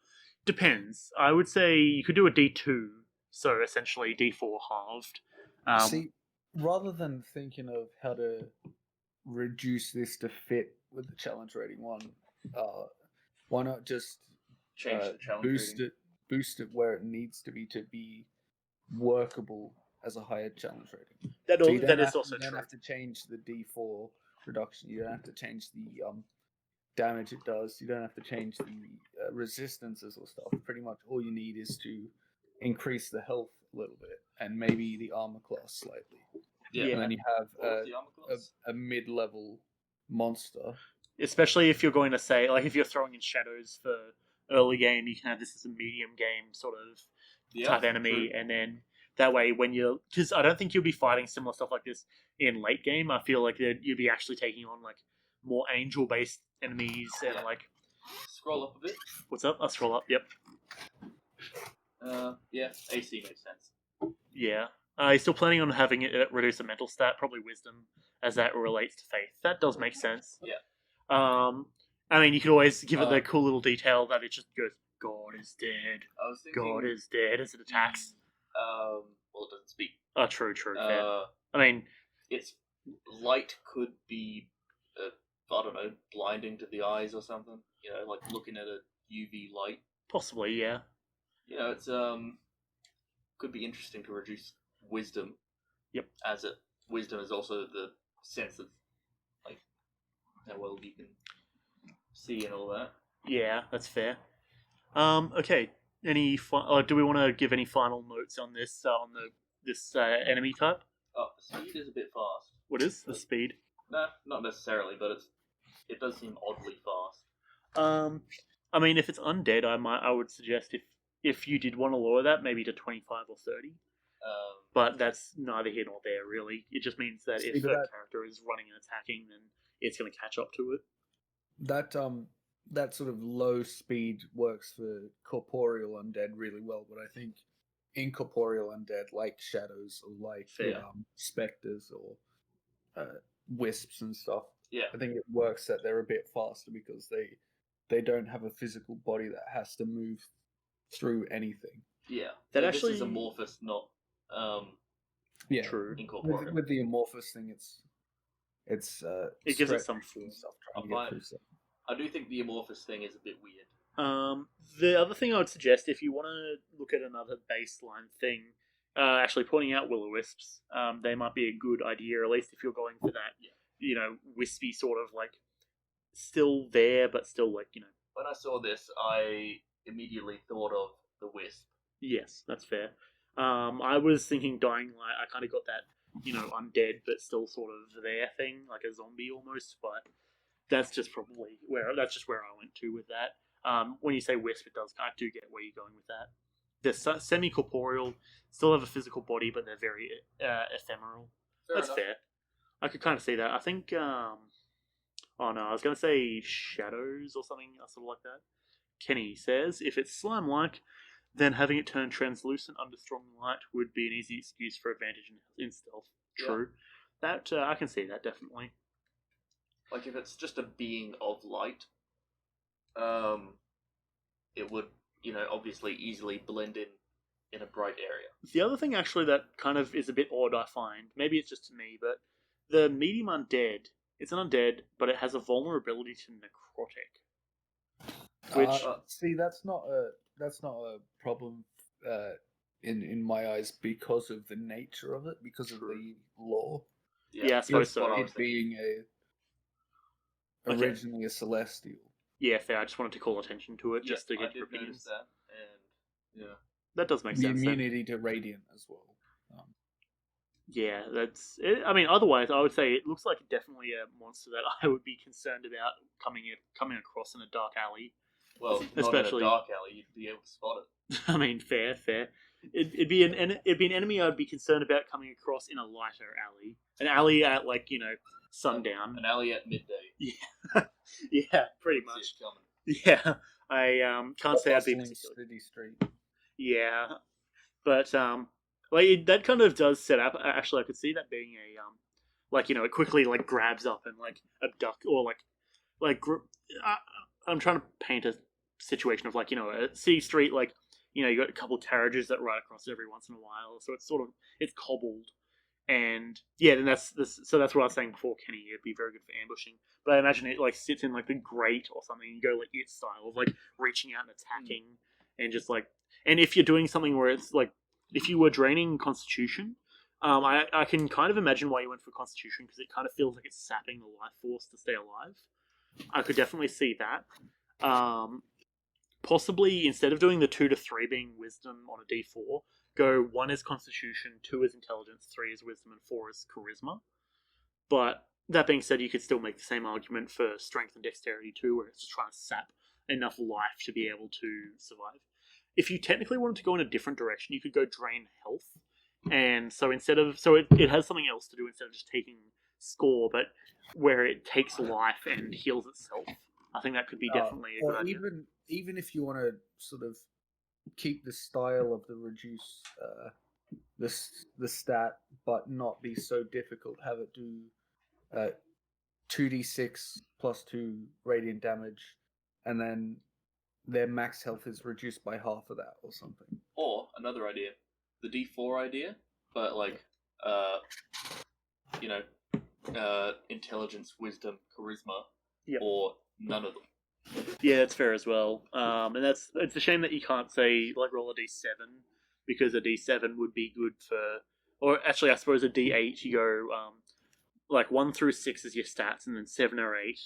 Depends. I would say you could do a d2, so essentially d4 halved. See, rather than thinking of how to reduce this to fit with the challenge rating one, why not just Change the challenge rating. boost it where it needs to be workable as a higher challenge rating. That So you don't is have- also you don't true. have to change the D4 reduction. You don't have to change the damage it does. You don't have to change the resistances or stuff. Pretty much all you need is to increase the health a little bit and maybe the armor class slightly. Yeah. And then you have What was the armor class? a mid-level monster. Especially if you're going to say, like, if you're throwing in shadows for early game, you can have this as a medium game sort of type enemy, true. and then that way when you're, because I don't think you'll be fighting similar stuff like this in late game. I feel like that you'll be actually taking on like more angel based enemies and Yeah. like Scroll up a bit. what's up? I'll scroll up. Yep. Yeah, AC makes sense. Yeah. You're still planning on having it reduce a mental stat, probably wisdom, as that relates to faith. That does make sense. Yeah. I mean, you could always give it the cool little detail that it just goes, "God is dead. I was thinking. God is dead," as it attacks. Well, it doesn't speak. Oh, true. Fair. I mean, Its light could be, I don't know, blinding to the eyes or something. You know, like looking at a UV light. possibly, yeah. You know, it's could be interesting to reduce wisdom. Yep. As wisdom is also the sense of like how well you can see and all that. Yeah, that's fair. Okay. Any do we want to give any final notes on this this enemy type? Oh, the speed is a bit fast. What is the speed? Nah, not necessarily, but it does seem oddly fast. I mean, if it's undead, I would suggest if you did want to lower that, maybe to 25 or 30. But that's neither here nor there, really. It just means that if a character is running and attacking, then it's going to catch up to it. That sort of low speed works for corporeal undead really well, but I think incorporeal undead, like shadows or like specters or wisps and stuff, I think it works that they're a bit faster because they don't have a physical body that has to move through anything. Yeah, that so actually this is amorphous, not true. incorporeal. With the amorphous thing, it gives it some form. I do think the amorphous thing is a bit weird. The other thing I would suggest, if you want to look at another baseline thing, actually pointing out will-o-wisps, they might be a good idea, at least if you're going for that, you know, wispy sort of like still there, but still like, you know. When I saw this, I immediately thought of the wisp. Yes, that's fair. I was thinking Dying Light. I kind of got that, you know, undead but still sort of there thing, like a zombie almost. But that's just probably where I went to with that. When you say wisp, I do get where you're going with that. They're semi-corporeal, still have a physical body, but they're very ephemeral. That's fair. I could kind of see that. I think. Oh no, I was going to say shadows or something sort of like that. Kenny says, if it's slime-like, then having it turn translucent under strong light would be an easy excuse for advantage in stealth. True. Yeah. That I can see that, definitely. Like, if it's just a being of light, it would, you know, obviously easily blend in a bright area. The other thing, actually, that kind of is a bit odd, I find, maybe it's just to me, but the medium undead, it's an undead, but it has a vulnerability to necrotic. Which see, that's not a problem in my eyes because of the nature of it, because of the lore. Yeah, I suppose so. It being originally a celestial. Yeah, fair. I just wanted to call attention to it just to I get your did notice opinions. that, That does make The sense. then. immunity to radiant as well. Yeah, that's. I mean, otherwise, I would say it looks like definitely a monster that I would be concerned about coming across in a dark alley. Well, Especially- not in a dark alley, you'd be able to spot it. I mean, fair. It'd be an enemy I'd be concerned about coming across in a lighter alley, an alley at sundown. An alley at midday. Yeah, pretty See much. it coming. Yeah, I can't say I'd be Bustling particularly. city street. Yeah, but that kind of does set up. Actually, I could see that being it quickly grabs up and abduct or I'm trying to paint a situation of a city street you got a couple of carriages that ride across every once in a while, so it's cobbled. And yeah, then that's what I was saying before, Kenny. It'd be very good for ambushing, but I imagine it sits in the grate or something, and you go it style of reaching out and attacking, and just and if you're doing something where it's if you were draining Constitution, I can kind of imagine why you went for Constitution, because it kind of feels like it's sapping the life force to stay alive. I could definitely see that. Possibly instead of doing the 2 to 3 being Wisdom on a D4, go 1 is Constitution, 2 is Intelligence, 3 is Wisdom, and 4 is Charisma. But that being said, you could still make the same argument for Strength and Dexterity too, where it's just trying to sap enough life to be able to survive. If you technically wanted to go in a different direction, you could go Drain Health, and so it has something else to do instead of just taking score, but where it takes life and heals itself. I think that could be definitely a good or idea. even if you want to sort of keep the style of the reduce the stat, but not be so difficult, have it do 2d6 plus 2 radiant damage, and then their max health is reduced by half of that or something. Or another idea, the D4 idea, but intelligence, wisdom, charisma, Yep. or none of them. Yeah, that's fair as well. And it's a shame that you can't say roll a d7, because a d7 would be good for, or actually I suppose a d8 you go 1 through 6 is your stats, and then 7 or 8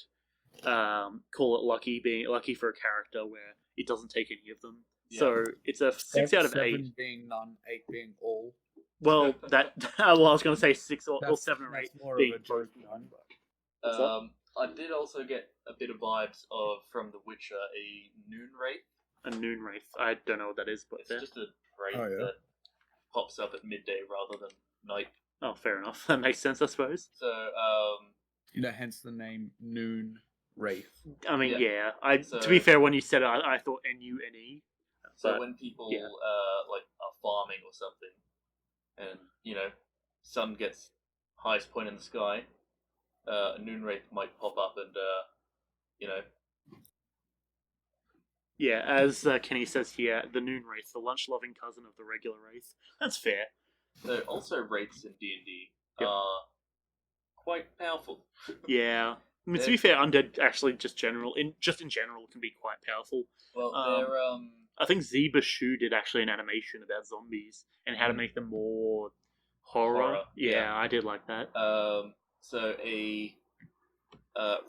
call it lucky, being lucky for a character where it doesn't take any of them. Yeah. So it's a 6 out of 8. 7 being none, 8 being all. Well, I was going to say 6 or 7 or 8 That's more being of a joke. both. But I did also get a bit of vibes from The Witcher, a Noon Wraith. A Noon Wraith. I don't know what that is, but It's fair. just a wraith Oh, yeah. that pops up at midday rather than night. Oh, fair enough. That makes sense, I suppose. So, hence the name Noon Wraith. I mean, Yeah. yeah. To be fair, when you said it, I thought Nune. So But, when people yeah. are farming or something, and sun gets highest point in the sky, a Noon Wraith might pop up and Yeah, as Kenny says here, the Noon Wraith, the lunch-loving cousin of the regular Wraith. That's fair. So also wraiths in D&D Yep. are quite powerful. Yeah. I mean, to be fair, undead actually in general can be quite powerful. Well, Um, they're I think Zeba Shu did actually an animation about zombies and how to make them more horror. Yeah, yeah. I did like that. so a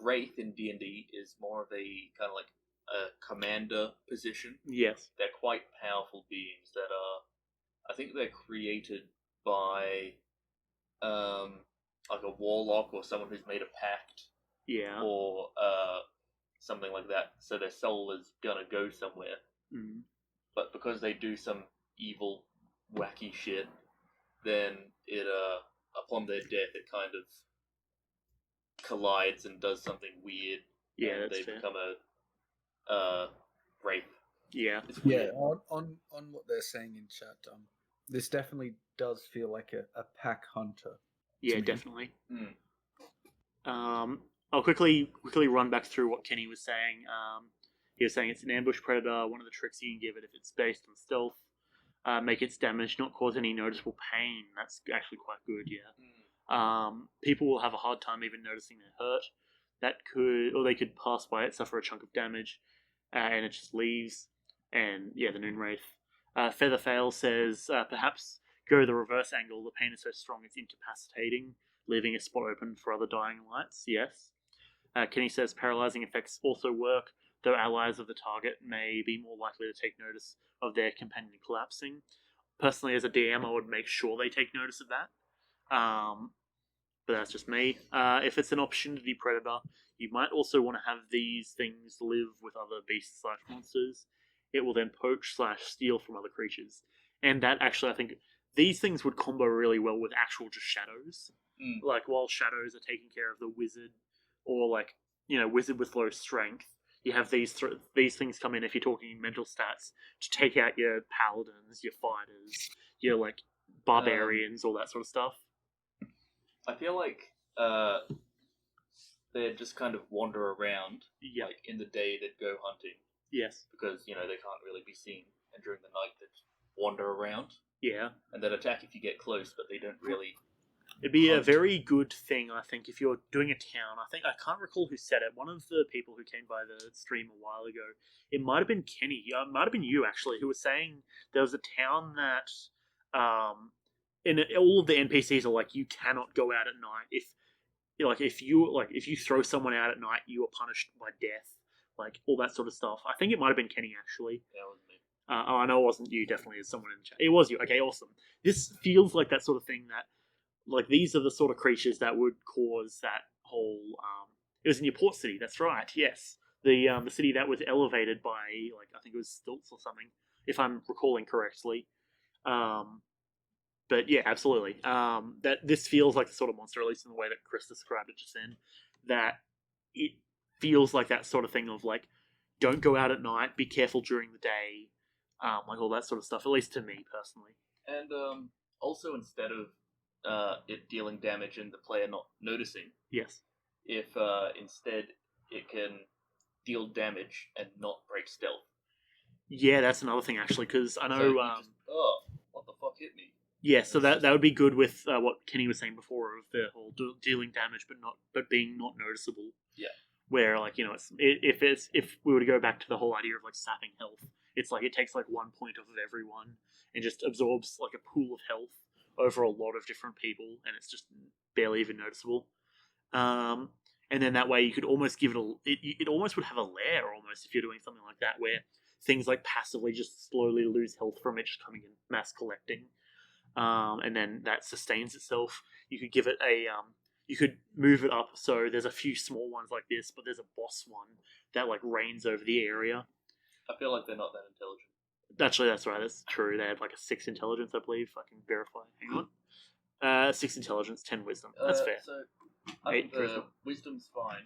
wraith in D&D is more of a kind of a commander position. Yes. They're quite powerful beings that are, I think they're created by a warlock or someone who's made a pact Yeah. or something like that. So their soul is gonna go somewhere. Mm. But because they do some evil, wacky shit, then it upon their death it kind of collides and does something weird. Yeah, and that's they fair. become a wraith. Yeah. It's Yeah, weird. on what they're saying in chat, this definitely does feel like a pack hunter. Yeah, me. definitely. Mm. I'll quickly run back through what Kenny was saying. He was saying it's an ambush predator. One of the tricks you can give it if it's based on stealth, make its damage not cause any noticeable pain. That's actually quite good. Yeah. Mm. People will have a hard time even noticing they're hurt. They could pass by it, suffer a chunk of damage, and it just leaves. And yeah, the Noon Wraith. Featherfail says perhaps go the reverse angle. The pain is so strong it's incapacitating, leaving a spot open for other dying lights. Yes. Kenny says paralyzing effects also work. the allies of the target may be more likely to take notice of their companion collapsing. Personally, as a DM, I would make sure they take notice of that. But that's just me. If it's an opportunity predator, you might also want to have these things live with other beasts/monsters. It will then poach/steal from other creatures. And that actually, I think, these things would combo really well with actual just shadows. Like, while shadows are taking care of the wizard, or like, wizard with low strength, you have these things come in, if you're talking mental stats, to take out your paladins, your fighters, your like barbarians, all that sort of stuff. I feel like they just kind of wander around, like in the day they'd go hunting. Yes. Because, they can't really be seen, and during the night they'd wander around. Yeah. And they'd attack if you get close, but they don't really... It'd be a very good thing, I think, if you're doing a town. I can't recall who said it. One of the people who came by the stream a while ago, it might have been Kenny, it might have been you actually, who was saying there was a town that, in all of the NPCs are like, you cannot go out at night. If you throw someone out at night, you are punished by death, like all that sort of stuff. I think it might have been Kenny actually. Yeah, it wasn't me. I know it wasn't you. Definitely, as someone in the chat. It was you. Okay, awesome. This feels like that sort of thing that. Like, these are the sort of creatures that would cause that whole... it was in your port city, that's right, yes. The city that was elevated by, like, I think it was stilts or something, if I'm recalling correctly. But yeah, absolutely. That this feels like the sort of monster, at least in the way that Kris described it just then, that it feels like that sort of thing of, like, don't go out at night, be careful during the day, like all that sort of stuff, at least to me, personally. And also, instead of it dealing damage and the player not noticing. Yes. If instead it can deal damage and not break stealth. Yeah, that's another thing actually, because I know. So what the fuck hit me? Yeah, so that would be good with what Kenny was saying before of the whole dealing damage, but being not noticeable. Yeah. Where if we were to go back to the whole idea of like sapping health, it's like it takes like 1 point off of everyone and just absorbs like a pool of health over a lot of different people, and it's just barely even noticeable. And then that way you could almost give it almost would have a lair almost if you're doing something like that, where things like passively just slowly lose health from it just coming in mass collecting, and then that sustains itself. You could give it you could move it up so there's a few small ones like this, but there's a boss one that like reigns over the area. I feel like they're not that intelligent. Actually, that's right. That's true. They have like a 6 intelligence, I believe. I can verify. Hang on. 6 intelligence, 10 wisdom. That's fair. So I think the wisdom's fine.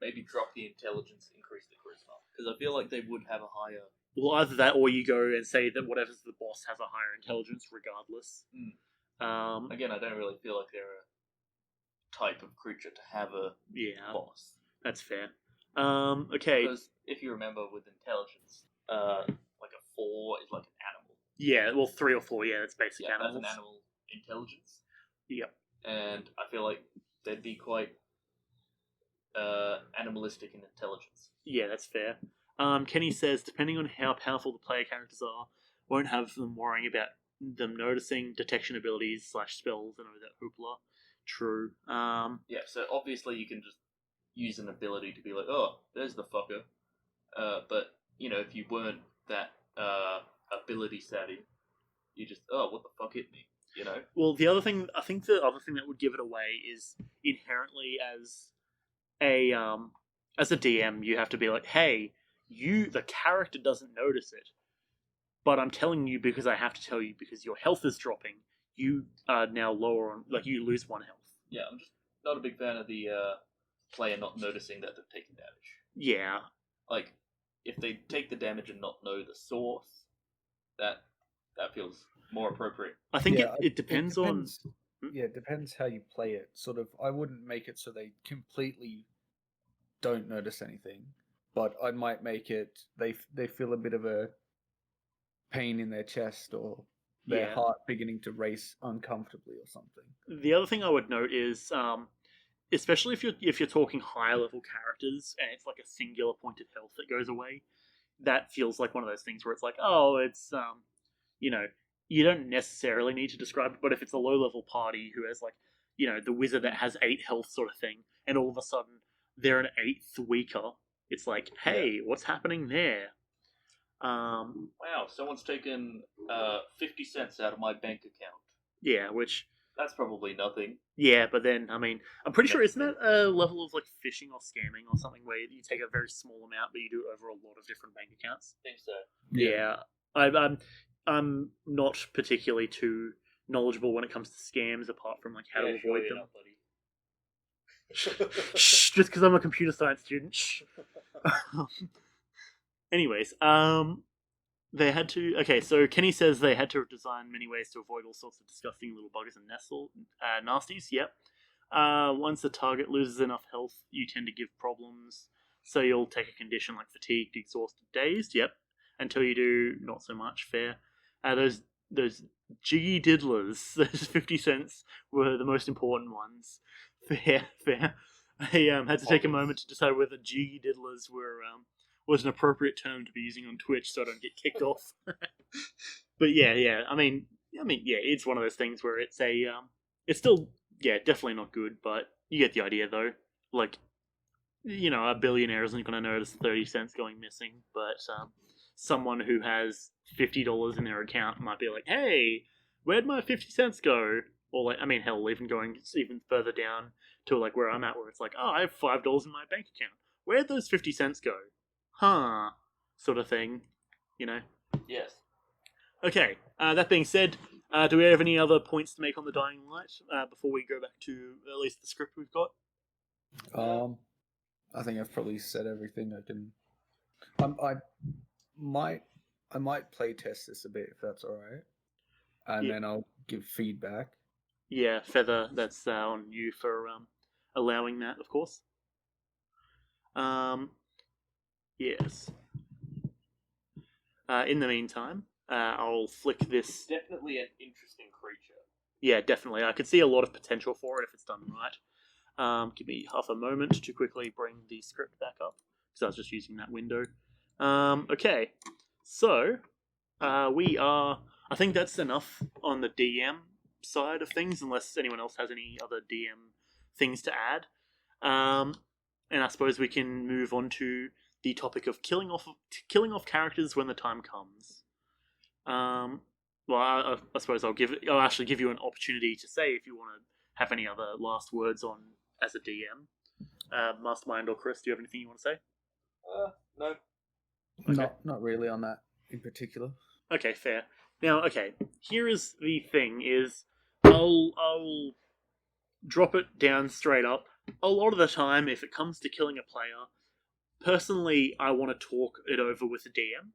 Maybe drop the intelligence, increase the charisma, because I feel like they would have a higher. Well, either that, or you go and say that whatever's the boss has a higher intelligence, regardless. Again, I don't really feel like they're a type of creature to have a boss. That's fair. Okay. Because if you remember, with intelligence, like a 4 is like an animal. Yeah, well, 3 or 4, yeah, that's basic animals. That's an animal intelligence. Yep. And I feel like they'd be quite animalistic in intelligence. Yeah, that's fair. Kenny says, depending on how powerful the player characters are, won't have them worrying about them noticing detection abilities / spells and all that hoopla. True. Yeah, so obviously you can just use an ability to be like, oh, there's the fucker. But, if you weren't that ability savvy, you just, oh, what the fuck hit me? Well, the other thing that would give it away is inherently as a DM, you have to be like, hey, the character doesn't notice it, but I'm telling you because I have to tell you because your health is dropping. You are now lower on, like, you lose 1 health. Yeah, I'm just not a big fan of the player not noticing that they've taken damage. Yeah. Like, if they take the damage and not know the source, that feels more appropriate. I think it depends on... Yeah, it depends how you play it. Sort of, I wouldn't make it so they completely don't notice anything, but I might make it they feel a bit of a pain in their chest or their heart beginning to race uncomfortably or something. The other thing I would note is, especially if you're talking higher level characters and it's like a singular point of health that goes away, that feels like one of those things where it's like, oh, it's you don't necessarily need to describe it, but if it's a low level party who has like, the wizard that has 8 health sort of thing, and all of a sudden they're an 8th weaker, It's like, hey, what's happening there? Wow, someone's taken 50 cents out of my bank account. Yeah, which That's probably nothing. yeah, but then I mean, I'm pretty sure isn't that a level of like phishing or scamming or something where you take a very small amount, but you do it over a lot of different bank accounts. I think so. Yeah, I'm not particularly too knowledgeable when it comes to scams, apart from like how to avoid them. Shh, just because I'm a computer science student. Shh. Anyways, they had to. Okay, so Kenny says they had to design many ways to avoid all sorts of disgusting little buggers and nasties. Yep. Once the target loses enough health, you tend to give problems. So you'll take a condition like fatigued, exhausted, dazed. Yep. Until you do, not so much. Fair. Those jiggy diddlers, those 50 cents were the most important ones. Fair. I had to take a moment to decide whether jiggy diddlers was an appropriate term to be using on Twitch, so I don't get kicked off. But yeah. I mean, yeah, it's one of those things where it's it's still, definitely not good, but you get the idea though. Like, a billionaire isn't going to notice 30 cents going missing, but someone who has $50 in their account might be like, "Hey, where'd my 50 cents go?" Or like, I mean, hell, even going even further down to like where I'm at, where it's like, "Oh, I have $5 in my bank account. Where'd those 50 cents go?" Huh, sort of thing, Yes. Okay, that being said, do we have any other points to make on the Dying Light before we go back to at least the script we've got? I think I've probably said everything I can. I might play test this a bit if that's all right, and then I'll give feedback. Yeah, Feather, that's on you for allowing that, of course. Yes. In the meantime, I'll flick this. Definitely an interesting creature. Yeah, definitely. I could see a lot of potential for it if it's done right. Give me half a moment to quickly bring the script back up, because I was just using that window. Okay, so we are. I think that's enough on the DM side of things, unless anyone else has any other DM things to add. And I suppose we can move on to the topic of killing off characters when the time comes. Well, I suppose I'll actually give you an opportunity to say if you want to have any other last words on as a DM. Mastermind or Kris, do you have anything you want to say? No. Okay. Not really on that in particular. Okay, fair. Now, okay, here is the thing: is I'll drop it down straight up. A lot of the time, if it comes to killing a player, personally, I want to talk it over with the DM.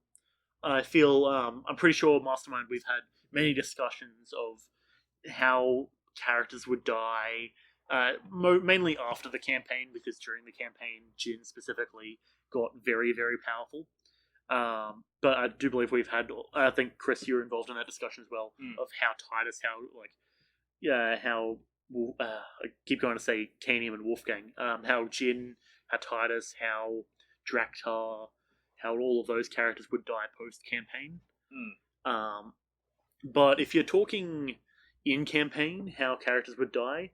I feel I'm pretty sure Mastermind we've had many discussions of how characters would die, mainly after the campaign, because during the campaign, Jin specifically got very, very powerful. But I do believe we've had. I think Kris, you were involved in that discussion as well of how Titus, I keep going to say Kanium and Wolfgang, how Jin, how Titus, how Draktar, how all of those characters would die post campaign. But if you're talking in campaign, how characters would die,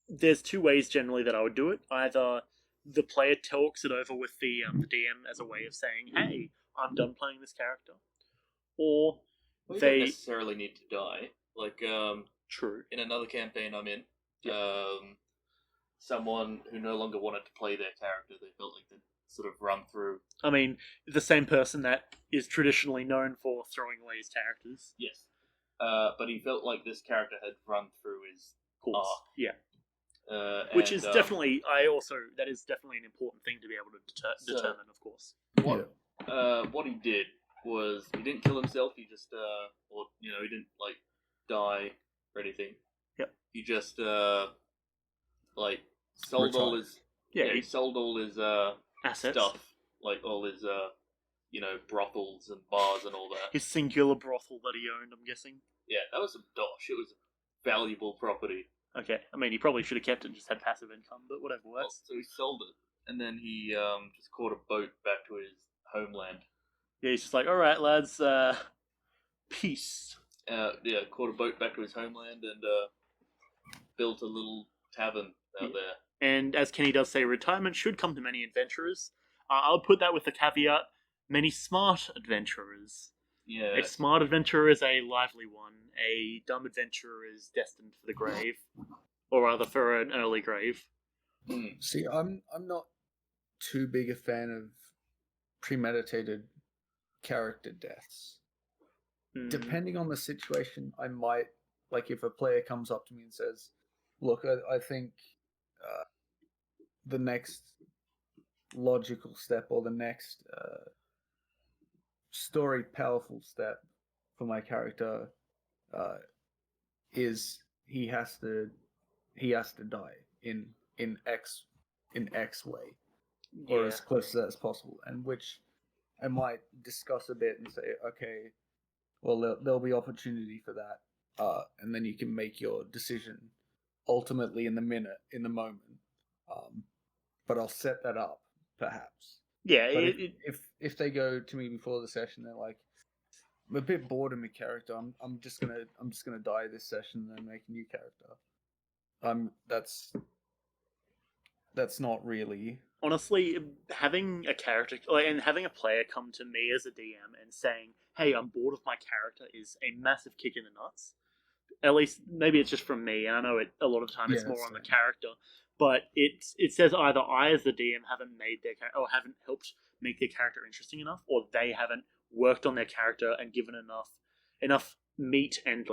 there's two ways generally that I would do it. Either the player talks it over with the DM as a way of saying, "Hey, I'm done playing this character," or Well, you they don't necessarily need to die. Like, true. in another campaign I'm in, someone who no longer wanted to play their character, they felt like they'd sort of run through. I mean, the same person that is traditionally known for throwing away his characters. Yes. But he felt like this character had run through his Course. arc. Yeah. and, Which is definitely, that is definitely an important thing to be able to determine, of course. What he did was he didn't kill himself. He just, he didn't like die or anything. Yep. He just sold all his he sold all his assets, stuff, like all his brothels and bars and all that. His singular brothel that he owned, I'm guessing. Yeah, that was some dosh. It was valuable property. Okay, I mean, he probably should have kept it and just had passive income, but whatever works. So he sold it, and then he just caught a boat back to his homeland. Yeah, he's just like, all right, lads, peace. Caught a boat back to his homeland and built a little tavern out there. And as Kenny does say, retirement should come to many adventurers. I'll put that with the caveat: many smart adventurers. Yeah. A smart adventurer is a lively one. A dumb adventurer is destined for the grave, or rather, for an early grave. See, I'm not too big a fan of premeditated character deaths. Depending on the situation, I might, like, if a player comes up to me and says, look, I think the next logical step, or the next story powerful step for my character is he has to die in X way, or as close to that as possible, and which I might discuss a bit and say, okay, well, there'll be opportunity for that, and then you can make your decision ultimately in the moment. But I'll set that up, perhaps. Yeah, But if they go to me before the session, they're like, I'm a bit bored of my character. I'm just gonna die this session and then make a new character. That's not really. Honestly, having a character and having a player come to me as a DM and saying, "Hey, I'm bored of my character," is a massive kick in the nuts. At least, maybe it's just from me, and I know a lot of the time it's more on the character. But it says either I, as the DM, haven't made their character, or haven't helped make their character interesting enough, or they haven't worked on their character and given enough meat and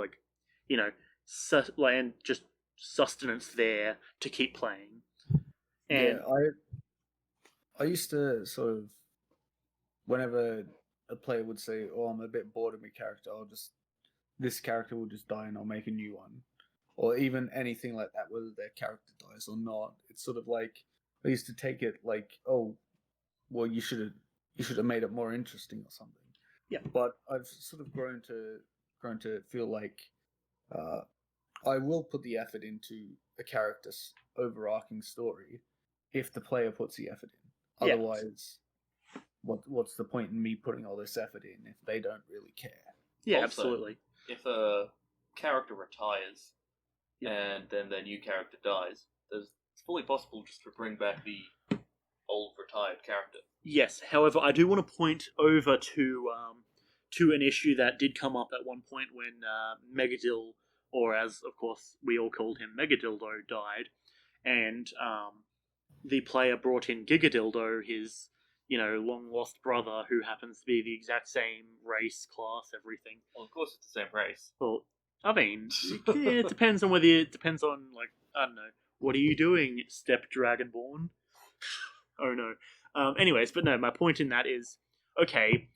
and just sustenance there to keep playing. And I used to sort of, whenever a player would say, "Oh, I'm a bit bored of my character. This character will just die, and I'll make a new one," or even anything like that, whether their character dies or not. It's sort of like I used to take it like, "Oh, well, you should have made it more interesting or something." Yeah. But I've sort of grown to feel like I will put the effort into a character's overarching story if the player puts the effort in. Yeah. Otherwise, what's the point in me putting all this effort in if they don't really care? Yeah, Also, absolutely. If a character retires and then their new character dies, it's fully possible just to bring back the old retired character. Yes, however, I do want to point over to an issue that did come up at one point when Megadil, or as of course we all called him, Megadildo, died, and the player brought in Gigadildo, his long lost brother, who happens to be the exact same race, class, everything. Well, of course it's the same race. Well, I mean, it depends on like, I don't know, what are you doing, Step Dragonborn? Oh no. Anyways, but no, my point in that is, okay,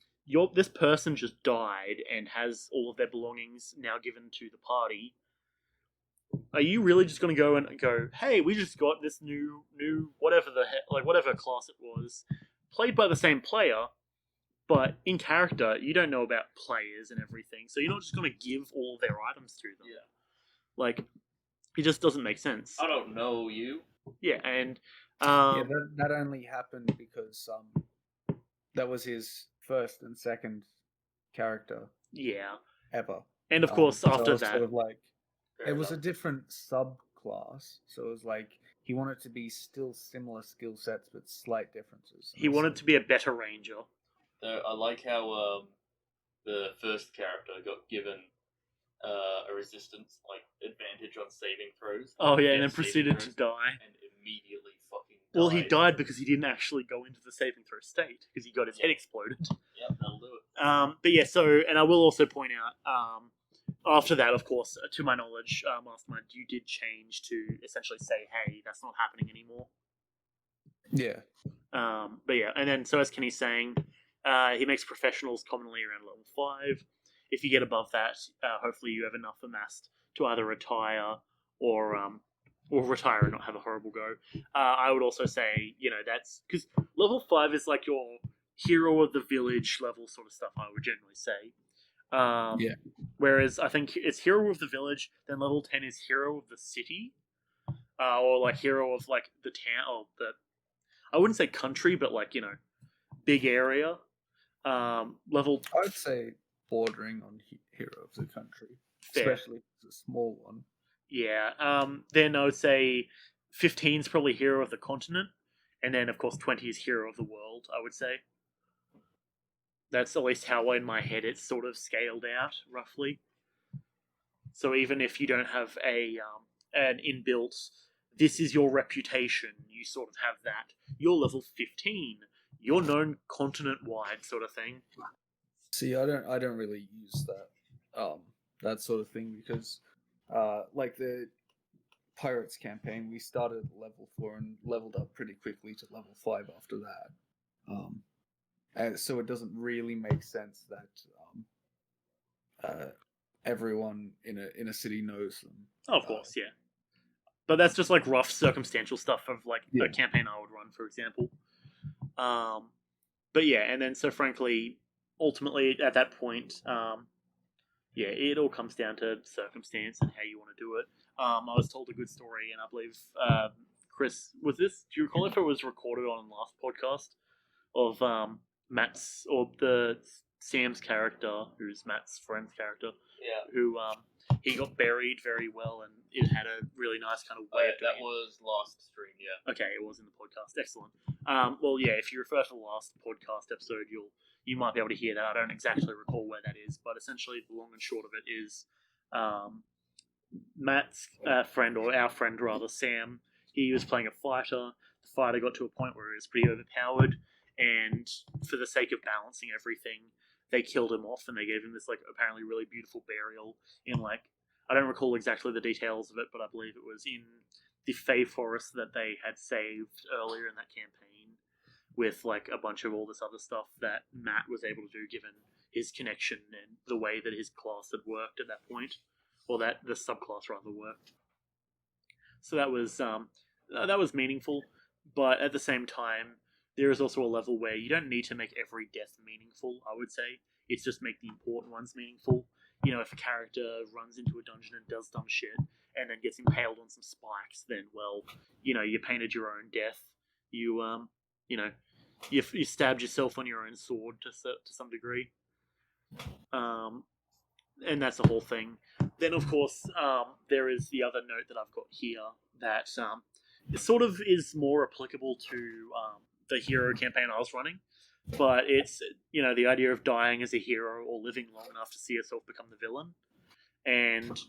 this person just died and has all of their belongings now given to the party. Are you really just going to go, hey, we just got this new whatever whatever class it was, played by the same player, but in character you don't know about players and everything, so you're not just going to give all of their items to them. Yeah. Like, it just doesn't make sense. I don't know you. Yeah, and that only happened because that was his first and second character. Yeah. Ever. And of course, after so that, sort of like, Fair it was enough. a different subclass, so it was like he wanted to be still similar skill sets but slight differences. he wanted to be a better ranger. I like how the first character got given a resistance, like advantage on saving throws. Oh yeah, and then Saving proceeded to throws, die. and immediately fucking died. Well, he died because he didn't actually go into the saving throw state because he got his head exploded. Yep, that'll do it. But yeah, so, and I will also point out, after that, of course, to my knowledge, Mastermind, you did change to essentially say, hey, that's not happening anymore. Yeah. But yeah, and then, so as Kenny's saying, he makes professionals commonly around level 5. If you get above that, hopefully you have enough amassed to either retire or retire and not have a horrible go. I would also say, that's because level 5 is like your hero of the village level sort of stuff, I would generally say. Yeah. Whereas I think it's hero of the village, then level 10 is hero of the city, or like hero of like the town, or I wouldn't say country, but like, big area. Level, I would say bordering on hero of the country, fair. especially if it's a small one. Yeah. Then I would say 15 is probably hero of the continent, and then of course 20 is hero of the world. I would say that's at least how in my head it's sort of scaled out roughly. So even if you don't have an inbuilt, this is your reputation, you sort of have that. You're level 15. You're known continent wide, sort of thing. See, I don't really use that sort of thing because, like the Pirates campaign, we started at level 4 and leveled up pretty quickly to level 5 after that. And so it doesn't really make sense that everyone in a city knows them. Oh, of course, yeah. But that's just like rough circumstantial stuff of like Yeah. a campaign I would run, for example. But yeah, and then so frankly, ultimately at that point, yeah, it all comes down to circumstance and how you want to do it. I was told a good story, and I believe Kris, was this? Do you recall if it was recorded on last podcast of Matt's or the Sam's character, who's Matt's friend's character, Yeah. who he got buried very well, and it had a really nice kind of way of doing That was last stream, yeah. Okay, it was in the podcast. Excellent. Well, yeah, if you refer to the last podcast episode, you might be able to hear that. I don't exactly recall where that is, but essentially the long and short of it is Matt's friend, or our friend rather, Sam, he was playing a fighter. The fighter got to a point where he was pretty overpowered, and for the sake of balancing everything, they killed him off, and they gave him this like apparently really beautiful burial in like, I don't recall exactly the details of it, but I believe it was in the Fey Forest that they had saved earlier in that campaign, with like a bunch of all this other stuff that Matt was able to do given his connection and the way that his class had worked at that point, or that the subclass rather worked. So that was meaningful, but at the same time, there is also a level where you don't need to make every death meaningful, I would say. It's just make the important ones meaningful. You know, if a character runs into a dungeon and does dumb shit, and then gets impaled on some spikes, then, well, you know, you painted your own death. You stabbed yourself on your own sword to some degree. And that's the whole thing. Then, of course, there is the other note that I've got here that it sort of is more applicable to the hero campaign I was running. But it's, you know, the idea of dying as a hero or living long enough to see yourself become the villain. And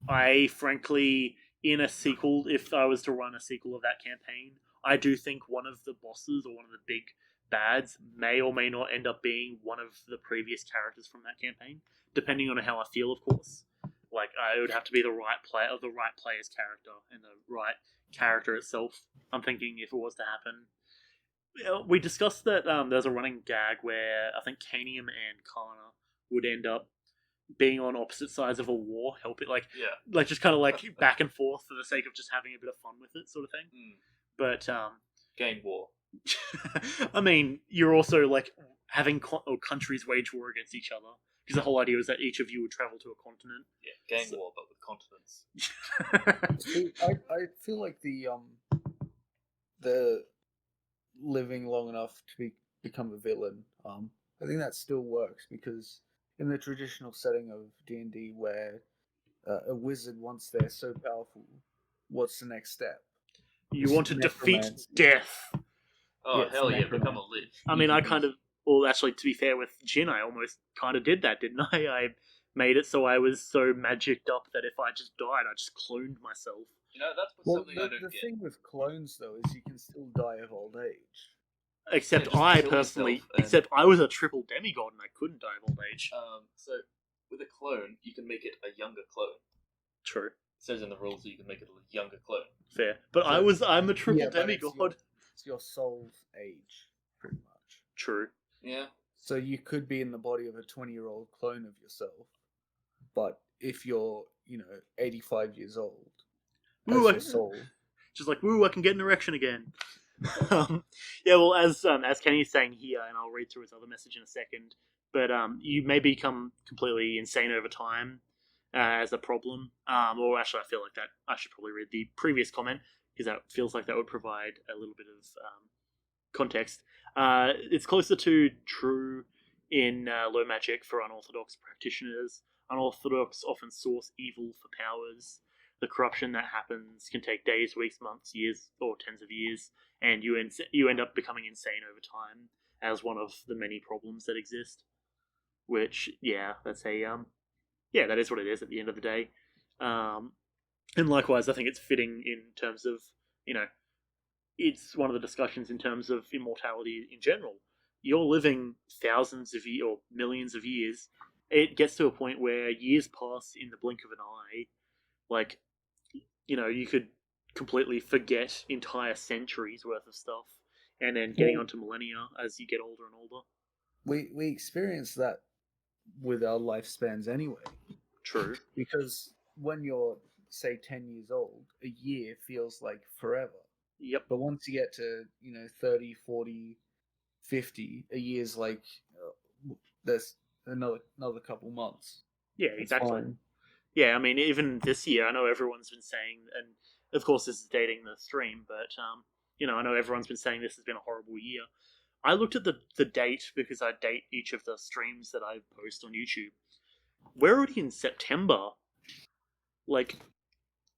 I, frankly, in a sequel, if I was to run a sequel of that campaign, I do think one of the bosses or one of the big bads may or may not end up being one of the previous characters from that campaign, depending on how I feel, of course. Like, it would have to be the right player, or the right player's character, and the right character itself. I'm thinking if it was to happen. We discussed that there's a running gag where I think Canium and Kana would end up being on opposite sides of a war, like just kind of like back and forth for the sake of just having a bit of fun with it, sort of thing. But Gang war. I mean, you're also like having countries wage war against each other, because the whole idea was that each of you would travel to a continent. Yeah, gang war, but with continents. See, I feel like the living long enough to become a villain, I think that still works, because in the traditional setting of D&D where a wizard, once they're so powerful, what's the next step? You want to defeat death. Oh, Yes, hell yeah, necromancy. become a lich. I mean, I kind of, well, actually, to be fair with Jin, I almost kind of did that, didn't I? I made it so I was so magicked up that if I just died, I just cloned myself. You know, that's Well, something I don't the get. thing with clones, though, is you can still die of old age. Except just I kill personally, yourself and- except I was a triple demigod and I couldn't die of old age. So, with a clone, you can make it a younger clone. True, It says in the rules that you can make it a younger clone. fair. But I'm a triple Yeah, but demigod. It's your soul's age, pretty much. True. Yeah. So you could be in the body of a 20-year-old clone of yourself, but if you're, 85 years old, Ooh, as your soul, Just like, woo, I can get an erection again. Yeah, well, as Kenny's saying here, and I'll read through his other message in a second, but you may become completely insane over time as a problem. Or actually, I feel like that I should probably read the previous comment, because that feels like that would provide a little bit of context. It's closer to true in low magic for unorthodox practitioners. Unorthodox often source evil for powers. the corruption that happens can take days, weeks, months, years, or tens of years, and you end up becoming insane over time as one of the many problems that exist. Which, yeah, that's a yeah, that is what it is at the end of the day. And likewise, I think it's fitting in terms of, you know, it's one of the discussions in terms of immortality in general. You're living thousands of years or millions of years. It gets to a point where years pass in the blink of an eye. Like, you know, you could completely forget entire centuries worth of stuff, and then getting onto millennia as you get older and older. We experience that with our lifespans anyway. True. Because when you're, say, 10 years old, a year feels like forever. Yep. But once you get to, 30, 40, 50, a year's like, there's another couple months. Yeah, It's exactly. fine. Yeah, I mean, even this year, I know everyone's been saying, and of course this is dating the stream, but, I know everyone's been saying this has been a horrible year. I looked at the date because I date each of the streams that I post on YouTube. We're already in September. Like,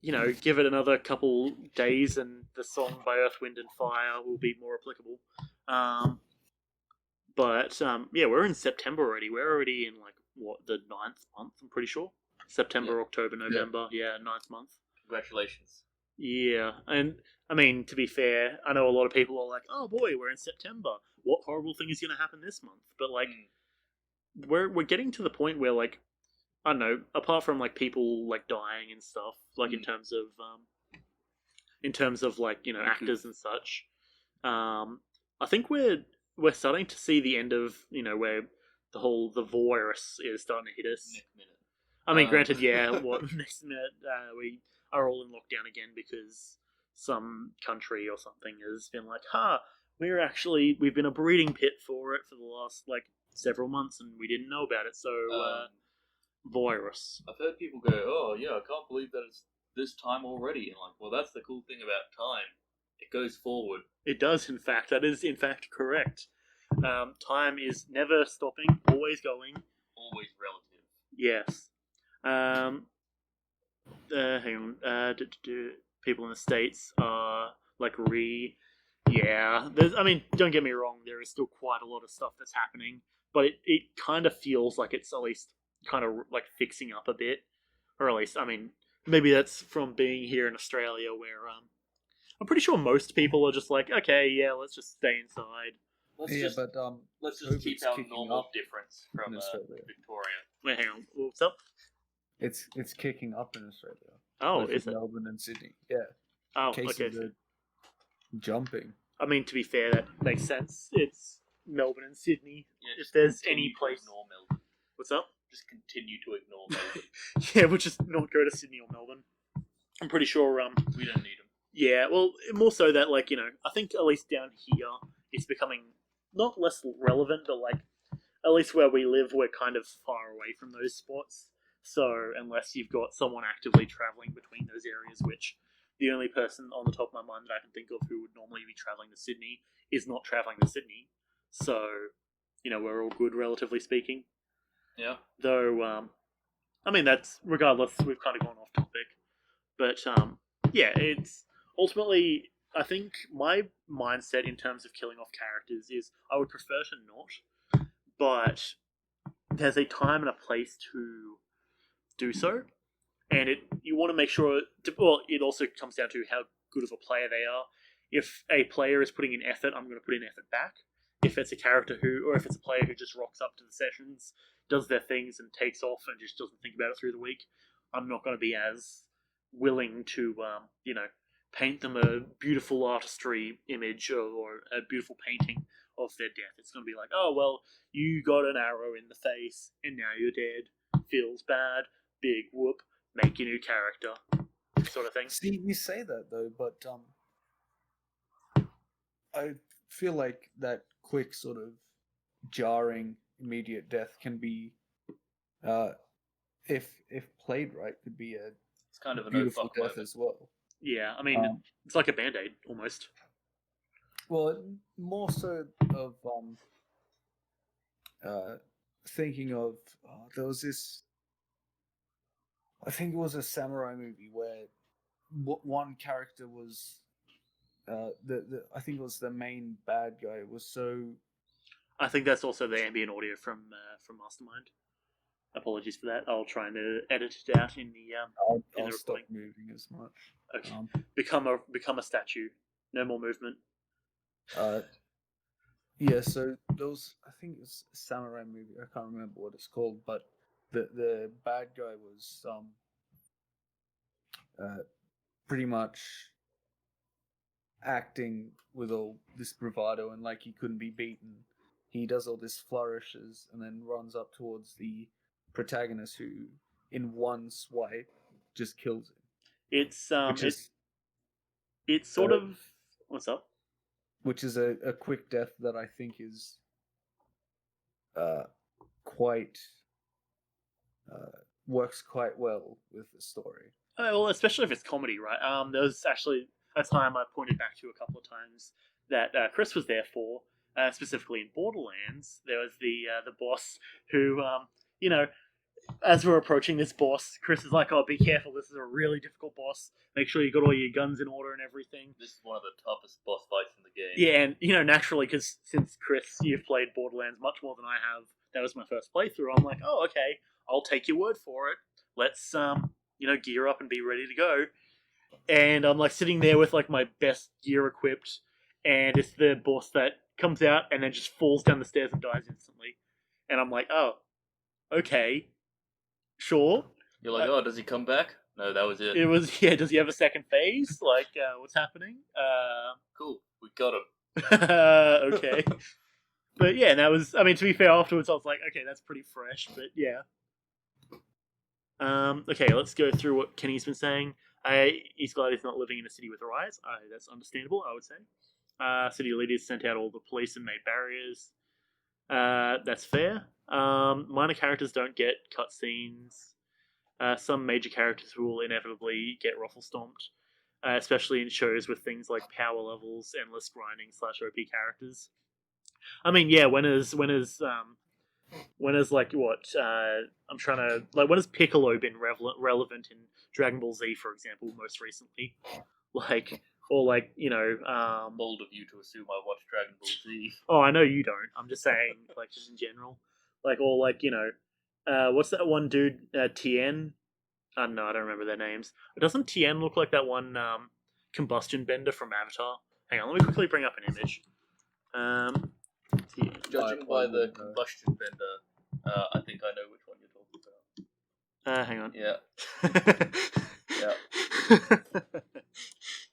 give it another couple days and the song by Earth, Wind and Fire will be more applicable. But yeah, we're in September already. We're already in, like, what, the 9th month, I'm pretty sure? September, October, November. Yeah, 9th month. Congratulations. Yeah, and I mean, to be fair, I know a lot of people are like, "Oh boy, we're in September. What horrible thing is going to happen this month?" But like, we're getting to the point where, like, I don't know, apart from like people like dying and stuff, like in terms of like, actors and such, I think we're starting to see the end of, where the virus is starting to hit us. Next minute. I mean, granted, yeah, next minute we are all in lockdown again because some country or something has been like, we've been a breeding pit for it for the last, like, several months and we didn't know about it, so, virus. I've heard people go, oh yeah, I can't believe that it's this time already. And like, well, that's the cool thing about time. It goes forward. It does, in fact. That is, in fact, correct. Time is never stopping, always going. Always relative. Yes. Hang on. People in the States are like yeah. I mean, don't get me wrong. There is still quite a lot of stuff that's happening, but it kind of feels like it's at least kind of like fixing up a bit, or at least, I mean, maybe that's from being here in Australia, where I'm pretty sure most people are just like, okay, yeah, let's just stay inside. Let's just keep our normal difference from Victoria. Wait, hang on. What's up? It's kicking up in Australia. Oh, both is it? Melbourne and Sydney. Yeah. Oh, Cases okay. are jumping. I mean, to be fair, that makes sense. It's Melbourne and Sydney. Yeah, if there's any place. Ignore Melbourne. What's up? Just continue to ignore Melbourne. Yeah, we'll just not go to Sydney or Melbourne. I'm pretty sure. We don't need them. Yeah, well, more so that, like, I think at least down here it's becoming not less relevant, but like at least where we live, we're kind of far away from those spots. So unless you've got someone actively traveling between those areas, which the only person on the top of my mind that I can think of who would normally be traveling to Sydney is not traveling to Sydney. So, we're all good, relatively speaking. Yeah. Though, I mean, that's, regardless, we've kind of gone off topic. But, yeah, it's ultimately, I think my mindset in terms of killing off characters is I would prefer to not, but there's a time and a place to do so, and you want to make sure. It also comes down to how good of a player they are. If a player is putting in effort, I'm going to put in effort back. If it's a character or if it's a player who just rocks up to the sessions, does their things, and takes off and just doesn't think about it through the week, I'm not going to be as willing to, paint them a beautiful artistry image or a beautiful painting of their death. It's going to be like, oh, well, you got an arrow in the face and now you're dead. Feels bad. Big whoop. Make your new character. Sort of thing. See, you say that though, but I feel like that quick sort of jarring immediate death can be, if played right, could be a It's kind of a beautiful no-fuck death moment. as well. Yeah, I mean, it's like a Band-Aid, almost. Well, more so of thinking of there was this I think it was a samurai movie where one character was I think it was the main bad guy was so. I think that's also the ambient audio from Mastermind. Apologies for that. I'll try and edit it out in the I'll stop recording. moving as much. Okay. Become a statue. No more movement. Yeah, so those, I think it's a samurai movie. I can't remember what it's called, but the bad guy was pretty much acting with all this bravado and like he couldn't be beaten. He does all this flourishes and then runs up towards the protagonist, who in one swipe just kills him. It's Which is it's sort of what's up? Which is a quick death that I think is quite works quite well with the story. Well, especially if it's comedy, right? There was actually a time I pointed back to a couple of times that Kris was there for, specifically in Borderlands. There was the boss who, as we're approaching this boss, Kris is like, "Oh, be careful! This is a really difficult boss. Make sure you got all your guns in order and everything." This is one of the toughest boss fights in the game. Yeah, and naturally, because since Kris, you've played Borderlands much more than I have, that was my first playthrough. I'm like, "Oh, okay, I'll take your word for it. Let's gear up and be ready to go." And I'm like sitting there with like my best gear equipped, and it's the boss that comes out and then just falls down the stairs and dies instantly. And I'm like, "Oh, okay, sure." You're like, "Oh, does he come back?" No, that was it. It was, yeah. Does he have a second phase? Like, what's happening? Cool, we got him. Okay. But yeah, and that was, I mean, to be fair, afterwards I was like, okay, that's pretty fresh, but yeah. Okay, let's go through what Kenny's been saying. He's glad he's not living in a city with riots. That's understandable, I would say. City leaders sent out all the police and made barriers. That's fair. Minor characters don't get cutscenes. Some major characters will inevitably get ruffle stomped, especially in shows with things like power levels, endless grinding / OP characters. I mean, yeah, when is like what? I'm trying to like, when has Piccolo been relevant in Dragon Ball Z, for example, most recently? Like, or like, Bold of you to assume I watched Dragon Ball Z. Oh, I know you don't. I'm just saying, like, just in general, like, or like, what's that one dude? Tien. I don't know. I don't remember their names. But doesn't Tien look like that one combustion bender from Avatar? Hang on, let me quickly bring up an image. Judging by the combustion bender, I think I know which one you're talking about. Hang on. Yeah. Yeah.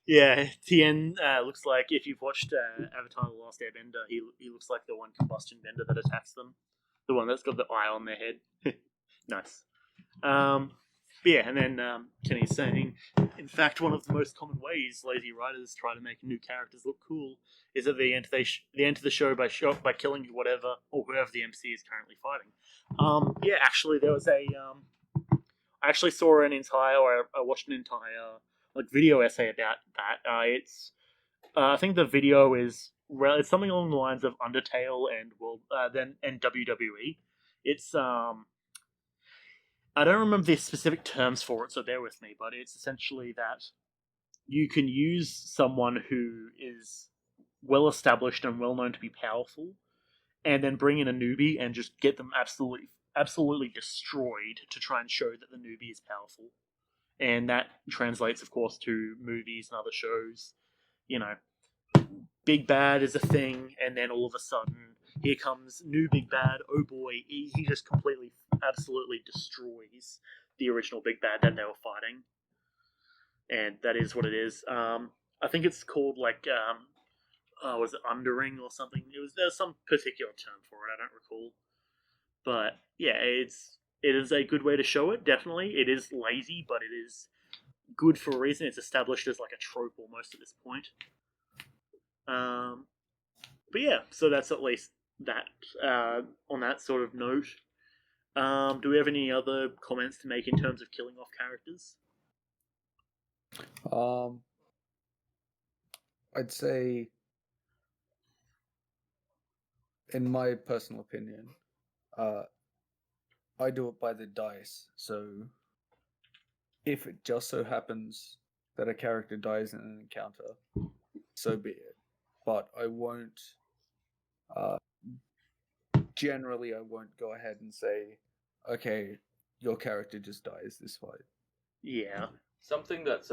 Yeah, Tien looks like, if you've watched Avatar: The Last Airbender, he looks like the one combustion bender that attacks them, the one that's got the eye on their head. Nice. But yeah, and then Kenny's saying, in fact, one of the most common ways lazy writers try to make new characters look cool is that they enter the show by killing whatever or whoever the MC is currently fighting. Yeah, actually, there was I actually saw I watched an entire like video essay about that. It's I think the video is it's something along the lines of Undertale and WWE. It's I don't remember the specific terms for it, so bear with me, but it's essentially that you can use someone who is well established and well known to be powerful, and then bring in a newbie and just get them absolutely destroyed to try and show that the newbie is powerful. And that translates, of course, to movies and other shows. Big Bad is a thing, and then all of a sudden, here comes new Big Bad. Oh boy, he just completely, absolutely destroys the original Big Bad that they were fighting. And that is what it is. I think it's called like, was it Undering or something? There's some particular term for it, I don't recall. But yeah, it is a good way to show it, definitely. It is lazy, but it is good for a reason. It's established as like a trope almost at this point. But yeah, so that's at least that on that sort of note. Do we have any other comments to make in terms of killing off characters? I'd say, in my personal opinion, I do it by the dice. So if it just so happens that a character dies in an encounter, so be it. But I won't. Generally, I won't go ahead and say, "Okay, your character just dies this fight." Yeah. Something that's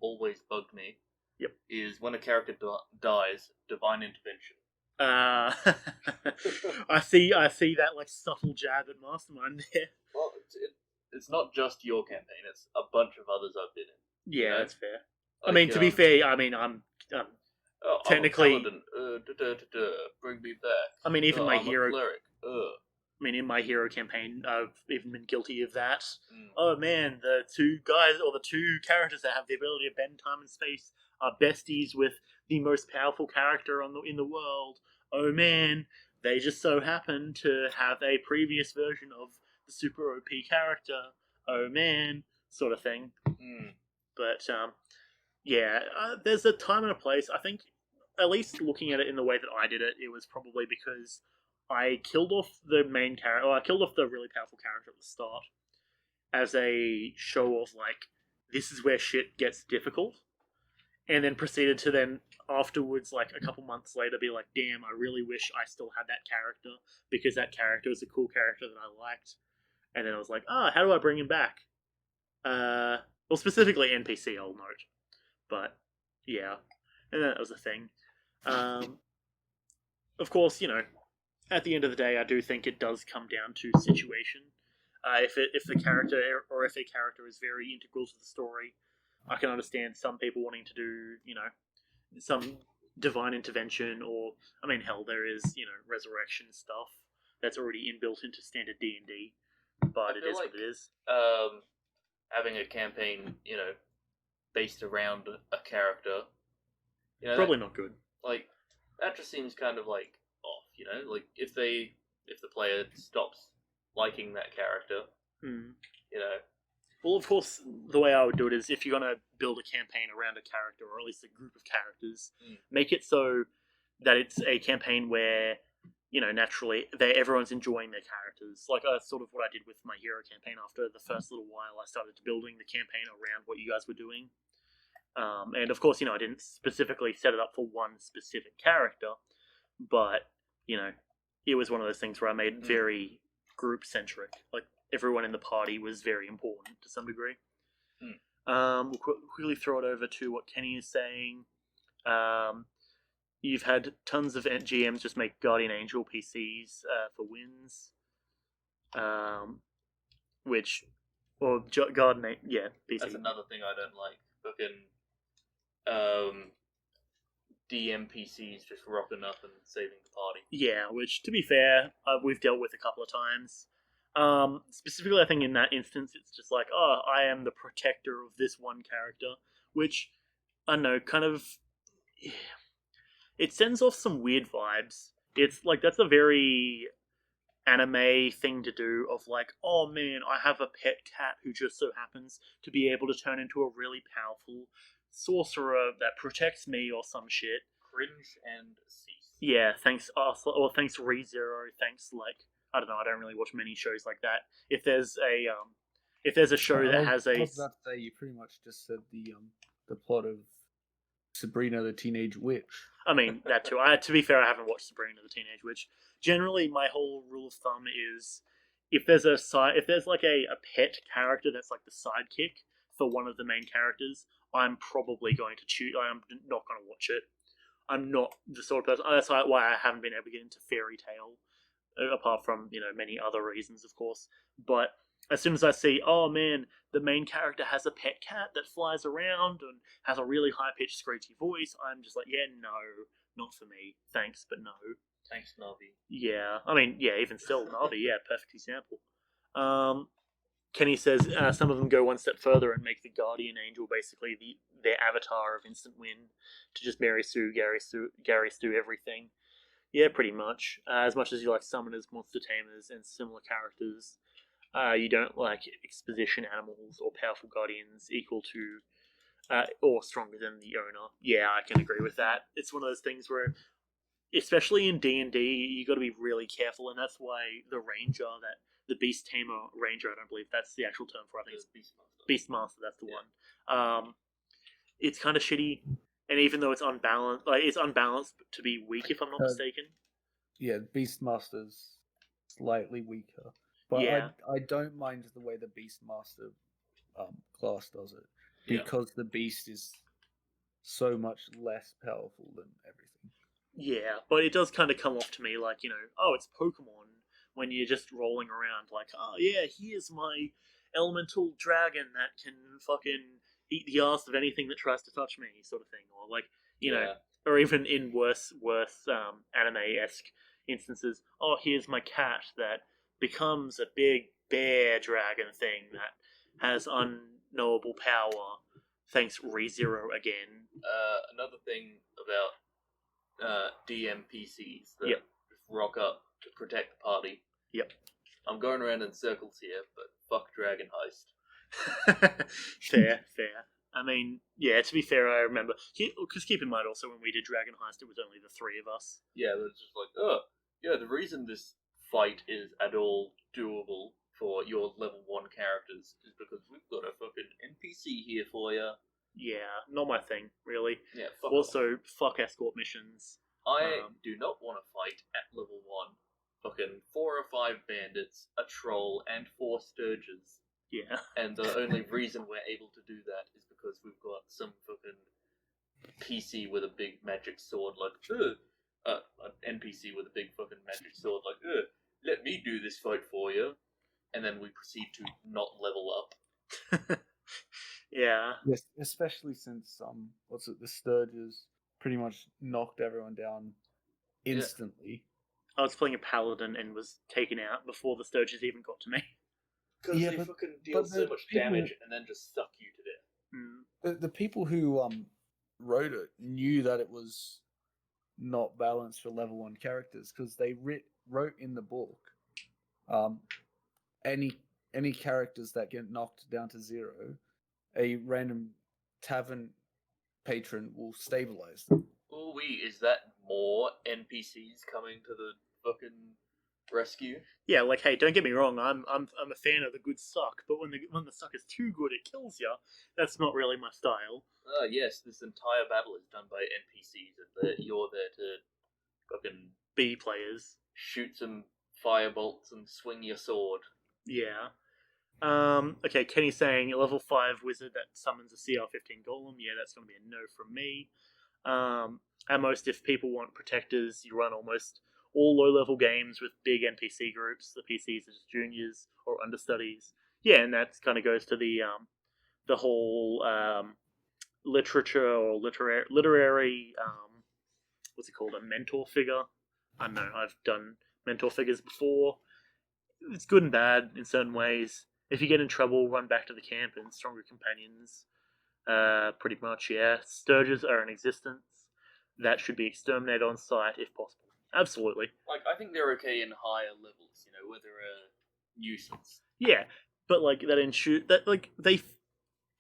always bugged me. Yep. Is when a character dies, divine intervention. I see that like subtle jab at Mastermind there. Well, it's not just your campaign; it's a bunch of others I've been in. Yeah, You know? that's fair. I Like, mean, to be fair, I mean, I'm oh, technically- I'm a paladin. Bring me back. I mean, even my I'm hero. a cleric. I mean, in my hero campaign, I've even been guilty of that. Mm. Oh man, the two guys or the two characters that have the ability to bend time and space are besties with the most powerful character in the world. Oh man, they just so happen to have a previous version of the super OP character. Oh man, sort of thing. Mm. But yeah, there's a time and a place. I think, at least looking at it in the way that I did it, it was probably because I killed off the main character, or I killed off the really powerful character at the start as a show of, like, this is where shit gets difficult, and then proceeded to then afterwards, like a couple months later, be like, damn, I really wish I still had that character, because that character was a cool character that I liked. And then I was like, how do I bring him back? Well, specifically NPC, I'll note. But, yeah. And that was a thing. Of course, you know, at the end of the day, I do think it does come down to situation. If the character or if a character is very integral to the story, I can understand some people wanting to do, you know, some divine intervention, or I mean, hell, there is, you know, resurrection stuff that's already inbuilt into standard D&D, but it is what it is. Having a campaign, you know, based around a character, you know, Probably not good. like that just seems kind of like off, you know, like if the player stops liking that character, you know. Well, of course, the way I would do it is if you're going to build a campaign around a character, or at least a group of characters, make it so that it's a campaign where, you know, naturally everyone's enjoying their characters. Like sort of what I did with my hero campaign. After the first little while, I started building the campaign around what you guys were doing. And of course, you know, I didn't specifically set it up for one specific character, but, you know, it was one of those things where I made it very group-centric. Like, everyone in the party was very important to some degree. We'll quickly throw it over to what Kenny is saying. You've had tons of GMs just make Guardian Angel PCs for wins. Which, or Guardian, yeah, PC. That's another thing I don't like. Fucking DM PCs just rocking up and saving the party. Yeah, which, to be fair, we've dealt with a couple of times. Specifically, I think in that instance, it's just like, oh, I am the protector of this one character, which, I don't know, kind of, it sends off some weird vibes. It's like, that's a very anime thing to do, of like, oh man, I have a pet cat who just so happens to be able to turn into a really powerful sorcerer that protects me or some shit. Cringe and cease. Yeah, thanks or thanks ReZero, thanks, like, I don't know, I don't really watch many shows like that. If there's a show that has a... I was about to say, you pretty much just said the plot of Sabrina the Teenage Witch. I mean, that too. To be fair, I haven't watched Sabrina the Teenage Witch. Generally, my whole rule of thumb is if there's like a pet character that's like the sidekick for one of the main characters, I'm probably going to choose. I'm not going to watch it. I'm not the sort of person. That's why I haven't been able to get into Fairy Tail, apart from, you know, many other reasons, of course. But as soon as I see, oh man, the main character has a pet cat that flies around and has a really high-pitched, screechy voice, I'm just like, yeah, no, not for me. Thanks, but no. Thanks, Navi. Yeah, I mean, yeah, even still, Navi, yeah, perfect example. Kenny says some of them go one step further and make the Guardian Angel basically their avatar of Instant Win, to just Mary Sue, Gary Stu everything. Yeah, pretty much. As much as you like summoners, monster tamers, and similar characters, you don't like exposition animals or powerful guardians equal to or stronger than the owner. Yeah, I can agree with that. It's one of those things where, especially in D&D, you got to be really careful, and that's why the ranger, the beast tamer ranger, I don't believe that's the actual term for it. I think it's Beastmaster. Beastmaster, that's the Yeah. one. It's kind of shitty, and even though it's unbalanced, it's unbalanced to be weak, if I'm not mistaken. Yeah, Beastmaster's slightly weaker, but Yeah. I don't mind the way the Beastmaster class does it, Yeah. because the Beast is so much less powerful than everything. Yeah, but it does kind of come off to me like, oh, it's Pokemon when you're just rolling around like, oh yeah, here's my elemental dragon that can fucking eat the ass of anything that tries to touch me, sort of thing, or like, or even in worse anime-esque instances, oh, here's my cat that becomes a big bear dragon thing that has unknowable power. Thanks, ReZero again. Another thing about DMPCs that Yep. rock up to protect the party. Yep. I'm going around in circles here, but fuck Dragon Heist. Fair. I mean, yeah, to be fair, I remember. Because keep in mind also, when we did Dragon Heist, it was only the three of us. Yeah, but it's just like, the reason this fight is at all doable for your level 1 characters is because we've got a fucking NPC here for you. Yeah, not my thing, really. Yeah, fuck Also, fuck escort missions. I do not want to fight at level 1 fucking 4 or 5 bandits, a troll, and 4 sturges. Yeah. And the only reason we're able to do that is because we've got some fucking PC with a big magic sword, like, an NPC with a big fucking magic sword, like, let me do this fight for you. And then we proceed to not level up. Yeah. Yes, especially since the Sturges pretty much knocked everyone down instantly. I was playing a paladin and was taken out before the Sturges even got to me. Because Yeah, they but- fucking deal but so the much people- damage and then just suck you to death. The people who wrote it knew that it was not balanced for level 1 characters, because they wrote in the book any characters that get knocked down to 0, a random tavern patron will stabilize them. Ooh wee, is that more NPCs coming to the fucking rescue? Yeah, like, hey, don't get me wrong, I'm a fan of the good suck, but when the suck is too good, it kills you. That's not really my style. Yes, this entire battle is done by NPCs, and you're there to fucking B players. shoot some firebolts and swing your sword. Yeah. Okay, Kenny's saying a level 5 wizard that summons a CR15 golem. Yeah, that's going to be a no from me. At most, if people want protectors, you run almost all low-level games with big NPC groups. The PCs are just juniors or understudies. Yeah, and that kind of goes to the whole literature or literary what's it called, a mentor figure. I don't know, I've done mentor figures before. It's good and bad in certain ways. If you get in trouble, run back to the camp and stronger companions. Pretty much, yeah. Sturges are in existence. That should be exterminated on sight if possible. Absolutely. Like, I think they're okay in higher levels, where they're a nuisance. Yeah, but like they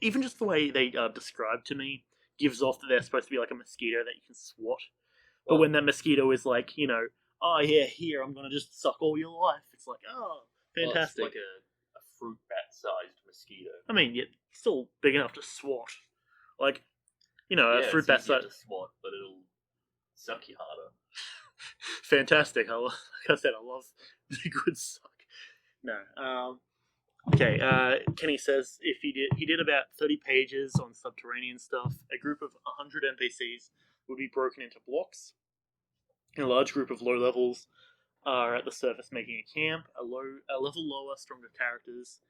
even just the way they describe to me gives off that they're supposed to be like a mosquito that you can swat. But when that mosquito is like, oh yeah, here, I'm gonna just suck all your life. It's like, oh, fantastic. Well, it's like a fruit bat-sized mosquito. I mean, yeah, still big enough to swat. Like, a Yeah, fruit it's bat easier size. to swat, but it'll suck you harder. Fantastic. Like I said, I love the good suck. No. Okay. Kenny says if he did about 30 pages on subterranean stuff. A group of 100 NPCs would be broken into blocks. A large group of low levels are at the surface making a camp. A level lower, stronger characters,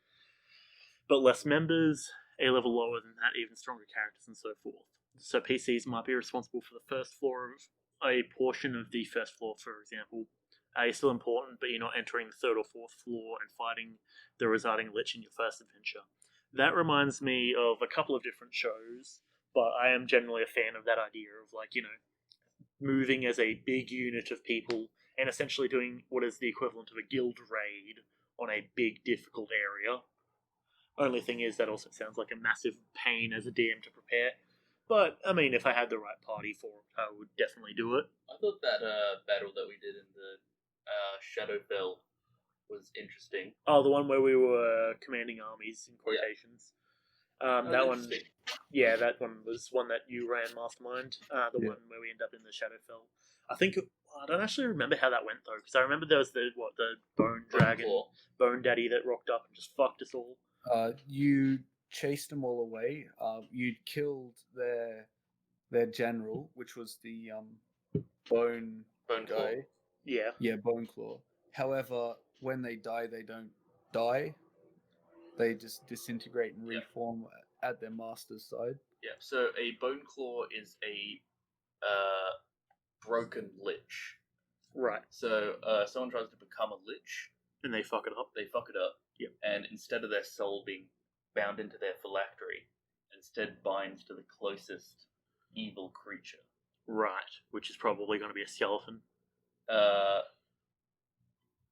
but less members. A level lower than that, even stronger characters, and so forth. So PCs might be responsible for the first floor of a portion of the first floor, for example. You're still important, but you're not entering the third or fourth floor and fighting the residing lich in your first adventure. That reminds me of a couple of different shows, but I am generally a fan of that idea of, like, moving as a big unit of people and essentially doing what is the equivalent of a guild raid on a big, difficult area. Only thing is, that also sounds like a massive pain as a DM to prepare. But, I mean, if I had the right party for it, I would definitely do it. I thought that battle that we did in the Shadowfell was interesting. Oh, the one where we were commanding armies, in quotations. That one, Interesting. yeah, that one was one that you ran, Mastermind. The Yeah. one where we end up in the Shadowfell. I think I don't actually remember how that went though, because I remember there was the bone dragon, Claw. bone daddy that rocked up and just fucked us all. You chased them all away. You killed their general, which was the bone Bone Claw. guy. Yeah, Yeah, Bone Claw. However, when they die, they don't die. They just disintegrate and Yeah. reform at their master's side. Yeah. So a Bone Claw is a broken lich. right. So someone tries to become a lich, And they fuck it up. they fuck it up. Yep. And instead of their soul being bound into their phylactery, instead binds to the closest evil creature. Right, which is probably going to be a skeleton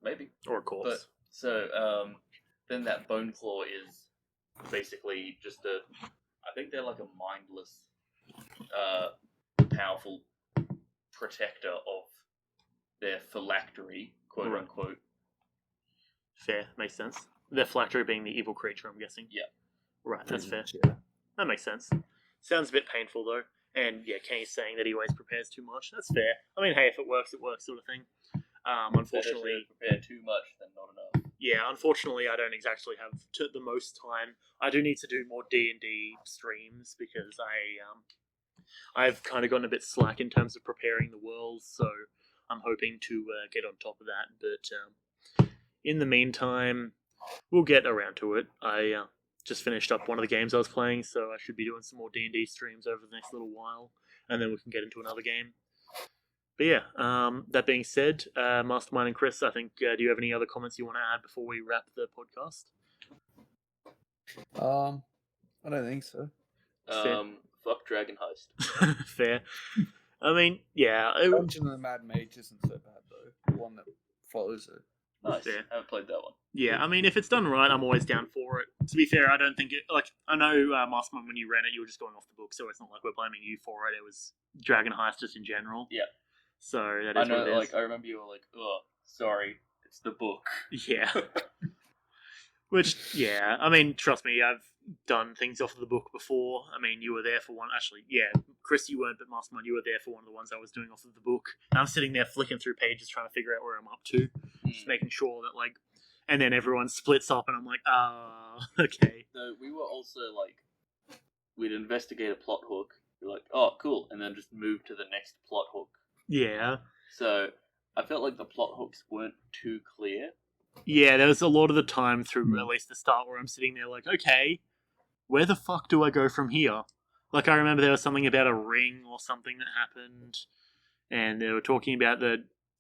Maybe. or a corpse. But so then that Bone Claw is basically just I think they're like a mindless, powerful protector of their phylactery, quote Right. unquote. Fair, makes sense. Their phylactery being the evil creature, I'm guessing. Yeah. Right, that's fair. Yeah. That makes sense. Sounds a bit painful though. And yeah, Kenny's saying that he always prepares too much. That's fair. I mean, hey, if it works, sort of thing. Unfortunately, Better to prepare too much than not enough. yeah, unfortunately, I don't exactly have the most time. I do need to do more D&D streams because I've kind of gotten a bit slack in terms of preparing the worlds, so I'm hoping to get on top of that. But in the meantime, we'll get around to it. I just finished up one of the games I was playing, so I should be doing some more D&D streams over the next little while, and then we can get into another game. But yeah, that being said, Mastermind and Kris, I think, do you have any other comments you want to add before we wrap the podcast? I don't think so. Fair. Fuck Dragon Heist. Fair. I mean, yeah. Dungeon of the Mad Mage isn't so bad though. The one that follows it. Nice. Fair. Haven't played that one. Yeah, I mean, if it's done right, I'm always down for it. To be fair, I don't think it... Like, I know, Mastermind, when you ran it, you were just going off the book, so it's not like we're blaming you for it. It was Dragon Heist just in general. Yeah. So, that I is know, what it is. like, I remember you were like, oh, sorry, it's the book. Yeah. Which, yeah, I mean, trust me, I've done things off of the book before. I mean, you were there for one. Actually, yeah, Kris, you weren't, but Mastermind, you were there for one of the ones I was doing off of the book. And I'm sitting there flicking through pages trying to figure out where I'm up to. Just making sure that, like, and then everyone splits up, and I'm like, okay. No, we were also like, we'd investigate a plot hook. We're like, oh, cool, and then just move to the next plot hook. Yeah. So I felt like the plot hooks weren't too clear. Yeah, there was a lot of the time through at least the start where I'm sitting there like, okay, where the fuck do I go from here? Like, I remember there was something about a ring or something that happened, and they were talking about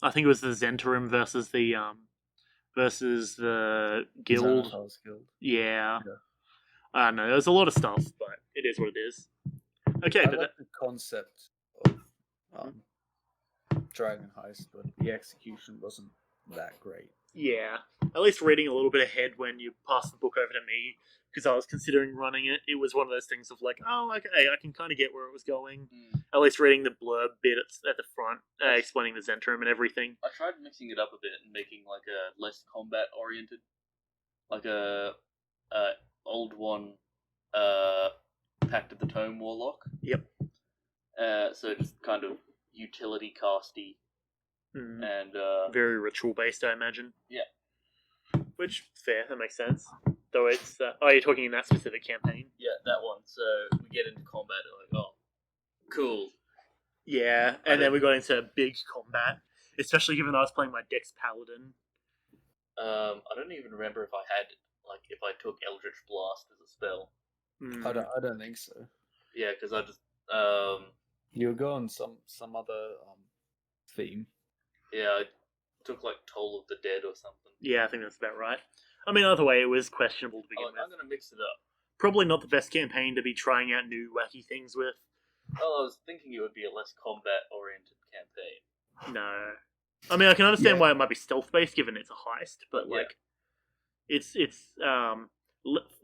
I think it was the Zentarim versus the guild. Xanatar's Guild. Yeah. Yeah. I don't know, there's a lot of stuff, but it is what it is. Okay, I but like the concept of Dragon Heist, but the execution wasn't that great. yeah, at least reading a little bit ahead when you passed the book over to me, because I was considering running it, it was one of those things of like, oh, okay, I can kind of get where it was going. At least reading the blurb bit at the front, explaining the Zentrum and everything. I tried mixing it up a bit and making like a less combat oriented, like a old one, Pact of the Tome Warlock. Yep. So just kind of utility casty and Very ritual based, I imagine. Yeah. Which, fair, that makes sense. Though it's, you're talking in that specific campaign? yeah, that one. So we get into combat and like, oh, cool. Yeah, and then we got into big combat, especially given I was playing my Dex Paladin. I don't even remember if I took Eldritch Blast as a spell. I don't think so. Yeah, because I just You were going some other theme. I took like Toll of the Dead or something. Yeah, I think that's about right. I mean, either way, it was questionable to begin I'm with. gonna mix it up. Probably not the best campaign to be trying out new wacky things with. Well, I was thinking it would be a less combat-oriented campaign. No. I mean, I can understand Yeah. why it might be stealth-based, given it's a heist, but, Yeah. like, it's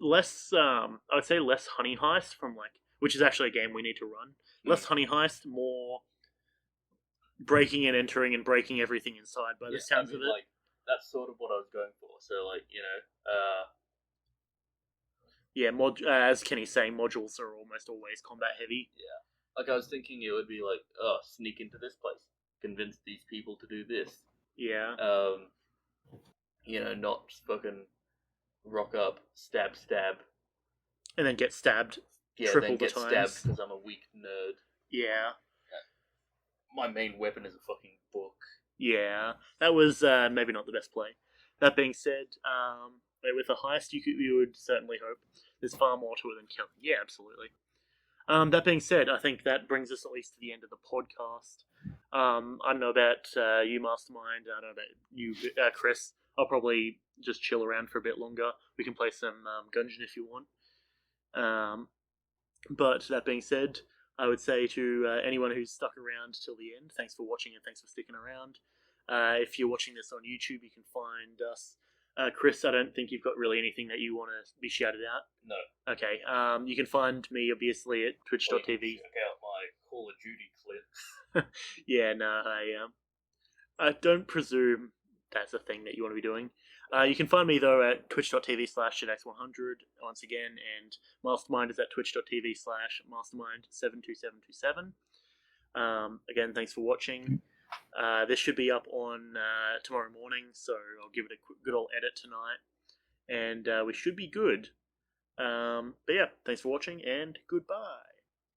less, I would say less Honey Heist from, like, which is actually a game we need to run. Less Honey Heist, more breaking and entering and breaking everything inside by the sounds of it. Like, that's sort of what I was going for. So, like, Yeah, as Kenny's saying, modules are almost always combat heavy. Like I was thinking it would be like, sneak into this place, convince these people to do this. Yeah. Not fucking rock up, stab, And then get stabbed triple then the get times. stabbed because I'm a weak nerd. Yeah. My main weapon is a fucking book. Yeah. That was maybe not the best play. That being said, with a heist, you would certainly hope there's far more to it than killing. Yeah, absolutely. That being said, I think that brings us at least to the end of the podcast. I don't know about you, Mastermind. I don't know about you, Kris. I'll probably just chill around for a bit longer. We can play some Gungeon if you want. But that being said, I would say to anyone who's stuck around till the end, thanks for watching and thanks for sticking around. If you're watching this on YouTube, you can find us. Kris, I don't think you've got really anything that you want to be shouted out. No. Okay. You can find me obviously at twitch.tv. Check out my Call of Duty clips. Yeah, no, I don't presume that's a thing that you want to be doing. You can find me though at twitch.tv/JetX100 once again, and Mastermind is at twitch.tv/Mastermind72727. Again, thanks for watching. This should be up on tomorrow morning, so I'll give it a good old edit tonight, and we should be good. But yeah, thanks for watching, and goodbye.